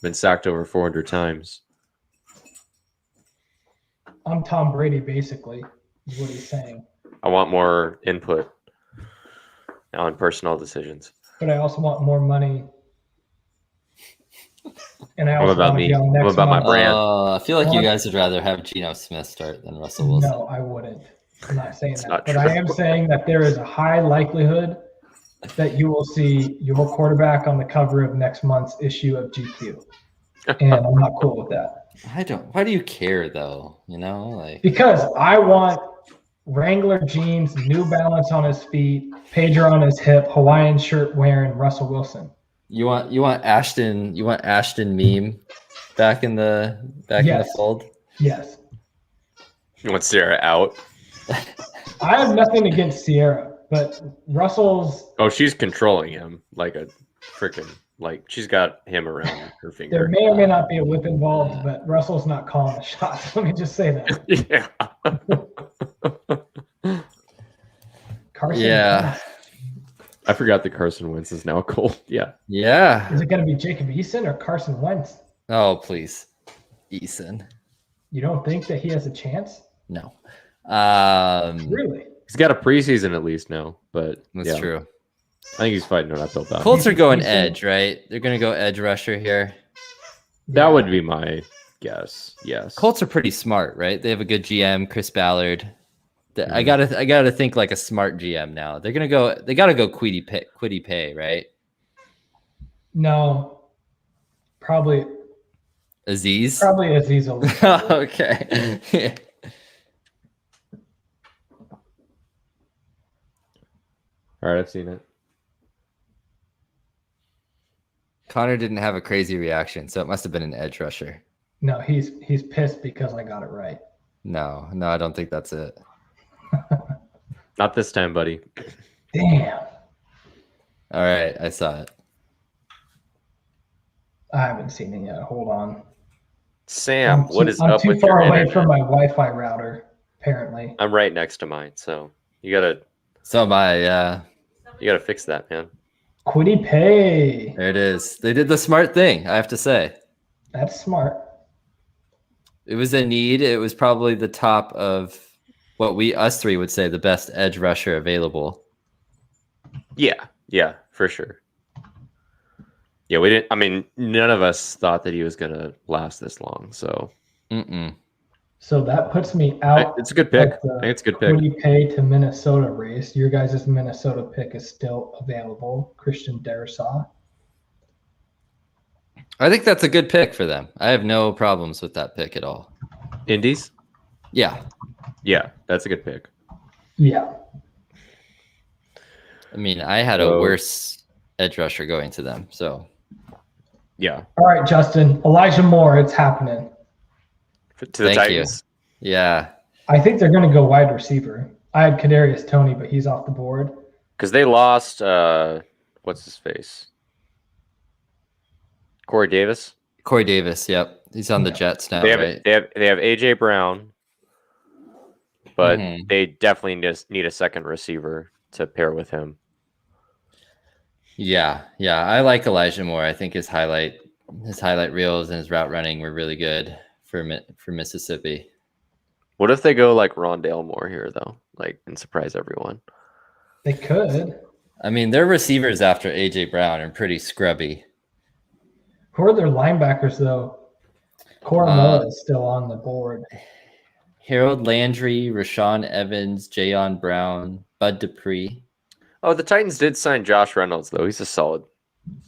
been sacked over 400 times. I'm Tom Brady, basically, is what he's saying. I want more input on personal decisions. But I also want more money. And I What also about want to me? be on What next about my month. brand? I feel like you guys would rather have Geno Smith start than Russell Wilson. No, I wouldn't. I'm not saying It's that. not But true. I am saying that there is a high likelihood that you will see your quarterback on the cover of next month's issue of GQ. And I'm not cool with that. Why do you care though? Like Because I want Wrangler jeans, New Balance on his feet, pager on his hip, Hawaiian shirt wearing Russell Wilson. you want Ashton meme back in the in the fold. Yes. You want Sarah out? I have nothing against Sierra, but Russell's. Oh, she's controlling him like a freaking she's got him around her finger. There may or may not be a whip involved, but Russell's not calling the shots. Let me just say that. Yeah. Carson. Yeah. I forgot that Carson Wentz is now a Colt. Yeah. Yeah. Is it going to be Jacob Eason or Carson Wentz? Oh, please. Eason. You don't think that he has a chance? No. Really? He's got a preseason at least now, but That's true. I think he's fighting an uphill battle. Colts are going edge, right? They're going to go edge rusher here. That would be my guess. Yes. Colts are pretty smart, right? They have a good GM, Chris Ballard. I gotta think like a smart GM now. They gotta go Quiddy Pay, right? No. Probably Aziz. Okay. All right, I've seen it. Connor didn't have a crazy reaction, so it must have been an edge rusher. No, he's pissed because I got it right. No, I don't think that's it. Not this time, buddy. Damn. All right, I saw it. I haven't seen it yet. Hold on. Sam, what is I'm up too with your far away internet? from my Wi-Fi router, apparently. I'm right next to mine, so you gotta So am I, yeah. you gotta fix that, man. Quiddy Pay. There it is. They did the smart thing, I have to say. That's smart. It was a need. It was probably the top of what us three would say the best edge rusher available. Yeah, for sure. Yeah, we didn't. I mean, none of us thought that he was gonna last this long. So, So that puts me out. It's a good pick. I think it's a good pick. Quiddy Pay to Minnesota race. Your guys' Minnesota pick is still available. Christian Darrisaw. I think that's a good pick for them. I have no problems with that pick at all. Indies? Yeah. Yeah, that's a good pick. Yeah. I mean, I had a worse edge rusher going to them. So, yeah. All right, Justin. Elijah Moore, it's happening. To the Titans? Yeah. I think they're going to go wide receiver. I had Kadarius Toney, but he's off the board. Because they lost, what's his face? Corey Davis? Corey Davis, yep. He's on the Jets now, They have right? they have AJ Brown. but they definitely just need a second receiver to pair with him. Yeah. I like Elijah Moore. I think his highlight reels and his route running were really good for Mississippi. What if they go like Rondale Moore here though, like, and surprise everyone? They could. I mean, their receivers after AJ Brown are pretty scrubby. Who are their linebackers though? Cormoa is still on the board. Harold Landry, Rashawn Evans, Jayon Brown, Bud Dupree. Oh, the Titans did sign Josh Reynolds though. He's a solid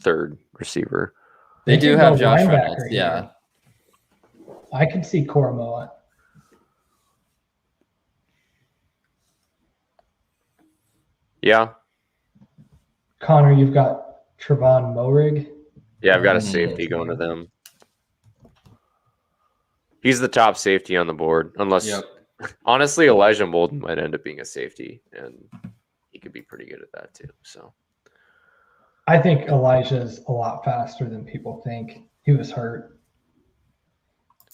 third receiver. They do have Josh Reynolds. Here. Yeah. I can see Cormoa. Yeah. Connor, you've got Trevon Moehrig. Yeah, I've got a safety going to them. He's the top safety on the board, unless honestly Elijah Molden might end up being a safety, and he could be pretty good at that too. So I think Elijah's a lot faster than people think. He was hurt.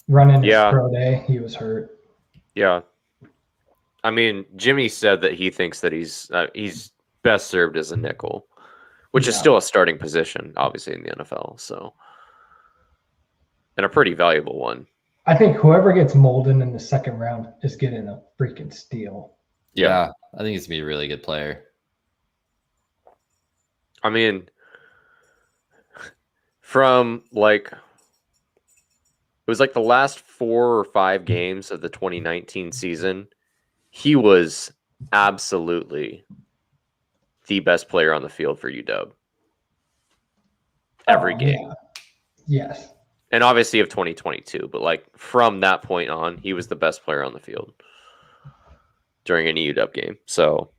Running his pro day, he was hurt. Yeah. I mean, Jimmy said that he thinks that he's best served as a nickel, which is still a starting position, obviously, in the NFL. So, and a pretty valuable one. I think whoever gets Molden in the second round is getting a freaking steal. Yeah, I think he's going to be a really good player. I mean, from like, it was like the last 4 or 5 games of the 2019 season, he was absolutely the best player on the field for UW. Every game. Yeah. Yes. And obviously of 2022, but like from that point on, he was the best player on the field during any UW game. So,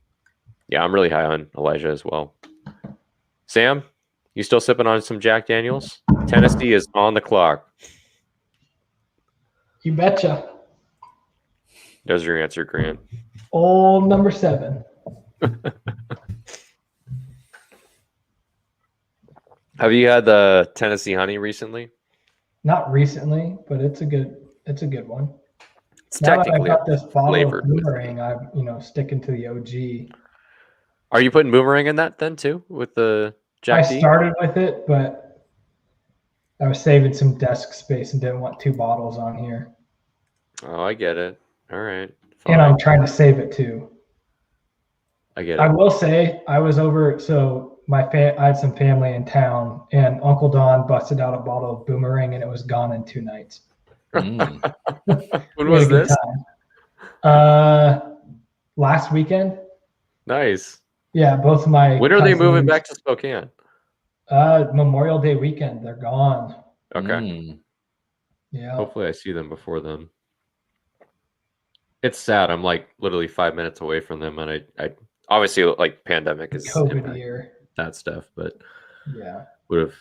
yeah, I'm really high on Elijah as well. Sam, you still sipping on some Jack Daniels? Tennessee is on the clock. You betcha. There's your answer, Grant. Old number 7. Have you had the Tennessee honey recently? Not recently, but it's a good one. It's now technically that I've got this bottle of flavored Boomerang, I'm sticking to the OG. Are you putting Boomerang in that then too with the Jack D? I started with it, but I was saving some desk space and didn't want 2 bottles on here. Oh, I get it. All right. Fine. And I'm trying to save it too. I get it. I will say I was over, so I had some family in town, and Uncle Don busted out a bottle of Boomerang, and it was gone in 2 nights. When was this? Last weekend. Nice. Yeah, both of my. When are they moving back to Spokane? Memorial Day weekend. They're gone. Okay. Yeah. Hopefully I see them before then. It's sad. I'm like literally 5 minutes away from them, and I obviously like pandemic is COVID year. That stuff, but yeah, would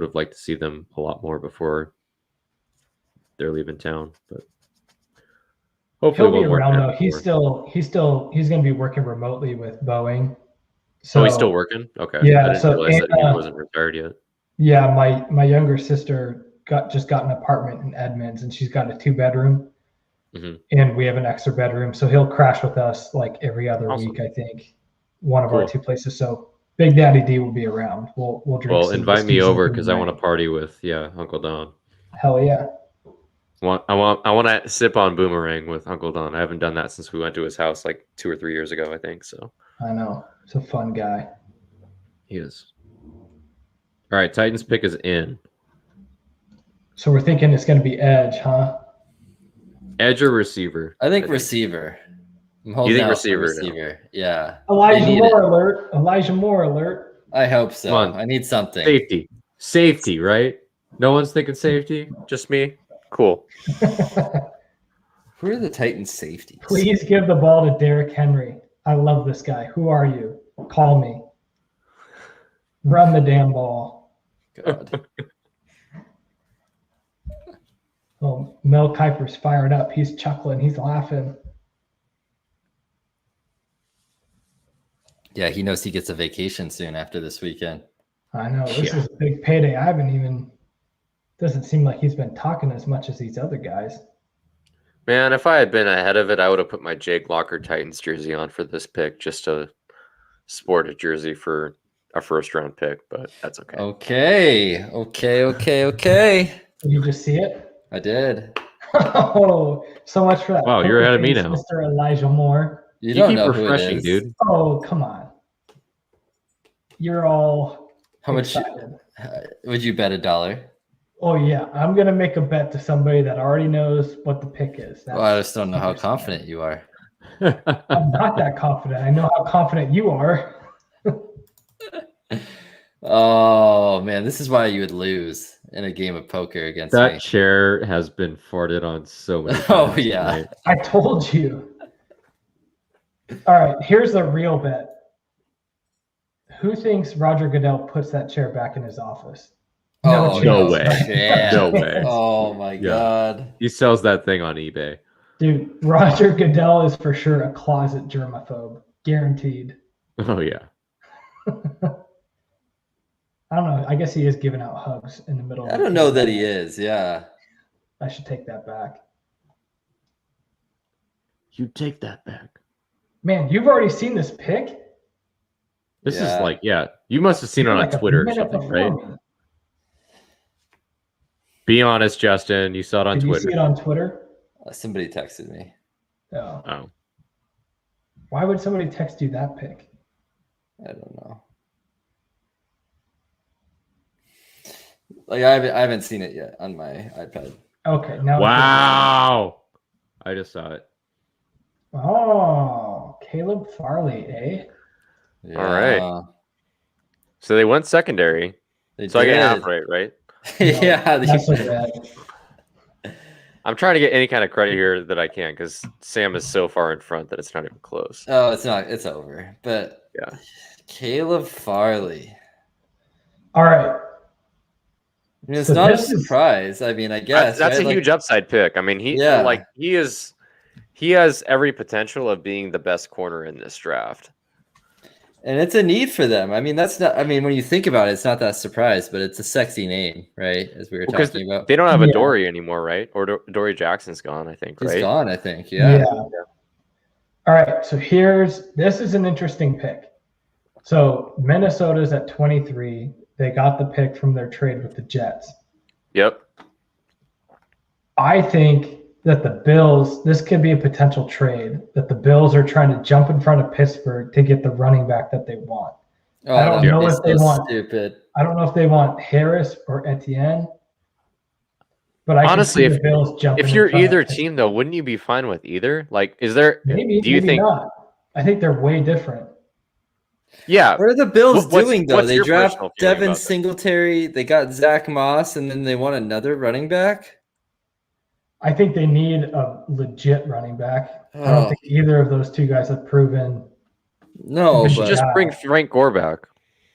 have liked to see them a lot more before they're leaving town. But hopefully he'll be around though. He's going to be working remotely with Boeing. So he's still working. Okay. Yeah. I didn't realize that he wasn't retired yet. Yeah, my younger sister just got an apartment in Edmonds, and she's got a 2-bedroom, and we have an extra bedroom. So he'll crash with us like every other week. I think one of our 2 places. So Big Daddy D will be around. We'll drink. Well, invite me over because I want to party with Uncle Don. Hell yeah. I want to sip on Boomerang with Uncle Don. I haven't done that since we went to his house like 2 or 3 years ago, I think. So I know. He's a fun guy. He is. All right, Titans pick is in. So we're thinking it's going to be edge, huh? Edge or receiver? I think receiver. You think receiver? Yeah. Elijah Moore alert. I hope so. I need something. Safety, right? No one's thinking safety? Just me? Cool. Who are the Titans safeties? Please give the ball to Derrick Henry. I love this guy. Who are you? Call me. Run the damn ball. God. Oh, Mel Kiper's fired up. He's chuckling. He's laughing. Yeah, he knows he gets a vacation soon after this weekend. I know. This is a big payday. Doesn't seem like he's been talking as much as these other guys. Man, if I had been ahead of it, I would have put my Jake Locker Titans jersey on for this pick just to sport a jersey for a first-round pick, but that's okay. Okay. Did you just see it? I did. Oh, so much for that. Wow, you're ahead of me now. Mr. Elijah Moore. You don't keep know who it refreshing, is. dude. Oh, come on. You're all How excited. much would you bet $1? Oh, yeah. I'm going to make a bet to somebody that already knows what the pick is. Well, I just don't know how confident you are. I'm not that confident. I know how confident you are. Oh, man. This is why you would lose in a game of poker against me. That chair has been farted on so many times. Oh, yeah. Tonight. I told you. All right. Here's the real bet. Who thinks Roger Goodell puts that chair back in his office? Oh, no way. Yeah. No way. Oh, my God. He sells that thing on eBay. Dude, Roger Goodell is for sure a closet germaphobe. Guaranteed. Oh, yeah. I don't know. I guess he is giving out hugs in the middle. I don't know that he is. Yeah. I should take that back. You take that back. Man, you've already seen this pick? This Yeah. is like, you must have seen it on Like a Twitter or minute something, before right? me. Be honest, Justin. You saw it on Did you Twitter. see it on Twitter? Somebody texted me. Oh. Oh. Why would somebody text you that pick? I don't know. Like I haven't seen it yet on my iPad. Okay, now. Wow. I just saw it. Oh, Caleb Farley, eh? Yeah. All right. So they went secondary. They So I get did. half right? Yeah. That's so bad. I'm trying to get any kind of credit here that I can because Sam is so far in front that it's not even close. Oh, it's not. It's over. But Yeah. Caleb Farley. All right. I mean, it's So not a this is- surprise. I mean, I guess That's right? a huge upside pick. I mean, he has every potential of being the best corner in this draft. And it's a need for them. I mean, that's not. I mean, when you think about it, it's not that surprise, but it's a sexy name, right? As we were Because talking about. they don't have a Yeah. Dory anymore, right? Or Dory Jackson's gone, I think, He's right? gone, I think. Yeah. All right. So this is an interesting pick. So Minnesota's at 23. They got the pick from their trade with the Jets. Yep. I think that the Bills, this could be a potential trade, that the Bills are trying to jump in front of Pittsburgh to get the running back that they want. Oh, I don't that know would be if they so want- stupid. I don't know if they want Harris or Etienne, but I Honestly, can see the Bills jumping If in you're front of either Pittsburgh. team, though, wouldn't you be fine with either? Like, is there? Maybe, do you maybe think? not. I think they're way different. Yeah. What are the Bills What's- doing though? what's They your draft personal feeling Devin about that? Singletary. They got Zach Moss, and then they want another running back. I think they need a legit running back. I Oh. don't think either of those two guys have proven. No, You should but just bring Frank Gore back.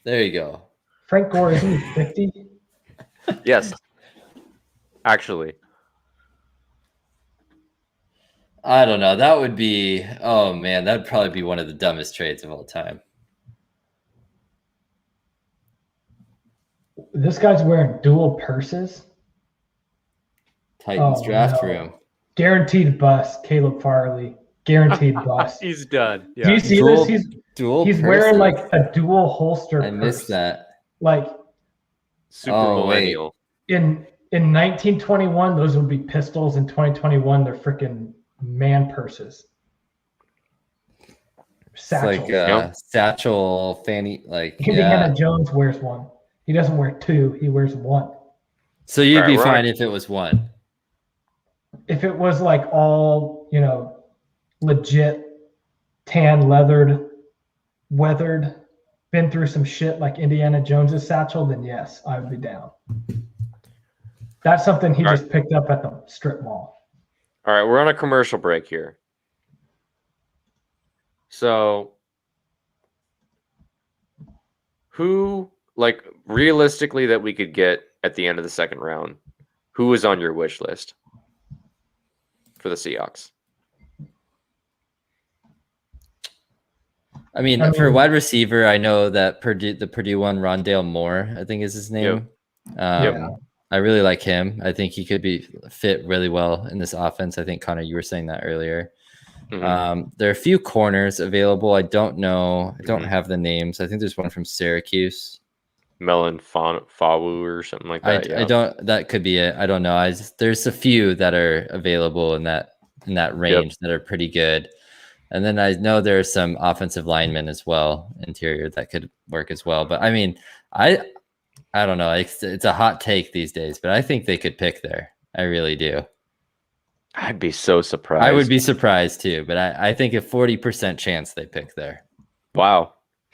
there you go. Frank Gore, isn't he 50? Yes. Actually. I don't know. That would be. Oh man, that'd probably be one of the dumbest trades of all time. This guy's wearing dual purses. Titans Oh, draft no. room. Guaranteed bust, Caleb Farley. Guaranteed bust. He's done. Do you see Dual- this? Dual. He's purses? wearing like a dual holster. I missed purse. that. Like Super Oh, wait. millennial. in 1921, those would be pistols. In 2021, they're freaking man purses. It's Satchels. like Yep. satchel fanny. Like Indiana yeah. Jones wears one. He doesn't wear two. He wears one. So you'd All right, be we're fine on- if it was one. If it was like all, legit, tan leathered, weathered, been through some shit like Indiana Jones's satchel, then yes, I would be down. That's something he All just picked up at the strip mall. All right, we're on a commercial break here. So, who, like, realistically that we could get at the end of the second round, who is on your wish list for the Seahawks? I mean, for wide receiver, I know that the Purdue one, Rondale Moore, I think is his name. Yep. I really like him. I think he could be fit really well in this offense. I think, Connor, you were saying that earlier. Mhm. There are a few corners available. I don't know. I don't have the names. I think there's one from Syracuse. Melon Fawu or something like that. I don't. That could be it. I don't know. There's a few that are available in that range that are pretty good. And then I know there are some offensive linemen as well, interior, that could work as well. But I mean, I don't know. It's a hot take these days, but I think they could pick there. I really do. I'd be so surprised. I would be surprised too, but I think a 40% chance they pick there. Wow.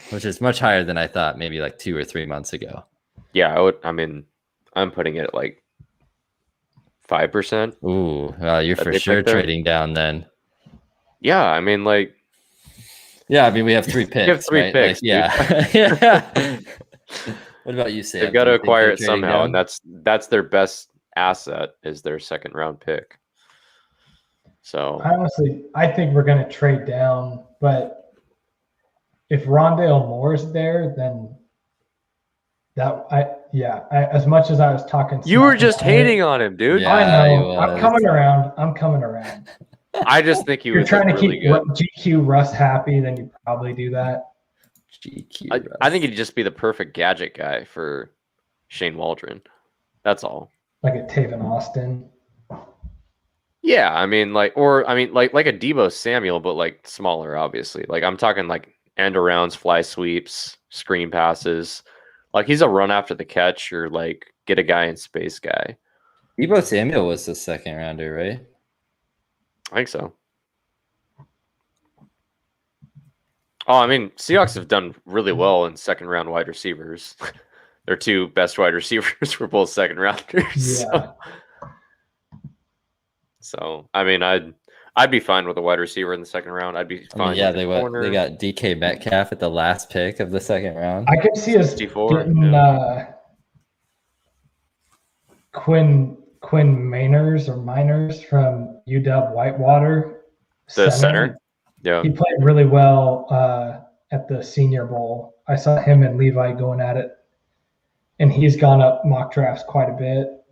Which is much higher than I thought maybe like 2 or 3 months ago. Yeah, I would. I mean, I'm putting it at like 5%. Ooh, well, you're for sure trading down then. Yeah, I mean, like. Yeah, I mean, we have 3 picks. We have 3 picks. Like, yeah. What about you, Sam? They've got to acquire it somehow, and that's their best asset is their second round pick. So honestly, I think we're going to trade down, but if Rondale Moore's there, then as much as I was talking, you were just hating on him, dude. Yeah, I know. I'm coming around. I just think you're trying to keep GQ Russ happy, then you probably do that. I think he'd just be the perfect gadget guy for Shane Waldron. That's all. Like a Taven Austin. Yeah, I mean, like a Deebo Samuel, but like smaller, obviously. Like I'm talking like end arounds, fly sweeps, screen passes. Like he's a run after the catch or like get a guy in space guy. Deebo Samuel was the second rounder, right? I think so. Oh, I mean, Seahawks have done really well in second round wide receivers. Their 2 best wide receivers were both second rounders. Yeah. So I mean, I'd be fine with a wide receiver in the second round. I'd be fine. They got DK Metcalf at the last pick of the second round. I could see us getting Quinn Miners from UW Whitewater. The center. Yeah. He played really well at the Senior Bowl. I saw him and Levi going at it, and he's gone up mock drafts quite a bit.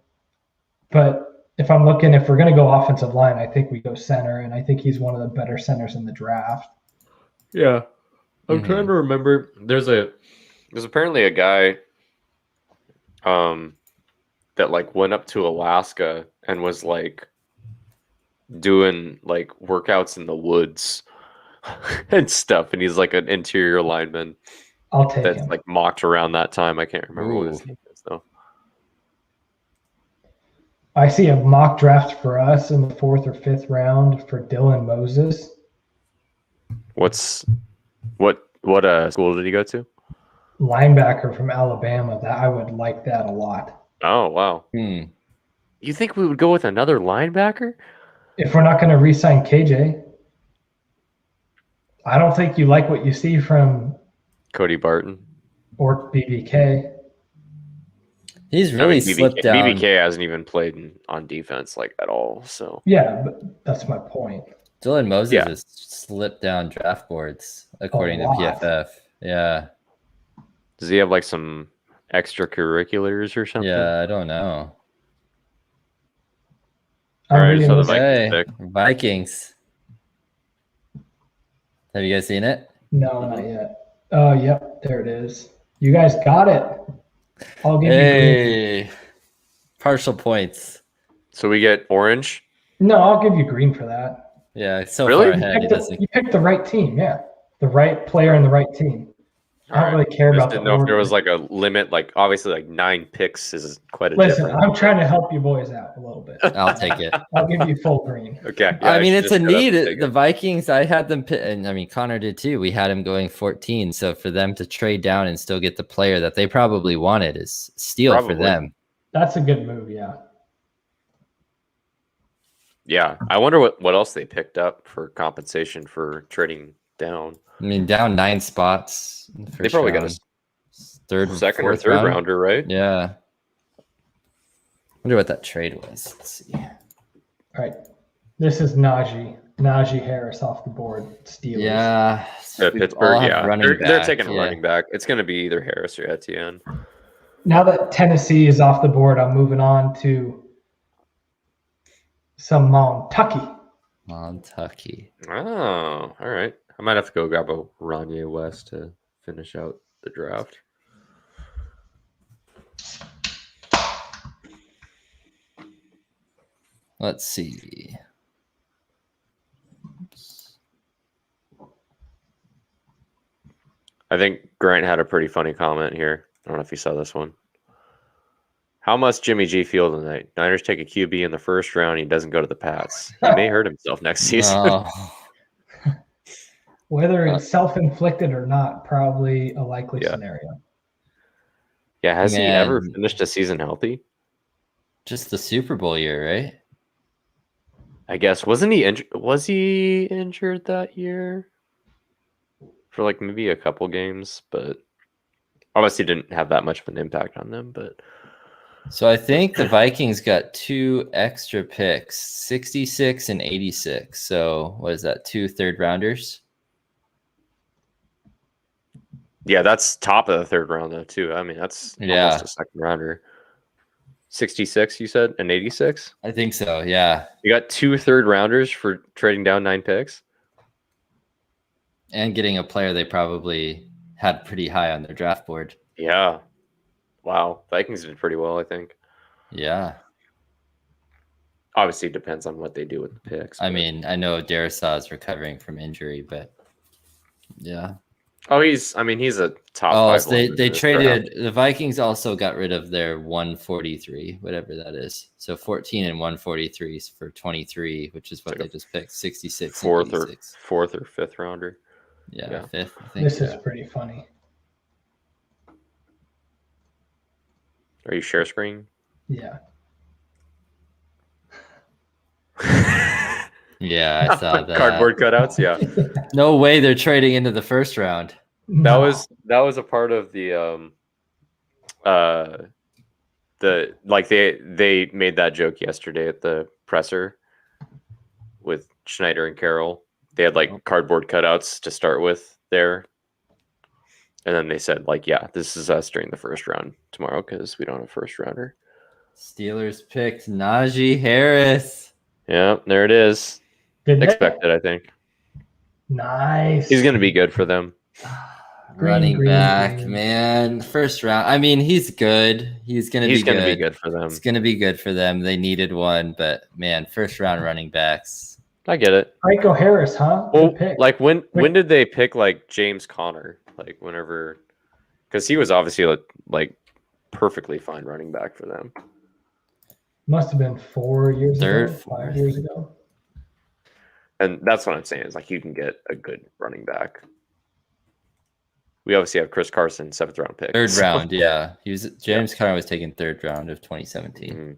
But if we're going to go offensive line, I think we go center, and I think he's one of the better centers in the draft. Yeah. I'm trying to remember. There's apparently a guy that like went up to Alaska and was like doing like workouts in the woods and stuff, and he's like an interior lineman. I'll take that's him. Like mocked around that time. I can't remember what his name is though. I see a mock draft for us in the 4th or 5th round for Dylan Moses. What school did he go to? Linebacker from Alabama. That I would like that a lot. Oh wow. You think we would go with another linebacker? If we're not going to re-sign KJ. I don't think you like what you see from Cody Barton or BBK. He's really slipped down. BBK hasn't even played on defense like at all. So yeah, but that's my point. Dylan Moses has slipped down draft boards according to PFF. Yeah. Does he have like some extracurriculars or something? Yeah, I don't know. All right, so the Vikings pick. Vikings. Have you guys seen it? No, not yet. Oh, yep, there it is. You guys got it. I'll give you green. Partial points. So we get orange? No, I'll give you green for that. Yeah, so really? far ahead. You picked the right team, yeah. The right player and the right team. I don't really care about didn't know if there was like a limit, like obviously like 9 picks is quite a difference. I'm trying to help you boys out a little bit. I'll take it. I'll give you full green. Okay. Yeah, I mean, it's a need. The Vikings, I had them, and I mean, Connor did too. We had him going 14. So for them to trade down and still get the player that they probably wanted is steal for them. That's a good move, yeah. Yeah. I wonder what else they picked up for compensation for trading down. I mean, down 9 spots. They probably got a second or third rounder, right? Yeah. Wonder what that trade was. Let's see. All right. This is Najee Harris off the board. Steelers. Yeah. Pittsburgh, yeah. They're taking a running back. It's going to be either Harris or Etienne. Now that Tennessee is off the board, I'm moving on to some Montucky. Oh, all right. I might have to go grab a Ronye West to finish out the draft. Let's see. Oops. I think Grant had a pretty funny comment here. I don't know if you saw this one. How must Jimmy G feel tonight? Niners take a QB in the first round. He doesn't go to the Pats. He may hurt himself next season. No. Whether it's self-inflicted or not, probably a likely scenario. Yeah, has he ever finished a season healthy? Just the Super Bowl year, right? I guess. Wasn't he injured? Was he injured that year? For like maybe a couple games, but obviously didn't have that much of an impact on them. But so I think the Vikings got 2 extra picks, 66 and 86. So what is that? 2 third rounders? Yeah, that's top of the third round though too. I mean, that's almost a second rounder. 66, you said, and 86? I think so, yeah. You got 2 third rounders for trading down 9 picks? And getting a player they probably had pretty high on their draft board. Yeah. Wow. Vikings did pretty well, I think. Yeah. Obviously, it depends on what they do with the picks. I mean, I know Darisaw is recovering from injury, but yeah. Oh, he's a top 5. So they traded the Vikings also got rid of their 143, whatever that is. So 14 and 143 for 23, which is what they just picked. 66 fourth or fifth rounder. Yeah, fifth. I think. This is pretty funny. Are you share screen? Yeah. Yeah, I saw that. Cardboard cutouts, yeah. No way they're trading into the first round. That was a part of the they made that joke yesterday at the presser with Schneider and Carroll. They had like cardboard cutouts to start with there. And then they said, like, yeah, this is us during the first round tomorrow because we don't have a first rounder. Steelers picked Najee Harris. Yeah, there it is. Good Expected, I think. Nice. He's going to be good for them. Running back, man. First round. I mean, he's good. He's going to be good for them. It's going to be good for them. They needed one, but man, first round running backs. I get it. Franco Harris, huh? Well, like when did they pick like James Conner? Like whenever, because he was obviously like perfectly fine running back for them. Must have been 4 years ago, 5 years ago. And that's what I'm saying is like you can get a good running back. We obviously have Chris Carson, 7th round pick. Third round, yeah. James Conner was taken 3rd round of 2017. Mm-hmm.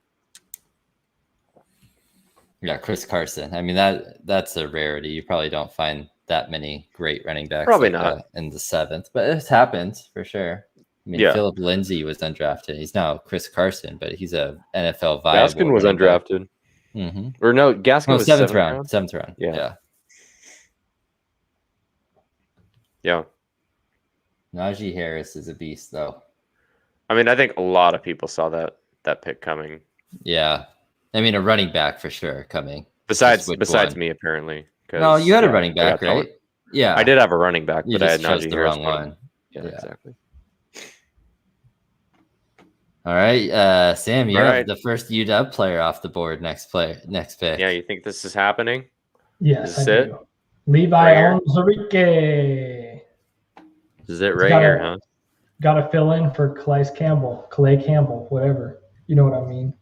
Yeah, Chris Carson. I mean that's a rarity. You probably don't find that many great running backs. Probably not in the 7th, but it happens for sure. I mean, Philip Lindsay was undrafted. He's now Chris Carson, but he's a NFL viable. Gaskin was undrafted. Mm-hmm. Or no, Gaskin was 7th round. 7th round. Yeah. Najee Harris is a beast, though. I mean, I think a lot of people saw that pick coming. Yeah. I mean, a running back for sure coming. Besides me, apparently. No, you had a running back, right? Yeah. I did have a running back, but I had Najee Harris. Wrong one. Yeah, exactly. All right, Sam, you have the first UW player off the board. Next pick. Yeah, you think this is happening? Yes, is it? Levi Onwuzurike. This is it right here, huh? Got to fill in for Calais Campbell, whatever. You know what I mean?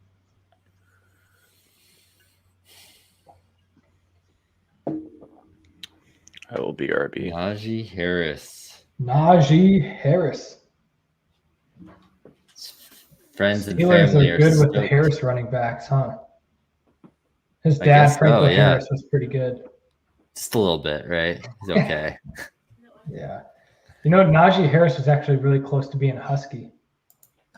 I will be RB. Najee Harris. Friends and family are good with the Harris running backs, huh? His dad, Franco Harris, was pretty good. Just a little bit, right? He's okay. Yeah. You know, Najee Harris was actually really close to being a Husky.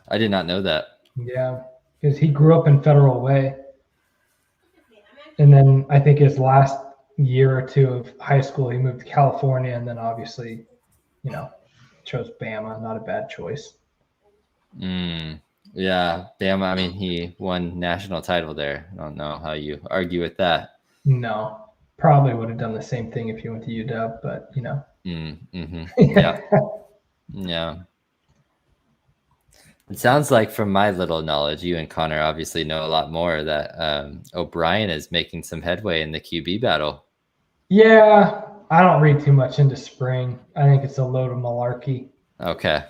I did not know that. Yeah, because he grew up in Federal Way. And then I think his last year or 2 of high school, he moved to California, and then obviously, chose Bama. Not a bad choice. Yeah, damn. I mean, he won national title there. I don't know how you argue with that. No, probably would have done the same thing if he went to UW, but Yeah, yeah. It sounds like, from my little knowledge, you and Connor obviously know a lot more, that O'Brien is making some headway in the QB battle. Yeah, I don't read too much into spring. I think it's a load of malarkey. Okay.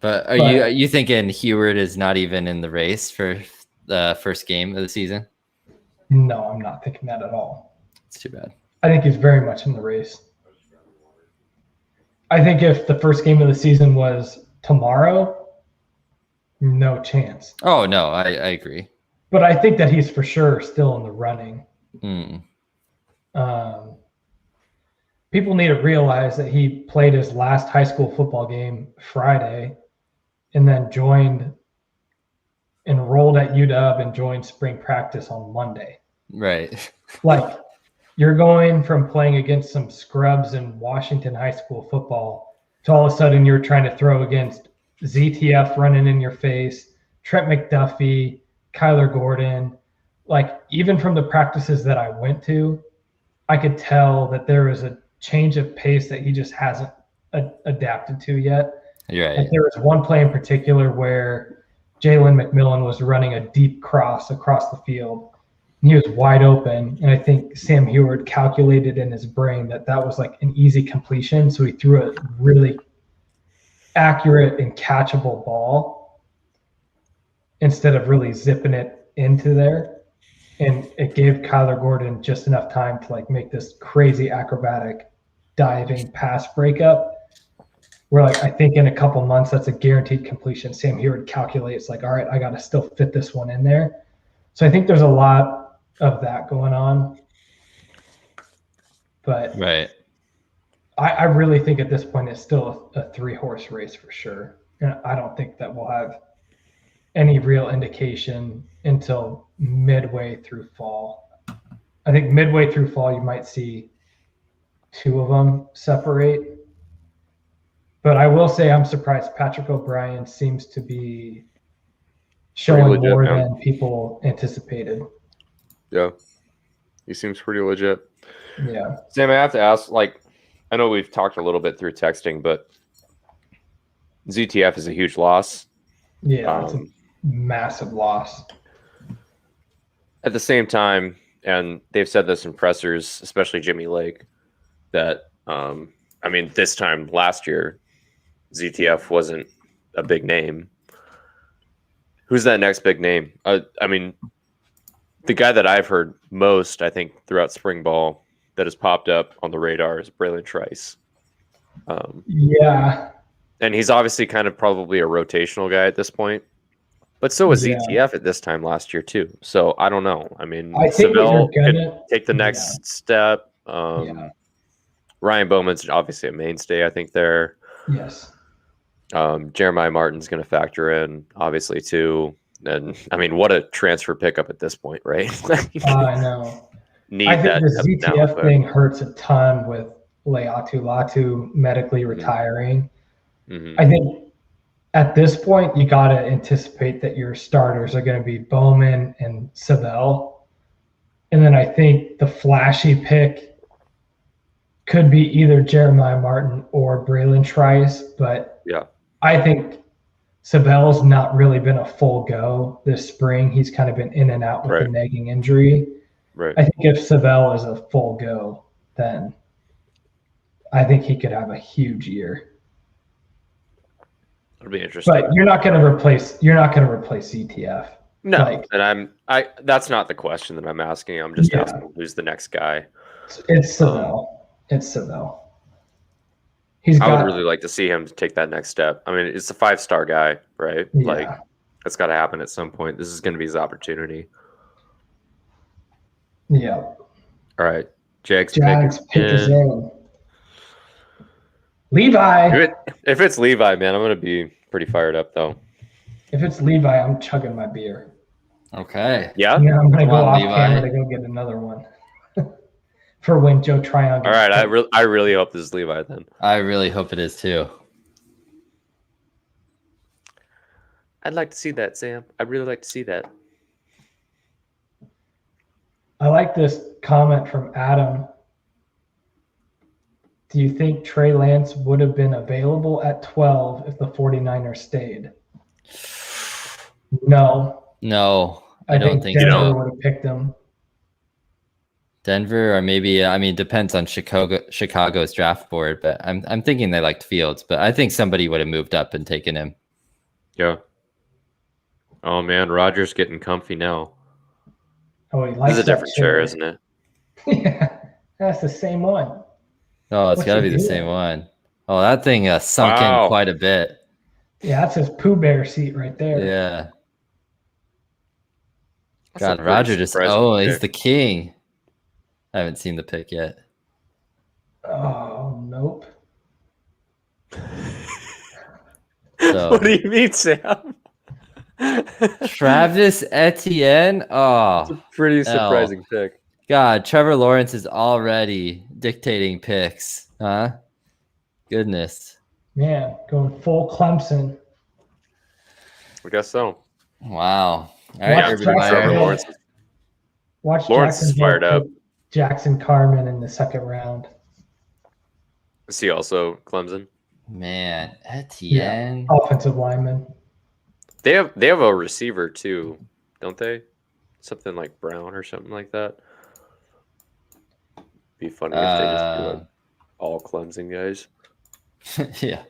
But are you thinking Heward is not even in the race for the first game of the season? No, I'm not thinking that at all. It's too bad. I think he's very much in the race. I think if the first game of the season was tomorrow, no chance. Oh, no, I agree. But I think that he's for sure still in the running. People need to realize that he played his last high school football game Friday and then enrolled at UW and joined spring practice on Monday. Right. Like, you're going from playing against some scrubs in Washington high school football to all of a sudden you're trying to throw against ZTF running in your face, Trent McDuffie, Kyler Gordon. Like, even from the practices that I went to, I could tell that there was a change of pace that he just hasn't adapted to yet. You're right. Like, there was one play in particular where Jalen McMillan was running a deep cross across the field. And he was wide open, and I think Sam Heward calculated in his brain that was like an easy completion, so he threw a really accurate and catchable ball instead of really zipping it into there. And it gave Kyler Gordon just enough time to like make this crazy acrobatic diving pass breakup. Where, like, I think in a couple months, that's a guaranteed completion. Sam Heward calculates like, all right, I got to still fit this one in there. So I think there's a lot of that going on. But right. I really think at this point it's still a 3-horse race for sure. And I don't think that we'll have any real indication until midway through fall. I think midway through fall, you might see 2 of them separate. But I will say I'm surprised Patrick O'Brien seems to be showing legit, more than people anticipated. Yeah. He seems pretty legit. Yeah. Sam, I have to ask, like, I know we've talked a little bit through texting, but ZTF is a huge loss. Yeah, it's a massive loss. At the same time, and they've said this in pressers, especially Jimmy Lake, that, I mean, this time last year, ZTF wasn't a big name. Who's that next big name? I mean, the guy that I've heard most, I think, throughout spring ball that has popped up on the radar is Braylon Trice. Yeah. And he's obviously kind of probably a rotational guy at this point. But so was ZTF at this time last year, too. So I don't know. I mean, Savell could take the next step. Ryan Bowman's obviously a mainstay, I think, there. Yes. Jeremiah Martin's going to factor in, obviously, too. And, I mean, what a transfer pickup at this point, right? I know. I think the ZTF thing hurts a ton with Latu medically retiring. I think at this point, you got to anticipate that your starters are going to be Bowman and Savell. And then I think the flashy pick could be either Jeremiah Martin or Braylon Trice. But I think Savell's not really been a full go this spring. He's kind of been in and out with a nagging injury. Right. I think if Savell is a full go, then I think he could have a huge year. It'll be interesting. But you're not going to replace ZTF. No, and that's not the question that I'm asking. I'm just asking who's the next guy. It's Savell. I would really like to see him take that next step. I mean, it's a 5-star guy, right? Yeah. Like, that's got to happen at some point. This is going to be his opportunity. Yeah. All right. Jags pick his own. Levi. If it's Levi, man, I'm going to be pretty fired up, though. If it's Levi, I'm chugging my beer. Okay. Yeah? Yeah, I'm going to go off camera to go get another one. For when Joe Tryon. All right, I really hope this is Levi then. I really hope it is too. I'd like to see that, Sam. I'd really like to see that. I like this comment from Adam. Do you think Trey Lance would have been available at 12 if the 49ers stayed? No. No, I don't think think Denver so. would have picked him. Denver, or maybe, I mean, depends on Chicago's draft board, but I'm thinking they liked Fields, but I think somebody would have moved up and taken him. Yeah. Oh man, Roger's getting comfy now. Oh, he This likes is a that different chair, isn't it? Yeah, that's the same one. Oh, it's What's got to he be the doing? same one. Oh, that thing sunk Wow. in quite a bit. Yeah, that's his Pooh Bear seat right there. Yeah. That's a God, pretty Roger just, surprising he's pick. the king. I haven't seen the pick yet. Oh, nope. So What do you mean, Sam? Travis Etienne. It's a Oh, pretty surprising pick. God, Trevor Lawrence is already dictating picks. Huh? Goodness. Man, going full Clemson. I guess so. Wow. All Yeah, right, I Urban think Meyer. Trevor Lawrence. Watch Lawrence is fired up. Jackson Carmen in the second round. Is he also Clemson? Man, Etienne. Offensive lineman. They have a receiver too, don't they? Something like Brown or something like that. Be funny if they just do like all Clemson guys. Yeah.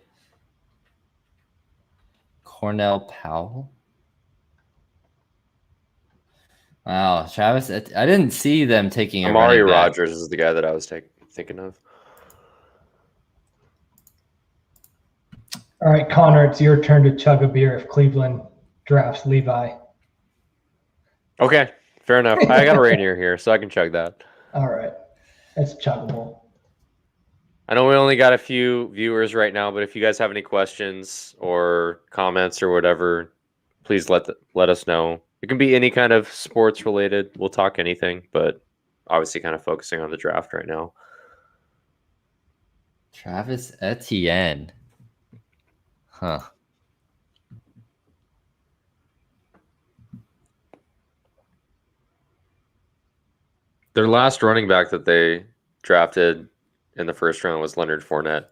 Cornell Powell. Wow, Travis. I didn't see them taking a Amari running back. Rogers is the guy that I was thinking of. All right, Connor, it's your turn to chug a beer if Cleveland drafts Levi. Okay, fair enough. I got a Rainier here, so I can chug that. All right. That's chuggable. I know we only got a few viewers right now, but if you guys have any questions or comments or whatever, please let us know. It can be any kind of sports related. We'll talk anything, but obviously kind of focusing on the draft right now. Travis Etienne. Huh. Their last running back that they drafted in the first round was Leonard Fournette.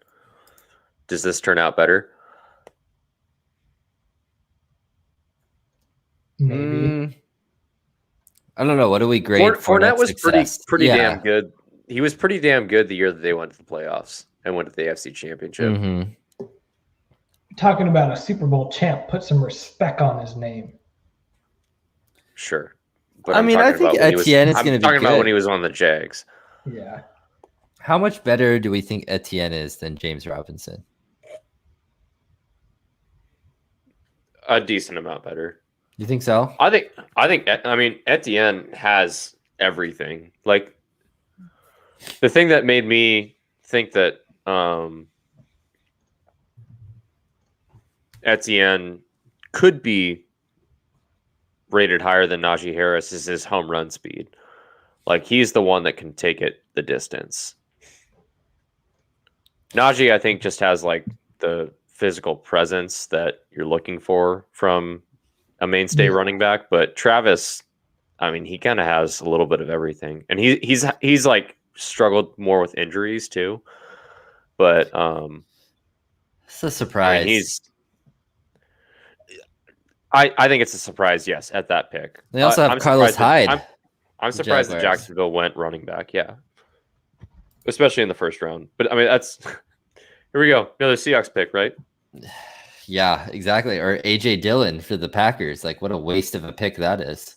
Does this turn out better? Maybe. I don't know. What do we grade? Fournette was success? pretty Yeah. damn good. He was pretty damn good the year that they went to the playoffs and went to the AFC Championship. Mm-hmm. Talking about a Super Bowl champ, put some respect on his name. Sure. But I mean, I think Etienne is going to be I'm talking about good. when he was on the Jags. Yeah. How much better do we think Etienne is than James Robinson? A decent amount better. You think so? I mean, Etienne has everything. Like, the thing that made me think that Etienne could be rated higher than Najee Harris is his home run speed. Like, he's the one that can take it the distance. Najee, I think, just has like the physical presence that you're looking for from a mainstay running back. But Travis, I mean, he kind of has a little bit of everything, and he's like struggled more with injuries too. But It's a surprise. I mean, I think it's a surprise. Yes, at that pick. They also have I'm Carlos surprised Hyde. I'm surprised that Jaguars. Jacksonville went running back. Yeah, especially in the first round. But I mean, that's here we go. Another Seahawks pick, right? Yeah, exactly. Or AJ Dillon for the Packers. Like, what a waste of a pick that is.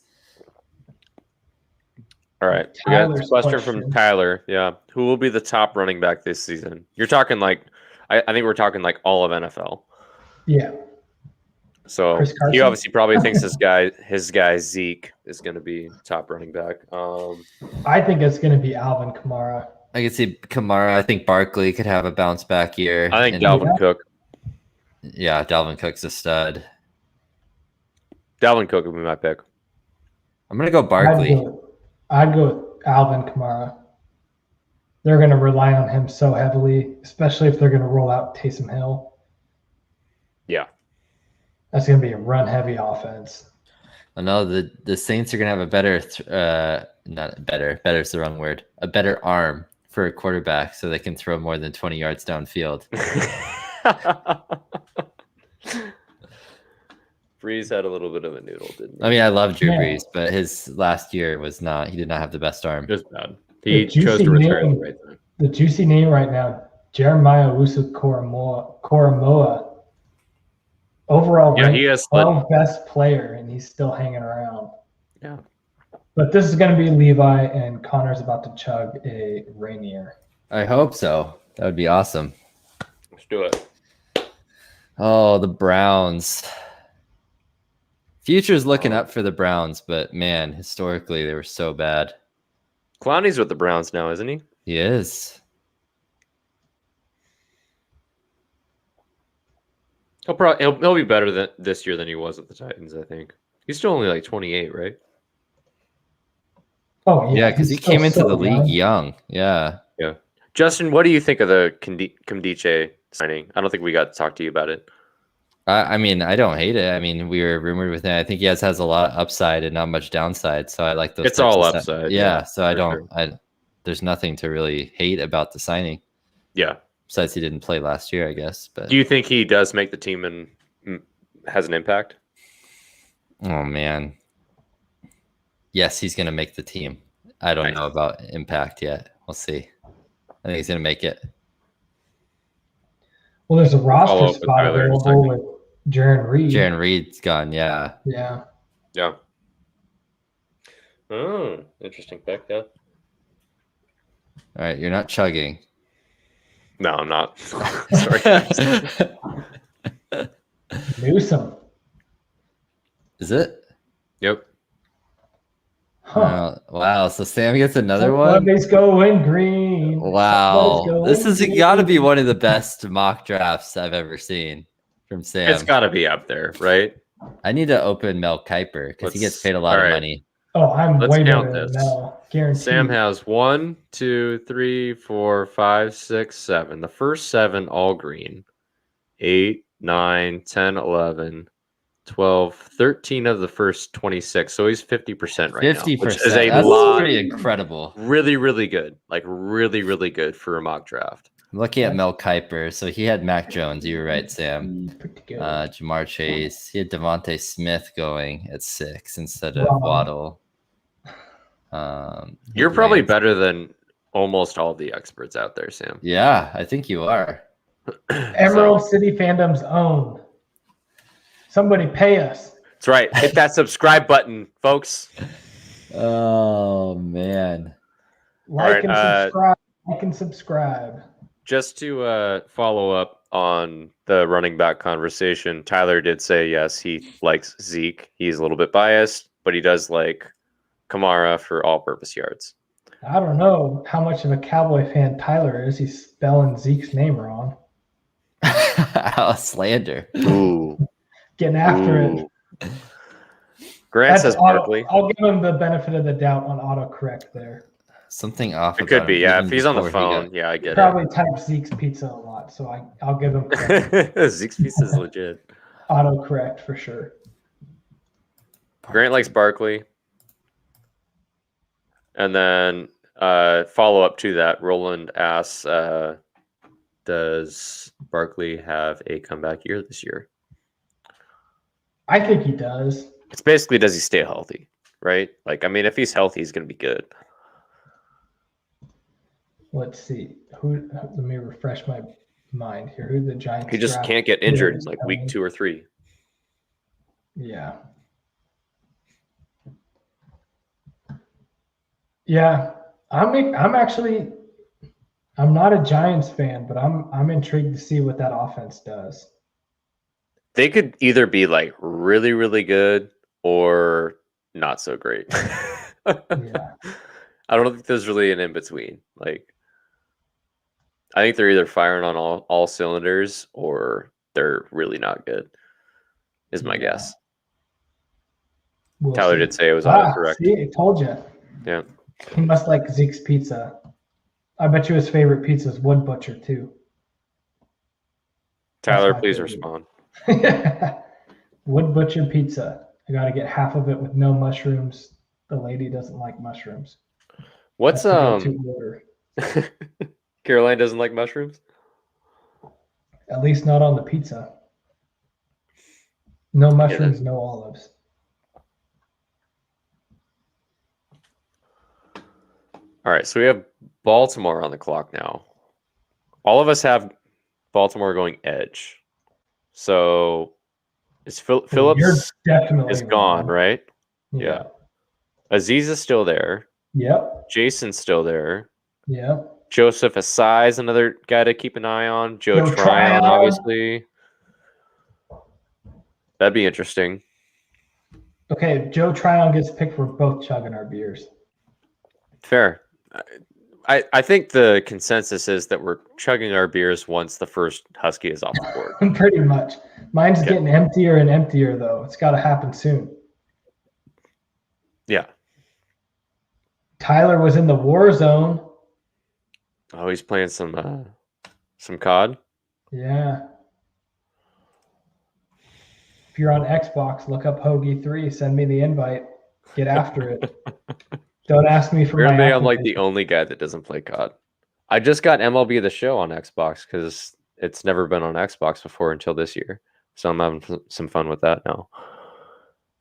All right. We got a Tyler's question from question. Tyler. Yeah. Who will be the top running back this season? You're talking like, I think we're talking like all of NFL. Yeah. So Chris Carson? he obviously probably thinks his guy Zeke is going to be top running back. I think it's going to be Alvin Kamara. I could see Kamara. I think Barkley could have a bounce back year. I think And- Dalvin Cook. Yeah, Dalvin Cook's a stud. Dalvin Cook would be my pick. I'm gonna go Barkley. I'd go with Alvin Kamara. They're going to rely on him so heavily, especially if they're going to roll out Taysom Hill. Yeah. That's going to be a run-heavy offense. I know the Saints are going to have a better, not better, better is the wrong word, a better arm for a quarterback so they can throw more than 20 yards downfield. Breeze had a little bit of a noodle, didn't he? I mean, I love Drew Brees, but his last year was not, he did not have the best arm. It was bad. He chose to retire at the right time. The juicy name right now, Jeremiah Owusu-Koramoah. Overall, he has 12th best player, and he's still hanging around. Yeah. But this is going to be Levi, and Connor's about to chug a Rainier. I hope so. That would be awesome. Let's do it. Oh, the Browns. Future's looking up for the Browns, but man, historically they were so bad. Clowney's with the Browns now, isn't he? He is. He'll be better this year than he was at the Titans, I think. He's still only like 28, right? Oh, yeah, because he came into the league young. Yeah. Yeah. Justin, what do you think of the Kimdiche signing? I don't think we got to talk to you about it. I mean, I don't hate it. I mean, we were rumored with him. I think he has a lot of upside and not much downside. So I like those. It's all upside. Yeah. So I don't. Sure. There's nothing to really hate about the signing. Yeah. Besides, he didn't play last year, I guess. But do you think he does make the team and has an impact? Oh man. Yes, he's going to make the team. I don't know about impact yet. We'll see. I think he's going to make it. Well, there's a roster spot available with Jarran Reed. Jarran Reed's gone, yeah. Yeah. Yeah. Oh, interesting pick, yeah. All right, you're not chugging. No, I'm not. Sorry. Newsome. Is it? Yep. Huh. Wow. So Sam gets another one. Let's go in green. Wow. This has got to be one of the best mock drafts I've ever seen from Sam. It's got to be up there, right? I need to open Mel Kiper because he gets paid a lot of money. Oh, I'm way better than Mel. Guaranteed. Sam has 1, 2, 3, 4, 5, 6, 7. The first 7 all green. 8, 9, 10, 11. 12, 13 of the first 26. So he's 50% right 50%, now. Which is a lot. Pretty incredible. Really, really good. Like really, really good for a mock draft. I'm looking at Mel Kiper. So he had Mac Jones. You were right, Sam. Jamar Chase. He had Devontae Smith going at 6 instead of Waddle. You're probably better than almost all the experts out there, Sam. Yeah, I think you are. Emerald City Fandom's own. Somebody pay us. That's right. Hit that subscribe button, folks. Oh, man. Like and subscribe. Just to follow up on the running back conversation, Tyler did say, yes, he likes Zeke. He's a little bit biased, but he does like Kamara for all-purpose yards. I don't know how much of a Cowboy fan Tyler is. He's spelling Zeke's name wrong. Slander. Ooh. Getting after it. Grant says Barkley. I'll give him the benefit of the doubt on autocorrect there. Something off. It could be, yeah. If he's on the phone, I get it. Probably types Zeke's Pizza a lot, so I'll give him credit. Zeke's Pizza is legit. Autocorrect for sure. Grant likes Barkley. And then follow up to that, Roland asks, does Barkley have a comeback year this year? I think he does. It's basically, does he stay healthy, right? Like, I mean, if he's healthy, he's going to be good. Let's see. Let me refresh my mind here. Who the Giants? He just can't get injured in like week 2 or 3. Yeah. Yeah. I'm not a Giants fan, but I'm intrigued to see what that offense does. They could either be like really, really good or not so great. Yeah. I don't think there's really an in-between. Like, I think they're either firing on all cylinders or they're really not good, is my guess. Tyler did say it was autocorrect. See, I told you. Yeah. He must like Zeke's Pizza. I bet you his favorite pizza is Wood Butcher, too. Tyler, please respond. Wood Butcher Pizza. I got to get half of it with no mushrooms. The lady doesn't like mushrooms. What's That's the go-to order. Caroline doesn't like mushrooms? At least not on the pizza. No mushrooms, no olives. All right, so we have Baltimore on the clock now. All of us have Baltimore going edge. So is Phillips definitely is gone, right? Yeah. Aziz is still there. Yep. Jason's still there. Yep. Joseph Asai is another guy to keep an eye on. Joe Tryon, obviously. That'd be interesting. Okay, Joe Tryon gets picked for both chugging our beers. Fair. I think the consensus is that we're chugging our beers once the first Husky is off the board. Pretty much. Mine's getting emptier and emptier, though. It's got to happen soon. Yeah. Tyler was in the war zone. Oh, he's playing some COD. Yeah. If you're on Xbox, look up Hoagie 3. Send me the invite. Get after it. Don't ask me for Apparently, I'm like the only guy that doesn't play COD. I just got MLB The Show on Xbox because it's never been on Xbox before until this year. So I'm having some fun with that now.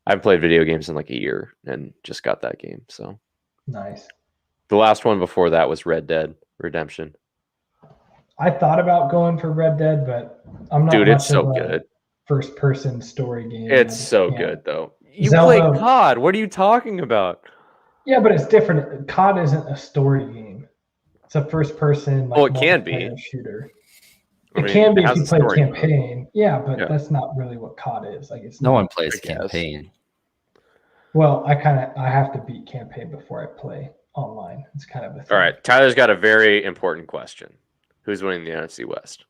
I've played video games in like a year and just got that game. So nice. The last one before that was Red Dead Redemption. I thought about going for Red Dead, but I'm not. Dude, it's so good. First-person story game. It's so good, though. You play COD. What are you talking about? Yeah, but it's different. COD isn't a story game. It's a first-person. It can be shooter. It can be if you play campaign. Yeah, but that's not really what COD is. Like it's no one plays campaign. Well, I have to beat campaign before I play online. It's kind of a thing. All right, Tyler's got a very important question. Who's winning the NFC West?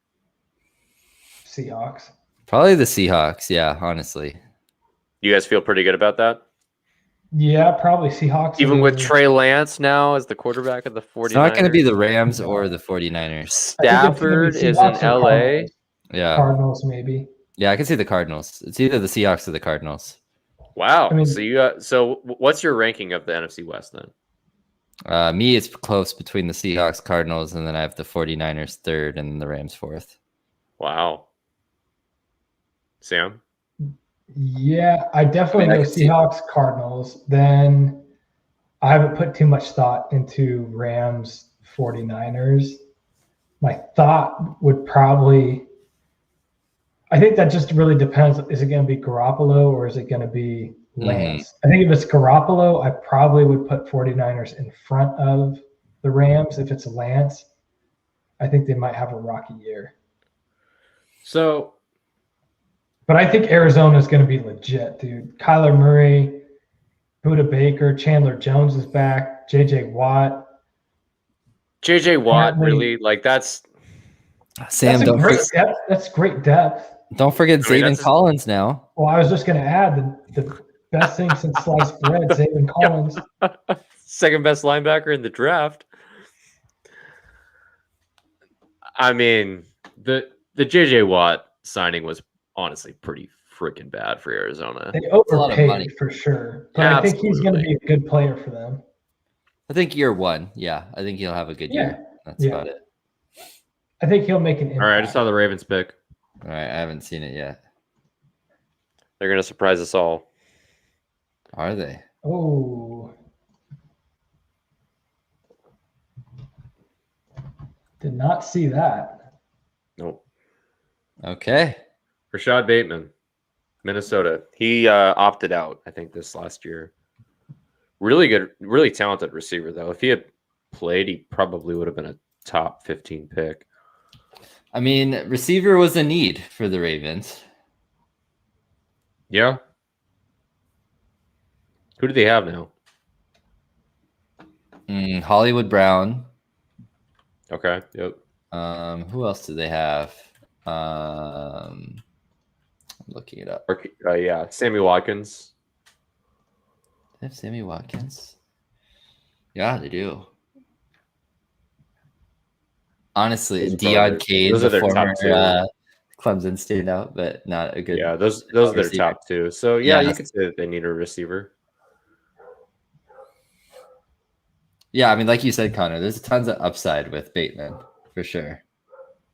Seahawks. Probably the Seahawks. Yeah, honestly. You guys feel pretty good about that? Yeah, probably Seahawks. Even with Trey Lance now as the quarterback of the 49ers? It's not going to be the Rams or the 49ers. Stafford is in LA. Yeah. Cardinals, maybe. Yeah, I can see the Cardinals. It's either the Seahawks or the Cardinals. Wow. So what's your ranking of the NFC West then? Me, it's close between the Seahawks, Cardinals, and then I have the 49ers third and the Rams fourth. Wow. Sam? Yeah, I definitely go Seahawks, Cardinals. Then I haven't put too much thought into Rams, 49ers. My thought would probably, I think that just really depends. Is it going to be Garoppolo or is it going to be Lance? I think if it's Garoppolo, I probably would put 49ers in front of the Rams. If it's Lance, I think they might have a rocky year. But I think Arizona is going to be legit, dude. Kyler Murray, Budda Baker, Chandler Jones is back, J.J. Watt. J.J. Watt, really? Like, that's... Sam, that's great depth. Don't forget Zayden Collins now. Well, I was just going to add the best thing since sliced bread, Zayden Collins. Second best linebacker in the draft. I mean, the J.J. Watt signing was honestly pretty freaking bad for Arizona. They overpaid for sure. But I think he's going to be a good player for them. I think year one. Yeah, I think he'll have a good year. That's about it. I think he'll make an impact. All right, I just saw the Ravens pick. All right, I haven't seen it yet. They're going to surprise us all. Are they? Oh. Did not see that. Nope. Okay. Rashad Bateman, Minnesota. He opted out, I think, this last year. Really good, really talented receiver, though. If he had played, he probably would have been a top 15 pick. I mean, receiver was a need for the Ravens. Yeah. Who do they have now? Hollywood Brown. Okay. Yep. Who else do they have? I'm looking it up. Yeah, Sammy Watkins. They have Sammy Watkins? Yeah, they do. Honestly, Deion Kane, the Clemson standout, but not a good. Yeah, those are their receiver. top two. So yeah, you could say that they need a receiver. Yeah, I mean, like you said, Connor, there's tons of upside with Bateman for sure.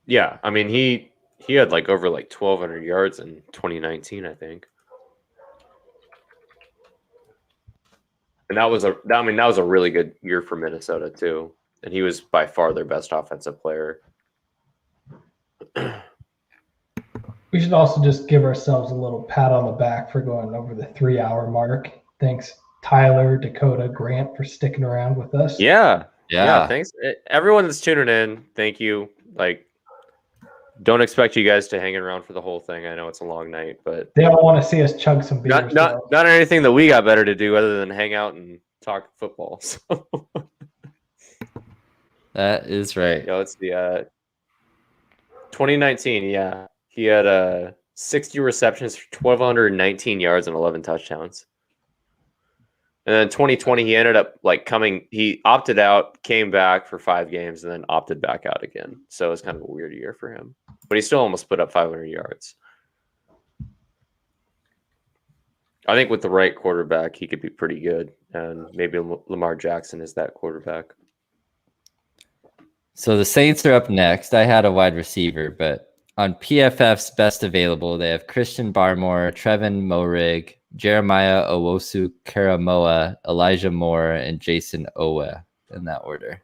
Yeah, I mean he had like over like 1,200 yards in 2019, I think. And that was a really good year for Minnesota too. And he was by far their best offensive player. We should also just give ourselves a little pat on the back for going over the 3-hour mark. Thanks, Tyler, Dakota, Grant, for sticking around with us. Yeah. Thanks, everyone that's tuning in. Thank you. Like, don't expect you guys to hang around for the whole thing. I know it's a long night, but they all want to see us chug some beers. Not anything that we got better to do other than hang out and talk football. So. That is right. Yeah, it's the 2019. Yeah, he had 60 receptions for 1,219 yards and 11 touchdowns. And then 2020, he ended up he opted out, came back for 5 games, and then opted back out again. So it's kind of a weird year for him. But he still almost put up 500 yards. I think with the right quarterback, he could be pretty good. And maybe Lamar Jackson is that quarterback. So the Saints are up next. I had a wide receiver, but on PFF's best available, they have Christian Barmore, Trevin Moehrig, Jeremiah Owusu-Karamoah, Elijah Moore, and Jason Owe in that order.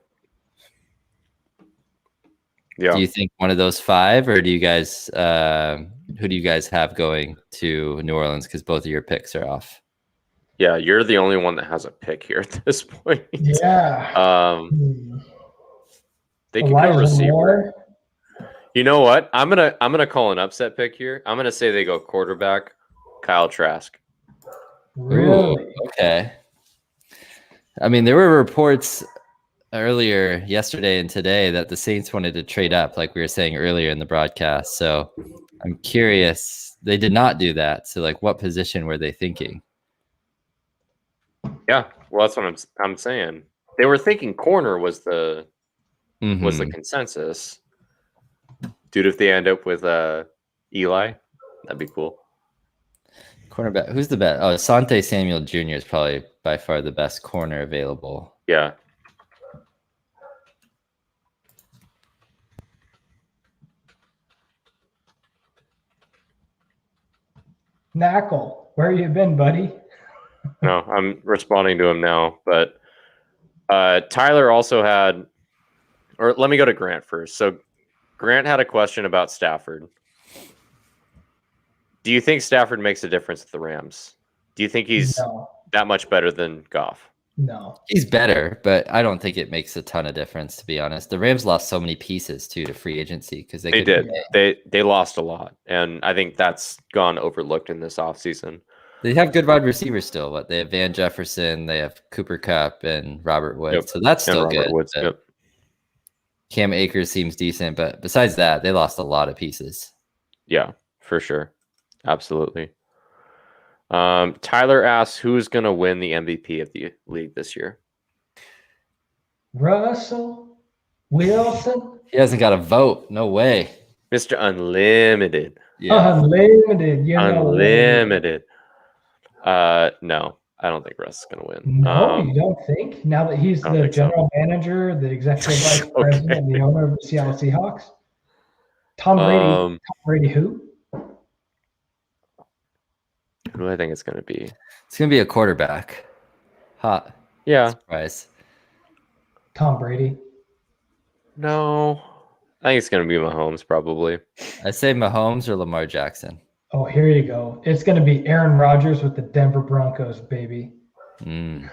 Yeah. Do you think one of those 5, or do you guys who do you guys have going to New Orleans? Because both of your picks are off. Yeah, you're the only one that has a pick here at this point. Yeah. They can go receiver. Moore? You know what? I'm gonna call an upset pick here. I'm gonna say they go quarterback, Kyle Trask. Really? Ooh, okay. I mean, there were reports earlier yesterday and today that the Saints wanted to trade up, like we were saying earlier in the broadcast. So I'm curious. They did not do that. So, like, what position were they thinking? Yeah, well, that's what I'm saying. They were thinking corner was the consensus. Dude, if they end up with Eli, that'd be cool. Cornerback. Who's the best? Oh, Asante Samuel Jr. is probably by far the best corner available. Yeah. Knackle, where you been, buddy? No, I'm responding to him now. But Tyler also had, or let me go to Grant first. So Grant had a question about Stafford. Do you think Stafford makes a difference with the Rams? Do you think he's that much better than Goff? No. He's better, but I don't think it makes a ton of difference, to be honest. The Rams lost so many pieces, too, to free agency. Because they did. They lost a lot. And I think that's gone overlooked in this offseason. They have good wide receivers still. But they have Van Jefferson, they have Cooper Kupp, and Robert Woods. Yep. So that's still good. Woods, yep. Cam Akers seems decent. But besides that, they lost a lot of pieces. Yeah, for sure. Absolutely. Tyler asks, who's going to win the MVP of the league this year? Russell Wilson. He hasn't got a vote. No way. Mr. Unlimited. Yeah. Unlimited. Unlimited. No, I don't think Russ is going to win. No, you don't think? Now that he's the general manager, the executive vice president, and the owner of the Seattle Seahawks? Tom Brady. Tom Brady who? Who do I think it's going to be? It's going to be a quarterback. Hot. Yeah. Surprise. Tom Brady. No. I think it's going to be Mahomes, probably. I say Mahomes or Lamar Jackson. Oh, here you go. It's going to be Aaron Rodgers with the Denver Broncos, baby. That'd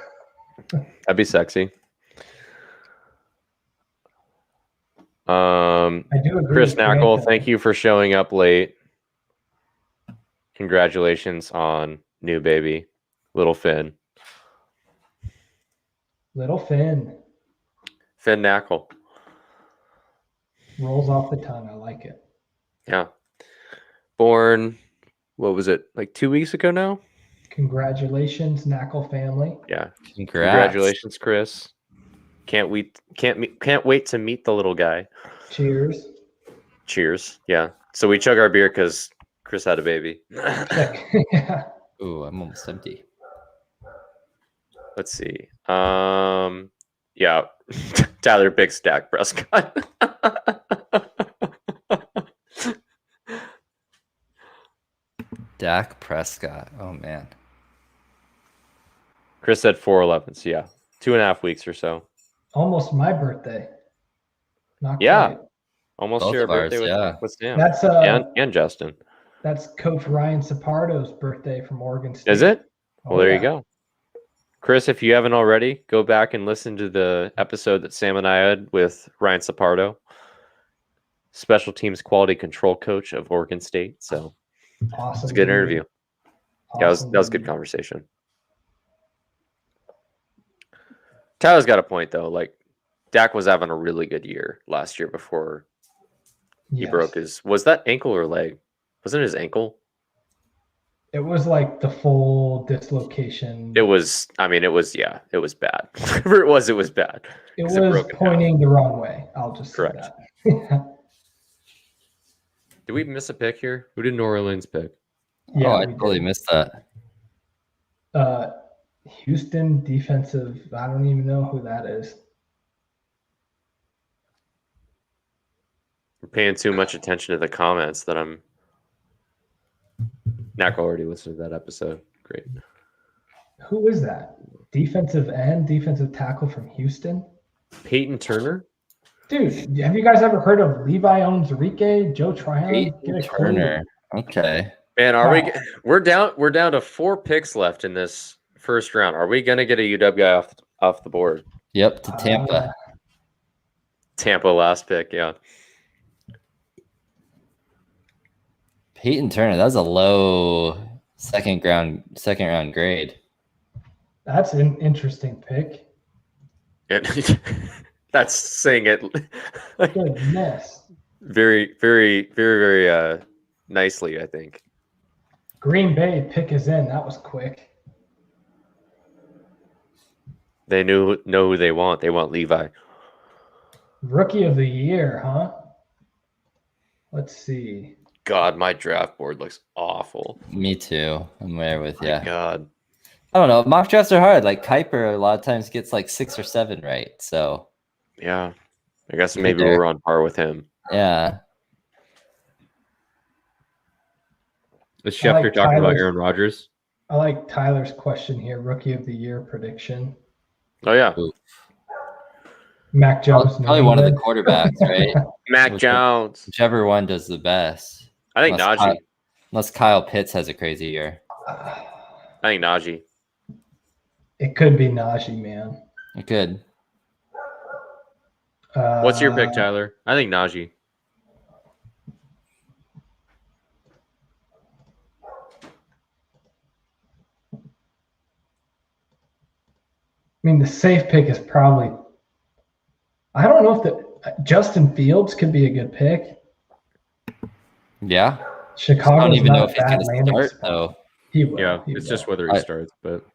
be sexy. I do agree. Chris Knackle, thank you for showing up late. Congratulations on new baby, little Finn. Little Finn. Finn Knackle. Rolls off the tongue. I like it. Yeah. Born, what was it, like 2 weeks ago now? Congratulations, Knackle family. Yeah. Congrats. Congratulations, Chris. Can't wait to meet the little guy. Cheers. Cheers. Yeah. So we chug our beer because Chris had a baby. Yeah. Ooh, I'm almost empty. Let's see. Yeah. Tyler picks Dak Prescott. Dak Prescott. Oh man. Chris said 4-11. So yeah, 2.5 weeks or so. Almost my birthday. Not Yeah. quite. Almost Both share a of ours, birthday with Sam. That's and Justin. That's Coach Ryan Sapardo's birthday from Oregon State. Is it? Oh, Well, there you go. Chris, if you haven't already, go back and listen to the episode that Sam and I had with Ryan Sapardo, special teams quality control coach of Oregon State. So Awesome. it's a good interview. Awesome. Yeah, that was a good conversation. Tyler's got a point though. Like Dak was having a really good year last year before he broke his. Was that ankle or leg? Wasn't it his ankle? It was like the full dislocation. It was. I mean, it was. Yeah, it was bad. Whatever it was bad. It was pointing the wrong way. I'll just say Correct. that. Did we miss a pick here? Who did New Orleans pick? Yeah, I totally missed that. Houston defensive. I don't even know who that is. We're paying too much attention to the comments that I'm. Knack already listened to that episode. Great. Who is that? Defensive end, defensive tackle from Houston? Peyton Turner? Dude, have you guys ever heard of Levi Onwuzurike, Joe Tryon? Peyton Turner. Okay. Man, we're down to 4 picks left in this first round. Are we gonna get a UW guy off the board? Yep, to Tampa. Tampa last pick, yeah. Peyton Turner, that's a low second round grade. That's an interesting pick. That's saying it Goodness. very, very, very, very nicely, I think. Green Bay pick is in. That was quick. They know who they want. They want Levi. Rookie of the year, huh? Let's see. God, my draft board looks awful. Me too. I'm there with you. God. I don't know. Mock drafts are hard. Like Kuiper a lot of times gets like 6 or 7 right. So yeah. I guess maybe we're on par with him. Yeah. Is Schefter talking about Aaron Rodgers? I like Tyler's question here. Rookie of the year prediction. Oh, yeah. Ooh. Mac Jones. Probably one of the quarterbacks, right? Mac Jones. Whichever one does the best. I think Najee. Unless Kyle Pitts has a crazy year. I think Najee. It could be Najee, man. It could. What's your pick, Tyler? I think Najee. I mean, the safe pick is probably. I don't know if Justin Fields could be a good pick. Yeah. Chicago. I don't even know if he's going to start, though. He will. Yeah, it's just whether he starts, but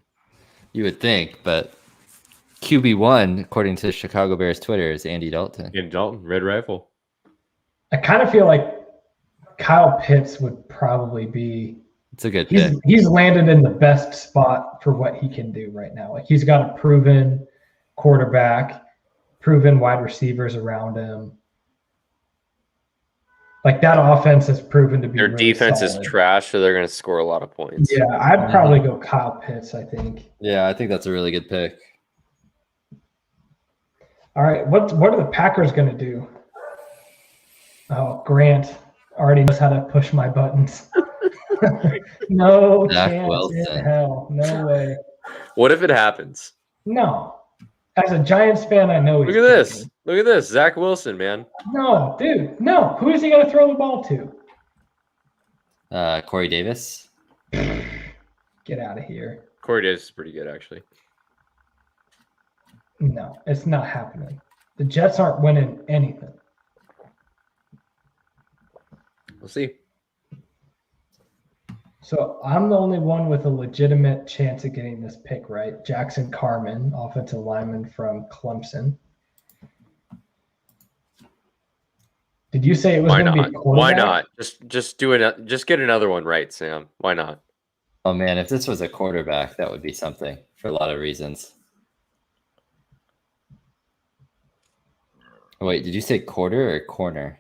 you would think. But QB1, according to Chicago Bears Twitter, is Andy Dalton. Andy Dalton, Red Rifle. I kind of feel like Kyle Pitts would probably be. It's a good pick. He's landed in the best spot for what he can do right now. Like he's got a proven quarterback, proven wide receivers around him. Like that offense has proven to be. Their really defense solid. is trash, so they're going to score a lot of points. Yeah, I'd probably go Kyle Pitts, I think. Yeah, I think that's a really good pick. All right, what are the Packers going to do? Oh, Grant already knows how to push my buttons. No Zach chance Wilson. in hell. No way. What if it happens? No. As a Giants fan, I know he's Look at this. Look at this. Zach Wilson, man. No, dude. No. Who is he going to throw the ball to? Corey Davis. Get out of here. Corey Davis is pretty good, actually. No, it's not happening. The Jets aren't winning anything. We'll see. So I'm the only one with a legitimate chance of getting this pick right. Jackson Carman, offensive lineman from Clemson. Did Did you say it was Why going to be not? a quarterback? Why not? Just do it. Just get another one right, Sam. Why not? Oh man, if this was a quarterback, that would be something for a lot of reasons. Wait, did you say quarter or corner?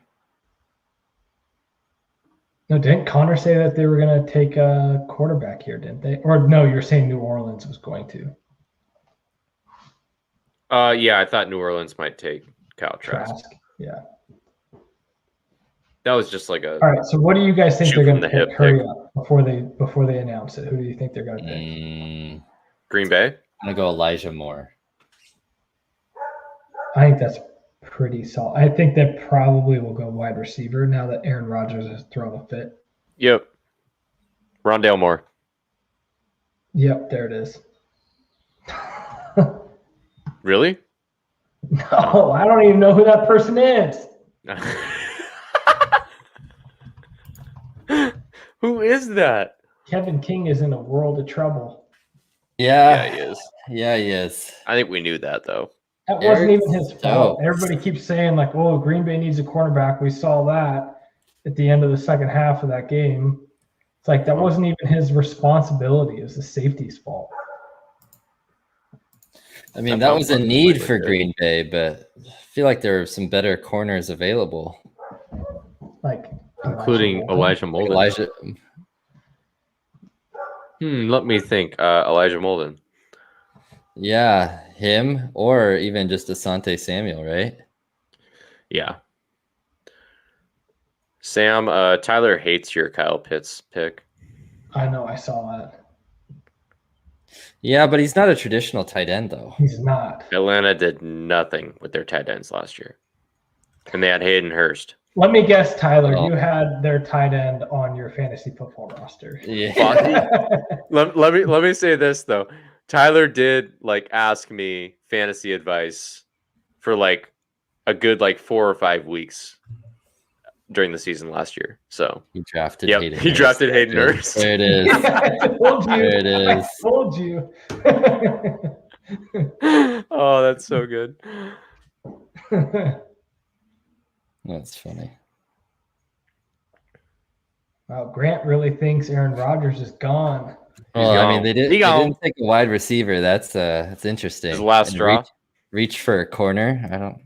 No, didn't Connor say that they were going to take a quarterback here, didn't they? Or no, you're saying New Orleans was going to. Yeah, I thought New Orleans might take Kyle Trask. Yeah. That was just like a. All right. So what do you guys think Shoot they're going from to the pick? hip Hurry pick. up before they announce it. Who do you think they're going to pick? Green Bay? I'm going to go Elijah Moore. I think that's pretty solid. I think that probably will go wide receiver now that Aaron Rodgers has thrown a fit. Yep. Rondale Moore. Yep, there it is. Really? No, I don't even know who that person is. Who is that? Kevin King is in a world of trouble. Yeah, he is. Yeah, he is. I think we knew that though. That wasn't even his fault. Stokes. Everybody keeps saying like, "Oh, Green Bay needs a cornerback." We saw that at the end of the second half of that game. It's like that wasn't even his responsibility. It was the safety's fault. I mean, that was a need for Green Bay, but I feel like there are some better corners available. Like including Elijah Molden. Let me think. Elijah Molden. Yeah, him or even just Asante Samuel, right? Yeah. Sam, Tyler hates your Kyle Pitts pick. I know, I saw that. Yeah, but he's not a traditional tight end, though. He's not. Atlanta did nothing with their tight ends last year. And they had Hayden Hurst. Let me guess, Tyler, you had their tight end on your fantasy football roster. Yeah. let me say this though. Tyler did like ask me fantasy advice for like a good like 4 or 5 weeks during the season last year. So he drafted Hayden Hurst. Drafted Hayden Hurst. There it is. There it is. I told you. Oh, that's so good. That's funny. Wow, Grant really thinks Aaron Rodgers is gone. Well, I mean, they didn't take a wide receiver. That's interesting. His last straw. Reach for a corner.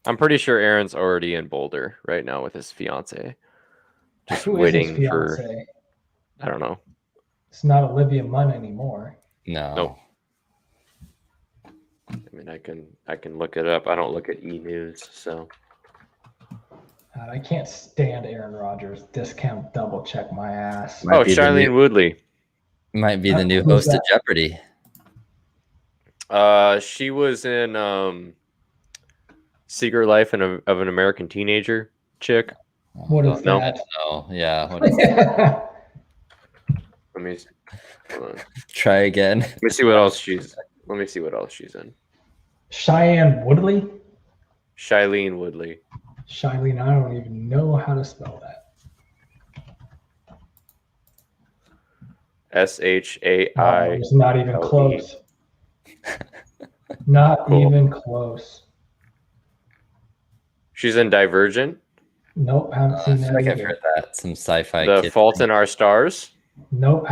I'm pretty sure Aaron's already in Boulder right now with his fiance. Just Who waiting is his for. fiance? I don't know. It's not Olivia Munn anymore. No. Nope. I mean, I can look it up. I don't look at E-News, so. God, I can't stand Aaron Rodgers. Discount double check my ass. Oh, Shailene Woodley. Might be the new host of Jeopardy. She was in Secret Life of an American Teenager chick. What is that? No, yeah. What is that? Let me try again. Let me see what else she's in. Cheyenne Woodley? Shailene Woodley. Shailene, I don't even know how to spell that. SHAI. It's not even close. Not even close. She's in Divergent. Nope, haven't seen that. I think I've heard that. Some sci-fi. The Fault in Our Stars. Nope.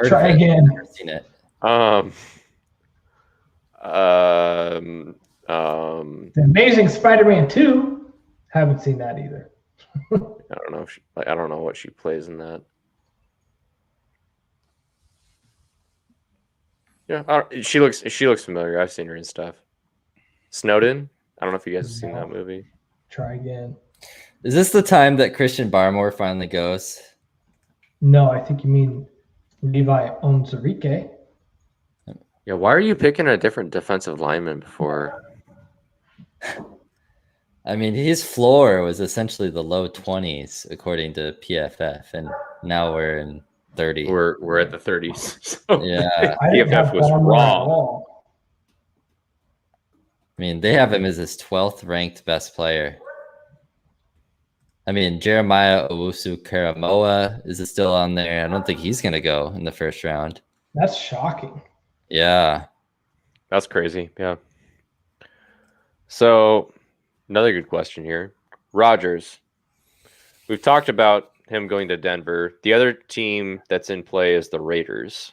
Try again. I've seen it. The Amazing Spider-Man 2. Haven't seen that either. I don't know. I don't know what she plays in that. Yeah, she looks familiar. I've seen her in stuff. Snowden. I don't know if you guys have seen that movie. Try again. Is this the time that Christian Barmore finally goes? No, I think you mean Levi Onwuzurike. Yeah, why are you picking a different defensive lineman before? I mean, his floor was essentially the low 20s according to PFF, and now we're in 30. We're at the 30s. So yeah, PFF was wrong. I mean, they have him as his 12th ranked best player. I mean, Jeremiah Owusu-Karamoah is still on there. I don't think he's going to go in the first round. That's shocking. Yeah. That's crazy. Yeah. So another good question here. Rodgers. We've talked about him going to Denver. The other team that's in play is the Raiders.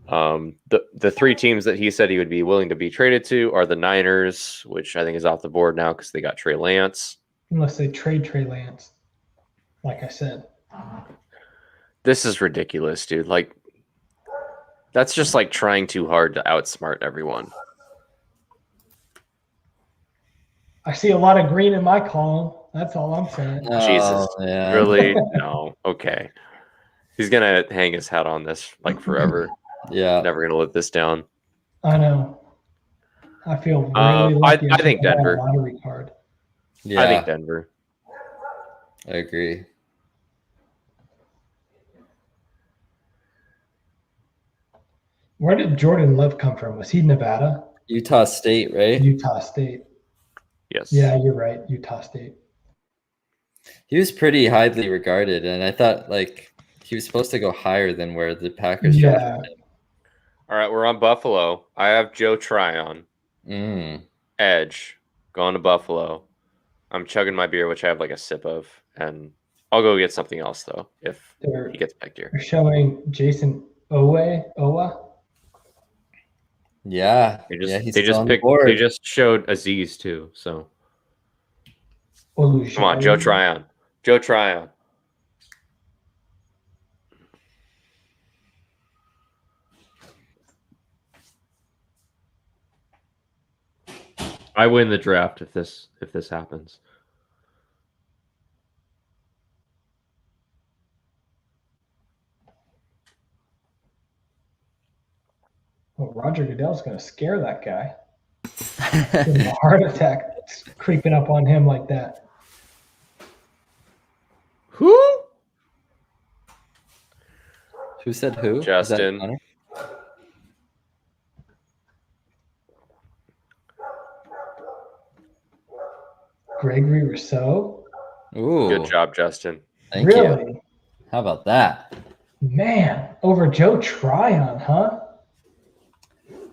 The three teams that he said he would be willing to be traded to are the Niners, which I think is off the board now because they got Trey Lance. Unless they trade Trey Lance, like I said. This is ridiculous, dude. Like, that's just like trying too hard to outsmart everyone. I see a lot of green in my column. That's all I'm saying. Jesus, yeah. really? No. Okay. He's gonna hang his hat on this like forever. Yeah. Never gonna let this down. I know. I feel really lucky. I think Denver. Lottery card. Yeah. I think Denver. I agree. Where did Jordan Love come from? Was he Nevada? Utah State, right? Utah State. Yes. Yeah, you're right. Utah State. He was pretty highly regarded, and I thought like he was supposed to go higher than where the Packers drafted him. All right, we're on Buffalo. I have Joe Tryon. Edge. Going to Buffalo. I'm chugging my beer, which I have like a sip of, and I'll go get something else though if he gets back here. They're showing Jason Owa. Yeah. They just showed Aziz too. So come on, Joe Tryon. Joe Tryon. I win the draft if this happens. Well, Roger Goodell's going to scare that guy. A heart attack creeping up on him like that. Who? Who said who? Justin. Gregory Rousseau. Ooh. Good job, Justin. Thank Really? you. How about that? Man, over Joe Tryon, huh?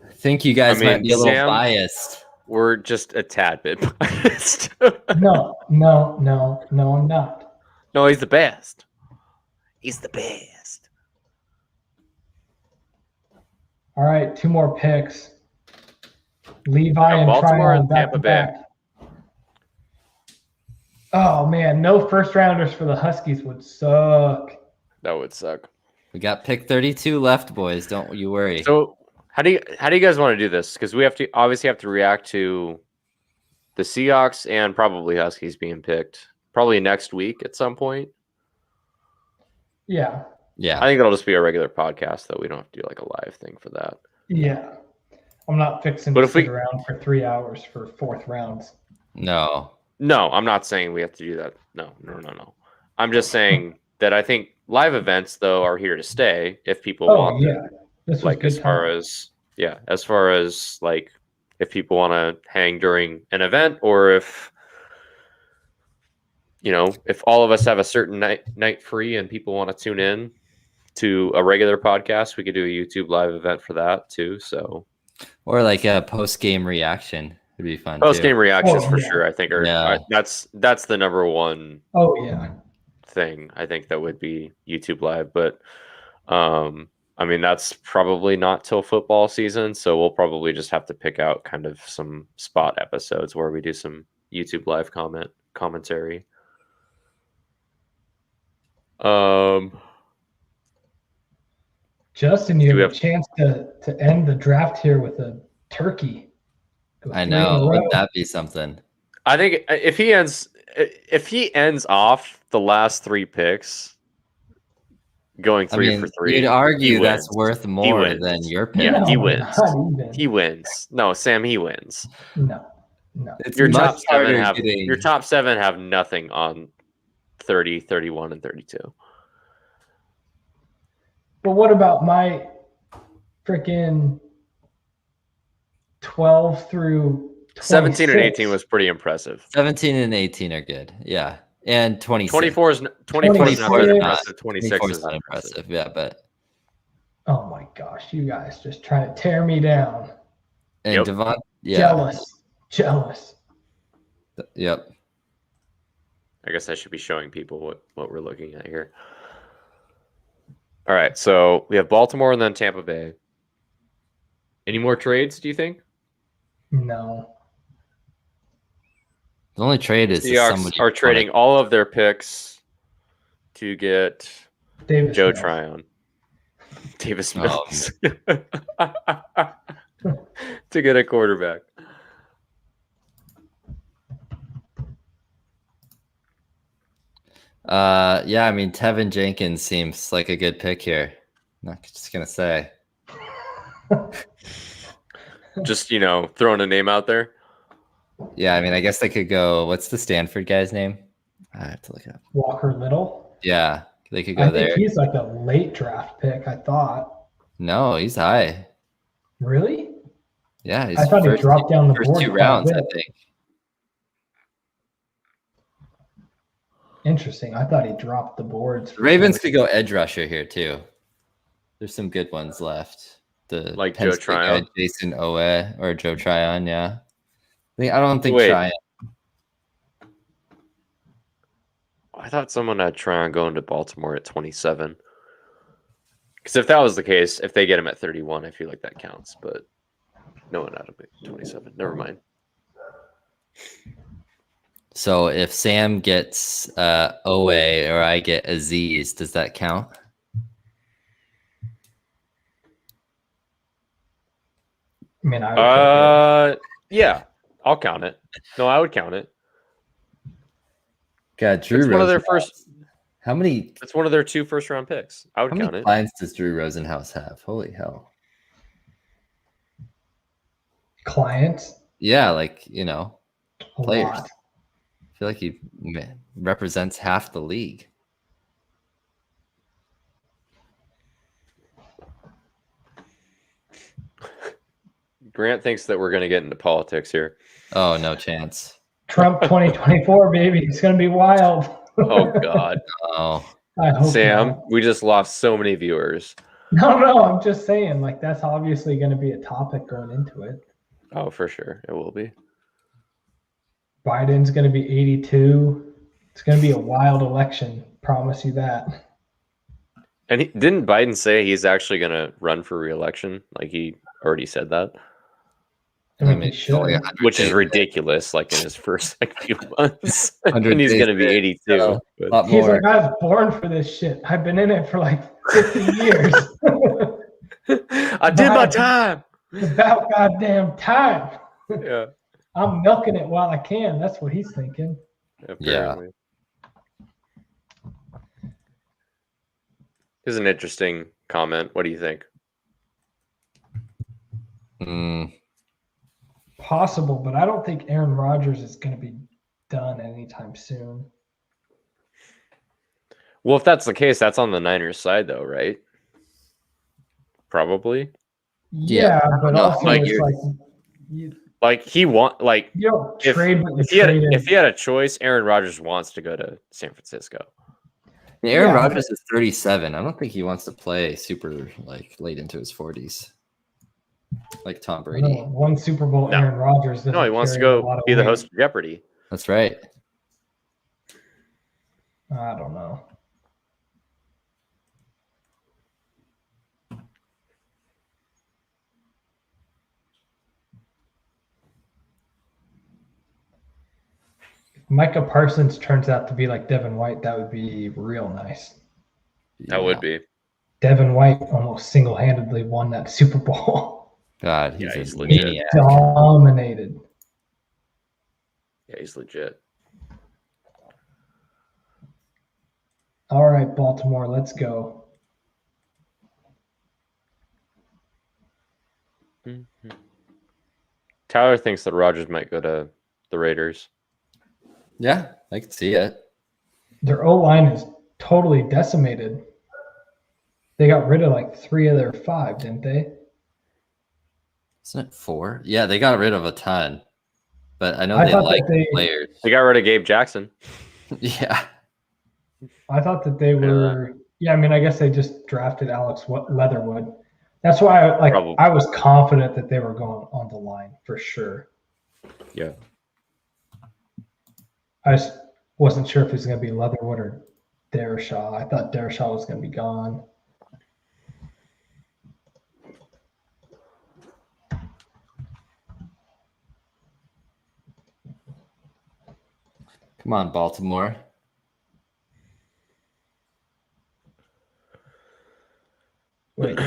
I think you guys might be a little Sam, biased. We're just a tad bit biased. No, I'm not. No, he's the best. He's the best. All right, 2 more picks. Levi and Baltimore Tryon and Tampa Bay. back. Oh man, no first rounders for the Huskies would suck. That would suck. We got pick 32 left, boys. Don't you worry. So how do you guys want to do this? Because we obviously have to react to the Seahawks and probably Huskies being picked probably next week at some point. Yeah. Yeah. I think it'll just be a regular podcast, though. We don't have to do like a live thing for that. Yeah. I'm not fixing to sit around for 3 hours for 4th rounds. No. No, I'm not saying we have to do that. No. I'm just saying that I think live events, though, are here to stay if people want them. This was like good as far as like if people want to hang during an event, or if if all of us have a certain night free and people want to tune in to a regular podcast, we could do a YouTube live event for that too. So, or like a post-game reaction would be fun. Post-game reactions for sure. I think that's the number one. Oh yeah. Thing I think that would be YouTube live, but I mean that's probably not till football season, so we'll probably just have to pick out kind of some spot episodes where we do some YouTube live commentary. Justin, you have a chance to end the draft here with a turkey. I know. Wouldn't that be something? I think if he ends off the last 3 picks going 3 for 3, you'd argue that's worth more than your pick. Yeah, he wins. He wins. No, Sam, he wins. No. Your top 7 have nothing on 30, 31, and 32. But what about my freaking 12 through 26? 17 and 18 was pretty impressive. 17 and 18 are good. Yeah. And 26. 24 is not that impressive. 26 is not impressive. Yeah, but oh my gosh, you guys just trying to tear me down. And Devon, yeah. Jealous. Yep. I guess I should be showing people what we're looking at here. All right, so we have Baltimore and then Tampa Bay. Any more trades, do you think? No. The only trade is Seahawks are trading all of their picks to get Davis Joe Mills. Tryon. Davis Mills. To get a quarterback. Yeah, I mean, Tevin Jenkins seems like a good pick here. Not just gonna say. Just, throwing a name out there. Yeah, I mean, I guess they could go. What's the Stanford guy's name? I have to look it up. Walker Little. Yeah, they could go there. I think he's like a late draft pick, I thought. No, he's high. Really? Yeah, I thought he dropped down the board. First 2 rounds, I think. Interesting. I thought he dropped the boards. The Ravens could go edge rusher here too. There's some good ones left. The like Penn Joe State Tryon, guy, Jason Owe or Joe Tryon. Yeah, I don't think Wait. Tryon. I thought someone had Tryon going to Baltimore at 27. Because if that was the case, if they get him at 31, I feel like that counts. But no one had him at 27. Never mind. So if Sam gets Owe or I get Aziz, does that count? I mean, I would yeah, I'll count it. No, I would count it. God, Drew. It's one of their first. How many? It's one of their 2 first-round picks. I would count it. How many clients does Drew Rosenhaus have? Holy hell! clients. Yeah, like A players. lot. I feel like he represents half the league. Grant thinks that we're going to get into politics here. Oh, no chance. Trump 2024, baby. It's going to be wild. Oh, God. Oh, I hope Sam, not. we just lost so many viewers. No, I'm just saying, that's obviously going to be a topic going into it. Oh, for sure. It will be. Biden's going to be 82. It's going to be a wild election. Promise you that. And didn't Biden say he's actually going to run for re-election? Like he already said that, I mean, he should. which is ridiculous. Like in his first few months, 100 and he's days going to be in, 82. so But- a lot He's more. like, I was born for this shit. I've been in it for 50 years. I did my time. It's about goddamn time. Yeah. I'm milking it while I can. That's what he's thinking. Apparently. Here's an interesting comment. What do you think? Possible, but I don't think Aaron Rodgers is going to be done anytime soon. Well, if that's the case, that's on the Niners side, though, right? Probably. Yeah, but No, also like it's you're- Like he you don't if, trade what you if he had traded. if he had a choice, Aaron Rodgers wants to go to San Francisco. Aaron Yeah. Rodgers is 37. I don't think he wants to play super late into his 40s, like Tom Brady. No, one Super Bowl, No. Aaron Rodgers. No, he wants to carry a go lot of be the weight. host of Jeopardy. That's right. I don't know. If Micah Parsons turns out to be like Devin White, that would be real nice. That would be. Devin White almost single-handedly won that Super Bowl. God, Yeah, he's he's a legit. maniac. Dominated. Yeah, he's legit. All right, Baltimore, let's go. Tyler thinks that Rodgers might go to the Raiders. Yeah, I can see it. Their O-line is totally decimated. They got rid of 3 of their 5, didn't they? Isn't it 4? Yeah, they got rid of a ton, but I know I they thought that like they- players. They got rid of Gabe Jackson. Yeah, I thought that they were. Yeah, I mean, I guess they just drafted Alex Leatherwood. That's why Probably. I was confident that they were going on the line for sure. Yeah. I wasn't sure if it was going to be Leatherwood or Dershaw. I thought Dershaw was going to be gone. Come on, Baltimore. Wait,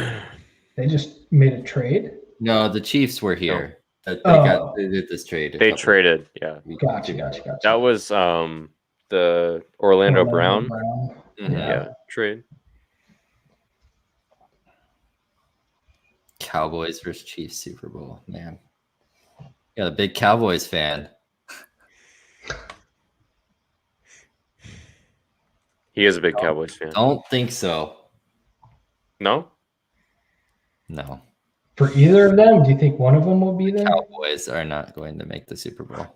they just made a trade? No, the Chiefs were here. They did this trade. They traded, yeah. Gotcha. That was the Orlando Brown. Mm-hmm. Yeah, trade. Cowboys versus Chiefs Super Bowl, man. Yeah, a big Cowboys fan. He is a big Cowboys fan. Don't think so. No? No. For either of them, do you think one of them will be there? Cowboys are not going to make the Super Bowl.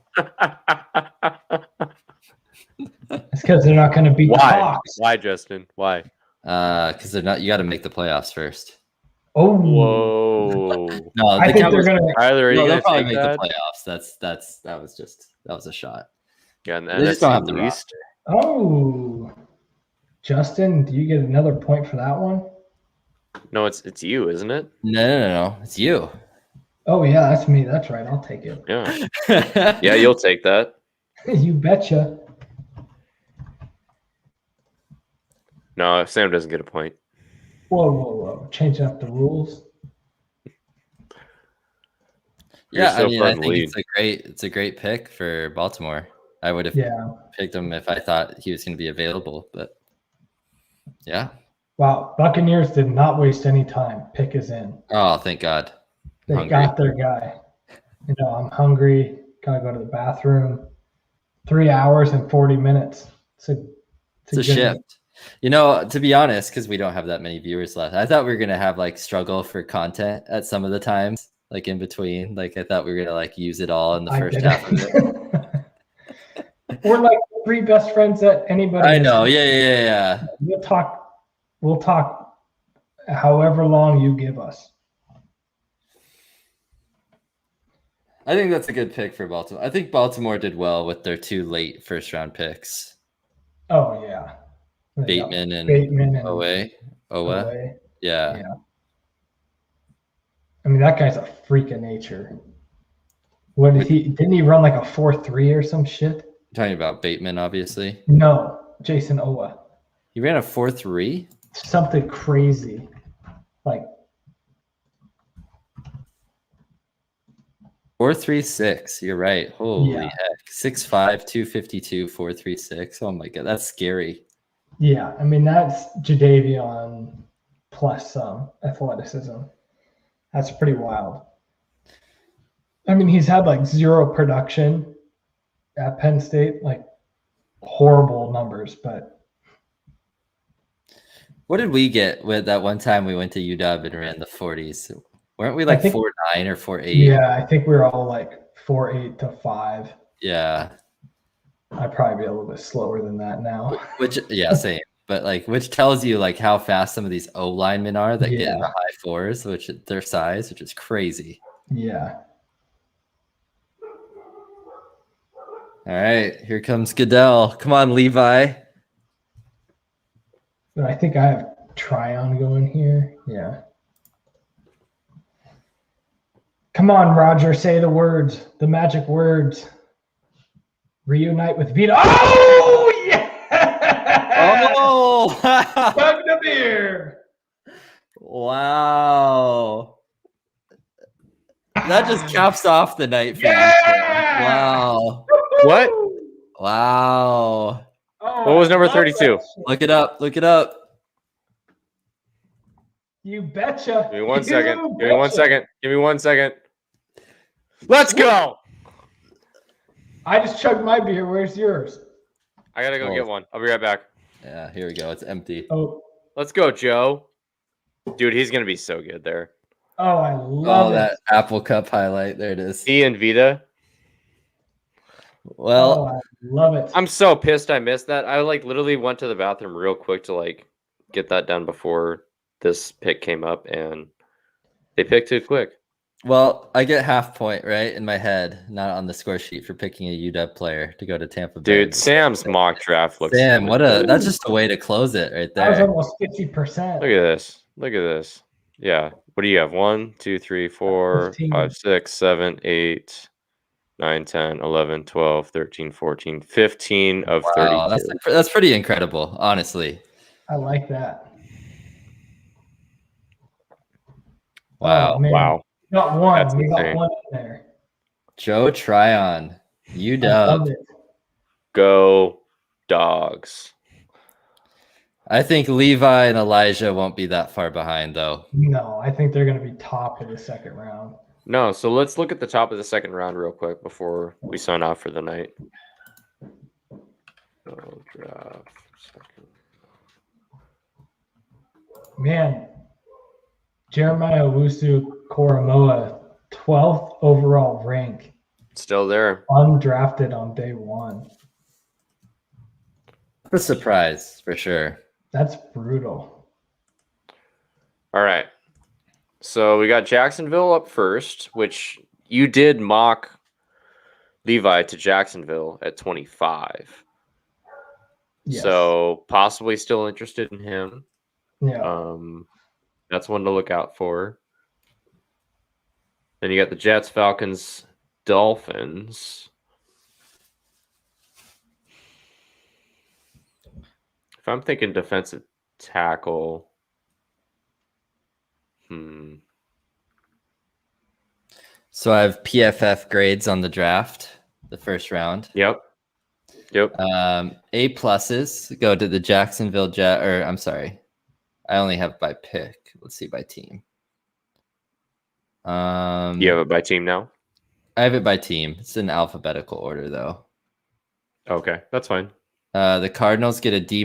It's because they're not going to beat the Why? Hawks. Why, Justin? Why? Because they're not. You got to make the playoffs first. Oh, Whoa. No, I think they're going to. Tyler, are you they'll gonna probably take make that? the playoffs. That was a shot. Yeah, and They just don't have the least. Oh, Justin, do you get another point for that one? No, it's you, isn't it? No. It's you. Oh yeah, that's me. That's right. I'll take it. Yeah. Yeah, you'll take that. You betcha. No, Sam doesn't get a point. Whoa. Changing up the rules. You're so I far in the think lead. it's a great pick for Baltimore. I would have picked him if I thought he was going to be available, but yeah. Wow, Buccaneers did not waste any time. Pick is in. Oh, thank God. They got their guy. I'm hungry. Gotta go to the bathroom. 3 hours and 40 minutes. It's a shift. To be honest, because we don't have that many viewers left, I thought we were gonna have struggle for content at some of the times, in between. I thought we were gonna use it all in the first half of it. We're like three best friends that anybody. I know. Yeah. We'll talk however long you give us. I think that's a good pick for Baltimore. I think Baltimore did well with their 2 late first-round picks. Oh yeah, Bateman and Owe. Yeah. I mean, that guy's a freak of nature. What did he? Didn't he run like a 4.3 or some shit? You're talking about Bateman, obviously. No, Jason Owe. He ran a 4.3. Something crazy, like 4.36. You're right. Holy heck. 6'5", 252, 4.36. Oh my God, that's scary. Yeah, I mean that's Jadeveon plus some athleticism. That's pretty wild. I mean, he's had 0 production at Penn State, horrible numbers, but. What did we get with that one time we went to UW and ran the 40s? Weren't we 4.9 or 4.8? Yeah, I think we were all 4.8 to 5. Yeah. I'd probably be a little bit slower than that now. Which, same. But which tells you how fast some of these O linemen are that get in the high 4s, which their size, which is crazy. Yeah. All right, here comes Goodell. Come on, Levi. But I think I have Tryon going here. Yeah. Come on, Roger, say the words, the magic words. Reunite with Vita. Oh, yeah! Oh! Bug the beer. Wow. That just caps off the night for you. Wow. What? Wow. Oh, What was number 32? Look it up. You betcha. Give me 1 second. Give me 1 second. Let's go. I just chugged my beer. Where's yours? I gotta go get one. I'll be right back. Yeah, here we go. It's empty. Oh, Let's go, Joe. Dude, he's gonna be so good there. I love it. That Apple Cup highlight. There it is. He and Vita. Well, I love it. I'm so pissed I missed that. I literally went to the bathroom real quick to get that done before this pick came up, and they picked it quick. Well, I get half point, right, in my head, not on the score sheet for picking a UW player to go to Tampa Bay. Dude, Sam's mock draft looks. Sam, that's just a way to close it right That was there. almost 50%. Look at this. Look at this. Yeah. What do you have? 1, 2, 3, 4, 15. 5, 6, 7, 8, 9, 10, 11, 12, 13, 14, 15 of 32. Wow, that's pretty incredible, honestly. I like that. Wow. Oh, man. Wow. Got one. That's We got insane. one in there. Joe Tryon, I UW. love it. Go Dogs. I think Levi and Elijah won't be that far behind, though. No, I think they're going to be top of the second round. No, so let's look at the top of the second round real quick before we sign off for the night. Draft second. Man, Jeremiah Owusu-Koramoah, 12th overall rank, Still there. undrafted on day one. A surprise, for sure. That's brutal. All right. So we got Jacksonville up first, which you did mock Levi to Jacksonville at 25. Yes. So possibly still interested in him. Yeah. That's one to look out for. Then you got the Jets, Falcons, Dolphins. If I'm thinking defensive tackle, So I have PFF grades on the draft, the first round. Yep. A pluses go to the Jacksonville Jet, or I'm sorry, I only have by pick. Let's see, by team. You have it by team now? I have it by team. It's in alphabetical order, though. Okay, that's fine. The Cardinals get a D-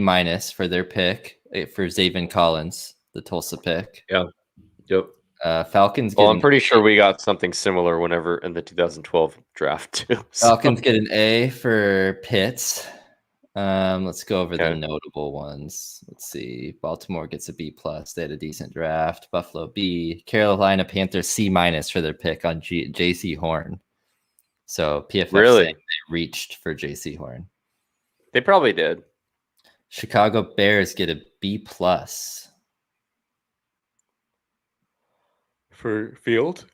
for their pick for Zaven Collins, the Tulsa pick. Yeah. Yep. Falcons. Well, I'm pretty sure we got something similar whenever in the 2012 draft too. Falcons get an A for Pitts. Let's go over the notable ones. Let's see. Baltimore gets a B+. They had a decent draft. Buffalo B. Carolina Panthers C- for their pick on J.C. Horn. So PFF really saying they reached for J.C. Horn. They probably did. Chicago Bears get a B+ for Field.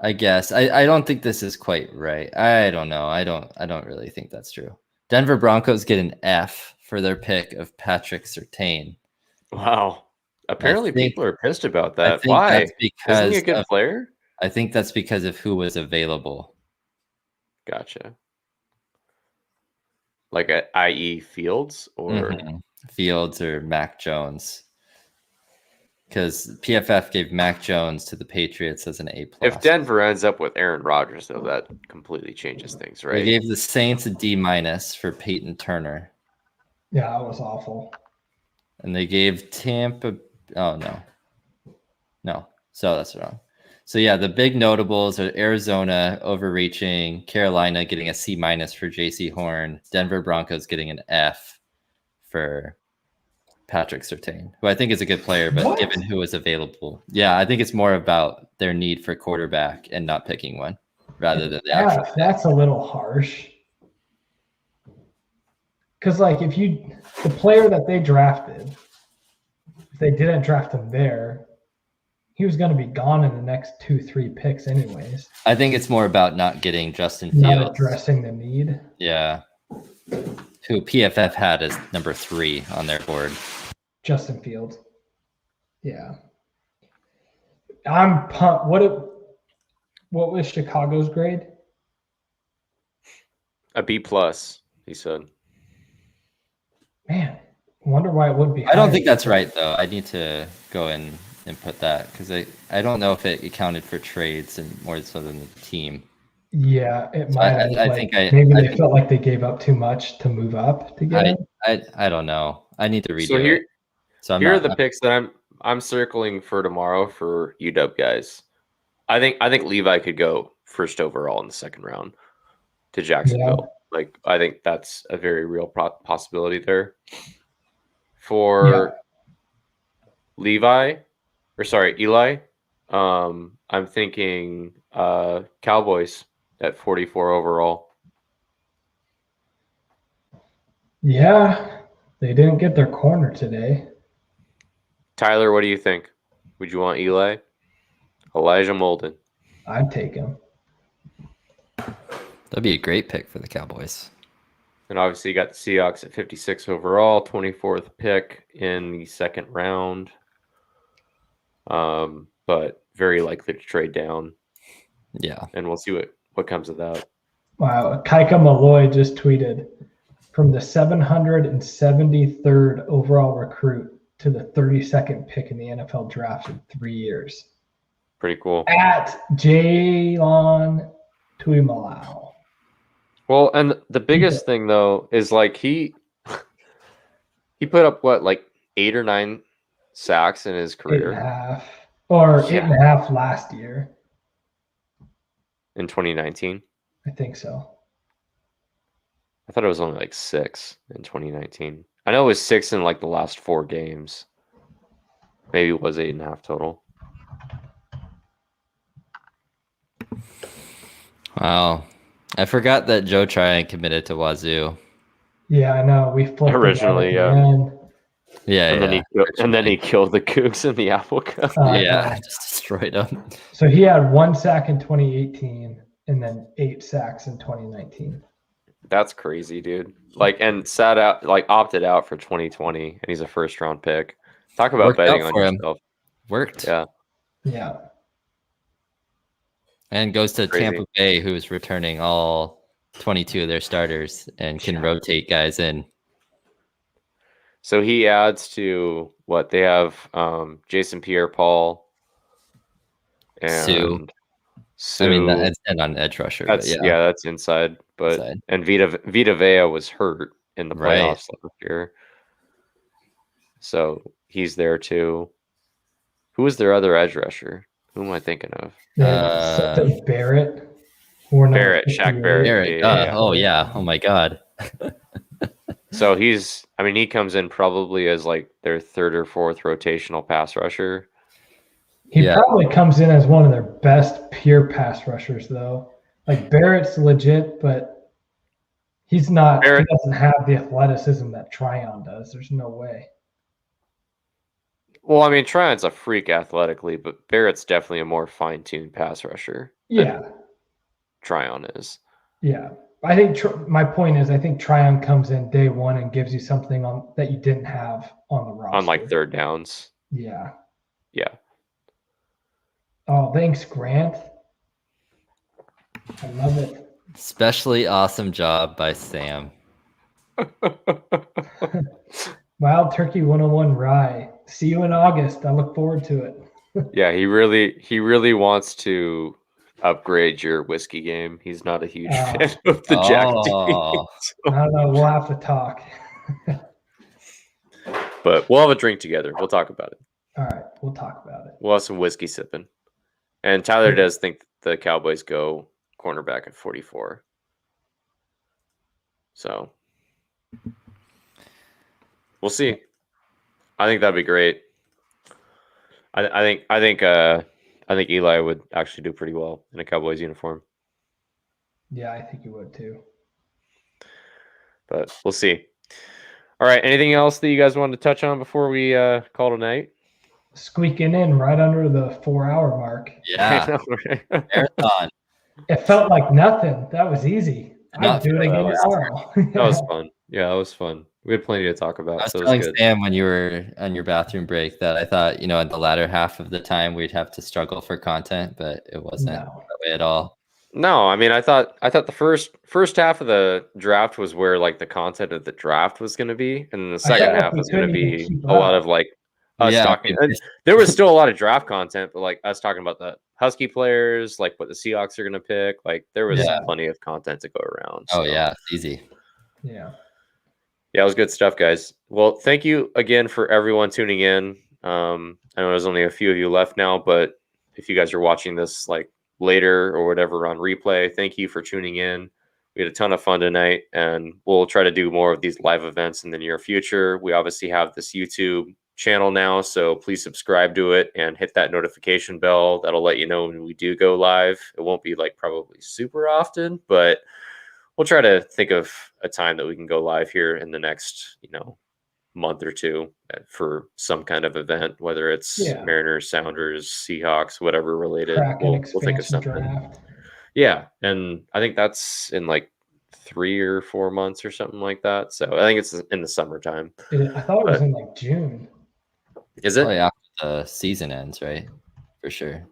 I guess. I don't think this is quite right. I don't know. I don't really think that's true. Denver Broncos get an F for their pick of Patrick Surtain. Wow. Apparently people are pissed about that. Why? Isn't he a good player? I think that's because of who was available. Gotcha. Like i.e. Fields or Fields or Mac Jones. Because PFF gave Mac Jones to the Patriots as an A+. If Denver ends up with Aaron Rodgers, though, that completely changes things, right? They gave the Saints a D- for Peyton Turner. Yeah, that was awful. And they gave Tampa. Oh, no. So that's wrong. So, yeah, the big notables are Arizona overreaching, Carolina getting a C- for J.C. Horn, Denver Broncos getting an F for Patrick Surtain, who I think is a good player, but given who is available. Yeah, I think it's more about their need for quarterback and not picking one rather than the actual. That's a little harsh. Because, like, the player that they drafted, if they didn't draft him there, he was going to be gone in the next 2-3 picks anyways. I think it's more about not getting Justin Fields. Not addressing the need. Yeah. Who PFF had as number 3 on their board. Justin Fields. Yeah. I'm pumped. What was Chicago's grade? A B+, he said. Man, wonder why it would be. I don't think that's right, though. I need to go in and put that because I don't know if it accounted for trades and more so than the team. Yeah, it might. Maybe they felt like they gave up too much to move up to get him. I don't know. I need to read it. So here are the picks that I'm circling for tomorrow for UW guys. I think Levi could go first overall in the second round to Jacksonville. Yeah. Like I think that's a very real possibility there. For Eli, I'm thinking Cowboys at 44 overall. Yeah, they didn't get their corner today. Tyler, what do you think? Would you want Eli? Elijah Molden. I'd take him. That'd be a great pick for the Cowboys. And obviously you got the Seahawks at 56 overall, 24th pick in the second round. But very likely to trade down. Yeah. And we'll see what comes of that. Wow, Kaika Malloy just tweeted from the 773rd overall recruit to the 32nd pick in the NFL draft in 3 years. Pretty cool. At Jalon Tuimalau. Well, and the biggest thing though is like he put up what, like 8 or 9 sacks in his career. 8.5 or 8.5 last year. In 2019. I think so. I thought it was only like 6 in 2019. I know it was 6 in like the last 4 games. Maybe it was 8.5 total. Wow. I forgot that Joe Tryon committed to Wazoo. Yeah, I know. We flipped Originally, it out at the end. Yeah, and then he killed the Cougs in the Apple Cup. Just destroyed them. So he had 1 sack in 2018 and then 8 sacks in 2019. That's crazy, dude. Like, and sat out, like opted out for 2020, and he's a first round pick. Talk about Worked betting out on for him. yourself. Worked. Yeah. Yeah. And goes to Crazy. Tampa Bay, who's returning all 22 of their starters and can rotate guys in. So he adds to what they have: Jason Pierre-Paul and Sue. I mean, that's on edge rusher. That's that's inside. But Inside. and Vita Vea was hurt in the playoffs last year, so he's there too. Who was their other edge rusher? Who am I thinking of? Something Barrett. Shaq Barrett. Barrett. Oh yeah. Oh my God. So he comes in probably as like their 3rd or 4th rotational pass rusher. He probably comes in as one of their best pure pass rushers, though. Like Barrett's legit, but he's not. He doesn't have the athleticism that Tryon does. There's no way. Well, I mean, Tryon's a freak athletically, but Barrett's definitely a more fine-tuned pass rusher. Yeah. Tryon is. Yeah. I think my point is I think Tryon comes in day one and gives you something that you didn't have on the roster. On like 3rd downs. Yeah. Yeah. Oh, thanks, Grant. I love it. Especially awesome job by Sam. Wild Turkey 101 Rye. See you in August. I look forward to it. Yeah, he really wants to upgrade your whiskey game. He's not a huge fan of the Jack D. I don't know. We'll have to talk. But we'll have a drink together. We'll talk about it. All right. We'll talk about it. We'll have some whiskey sipping. And Tyler does think the Cowboys go cornerback at 44. So we'll see. I think that'd be great. I think Eli would actually do pretty well in a Cowboys uniform. Yeah, I think he would too. But we'll see. All right. Anything else that you guys wanted to touch on before we call tonight? Squeaking in right under the 4-hour mark. Yeah. Marathon. It felt like nothing. That was easy. I'd do it again tomorrow. That was fun. Yeah, that was fun. We had plenty to talk about. I was so telling good. Sam when you were on your bathroom break that I thought, in the latter half of the time we'd have to struggle for content, but it wasn't that way at all. No, I mean, I thought the first half of the draft was where like the content of the draft was going to be, and the second half was going to be a lot of like us talking. And there was still a lot of draft content, but like us talking about the Husky players, like what the Seahawks are going to pick. Like there was plenty of content to go around. So. Oh yeah, it's easy. Yeah. Yeah, it was good stuff, guys. Well, thank you again for everyone tuning in. I know there's only a few of you left now, but if you guys are watching this like later or whatever on replay, thank you for tuning in. We had a ton of fun tonight, and we'll try to do more of these live events in the near future. We obviously have this YouTube channel now, so please subscribe to it and hit that notification bell. That'll let you know when we do go live. It won't be like probably super often, but we'll try to think of a time that we can go live here in the next, month or two for some kind of event, whether it's Mariners, Sounders, Seahawks, whatever related. We'll think of something. Draft. Yeah, and I think that's in like 3 or 4 months or something like that. So I think it's in the summertime. I thought it was in like June. Is it? Probably after the season ends, right? For sure.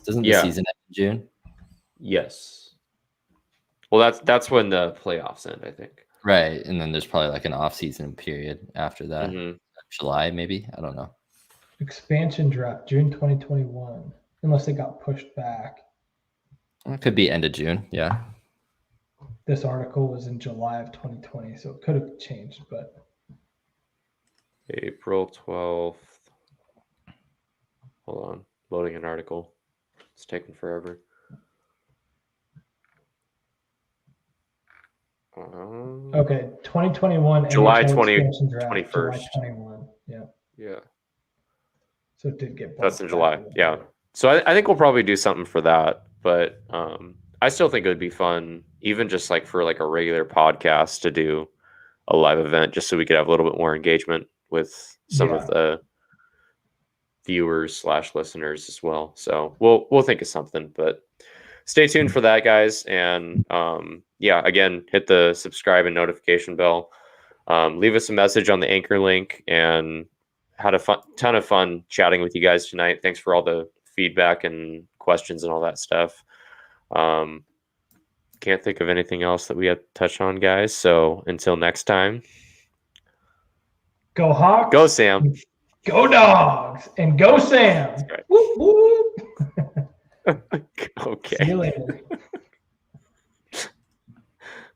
Doesn't the season end in June? Yes. Well, that's when the playoffs end, I think. Right, and then there's probably like an off-season period after that. Mm-hmm. July, maybe? I don't know. Expansion draft, June 2021, unless it got pushed back. It could be end of June, yeah. This article was in July of 2020, so it could have changed, but April 12th. Hold on. Loading an article. It's taking forever. Okay, 2021. July NHL 20, expansion draft, 21st. July 21. Yeah. Yeah. So it did get. That's in July. Yeah. So I think we'll probably do something for that, but I still think it would be fun, even just like for like a regular podcast, to do a live event, just so we could have a little bit more engagement with some of the viewers / listeners as well. So we'll think of something, but stay tuned for that, guys. And again, hit the subscribe and notification bell. Leave us a message on the Anchor link, and had a ton of fun chatting with you guys tonight. Thanks for all the feedback and questions and all that stuff. Can't think of anything else that we have to touch on, guys. So until next time, go Hawks, go Sam, go Dogs, and go Sam. Right. Whoop, whoop. Okay. See you later.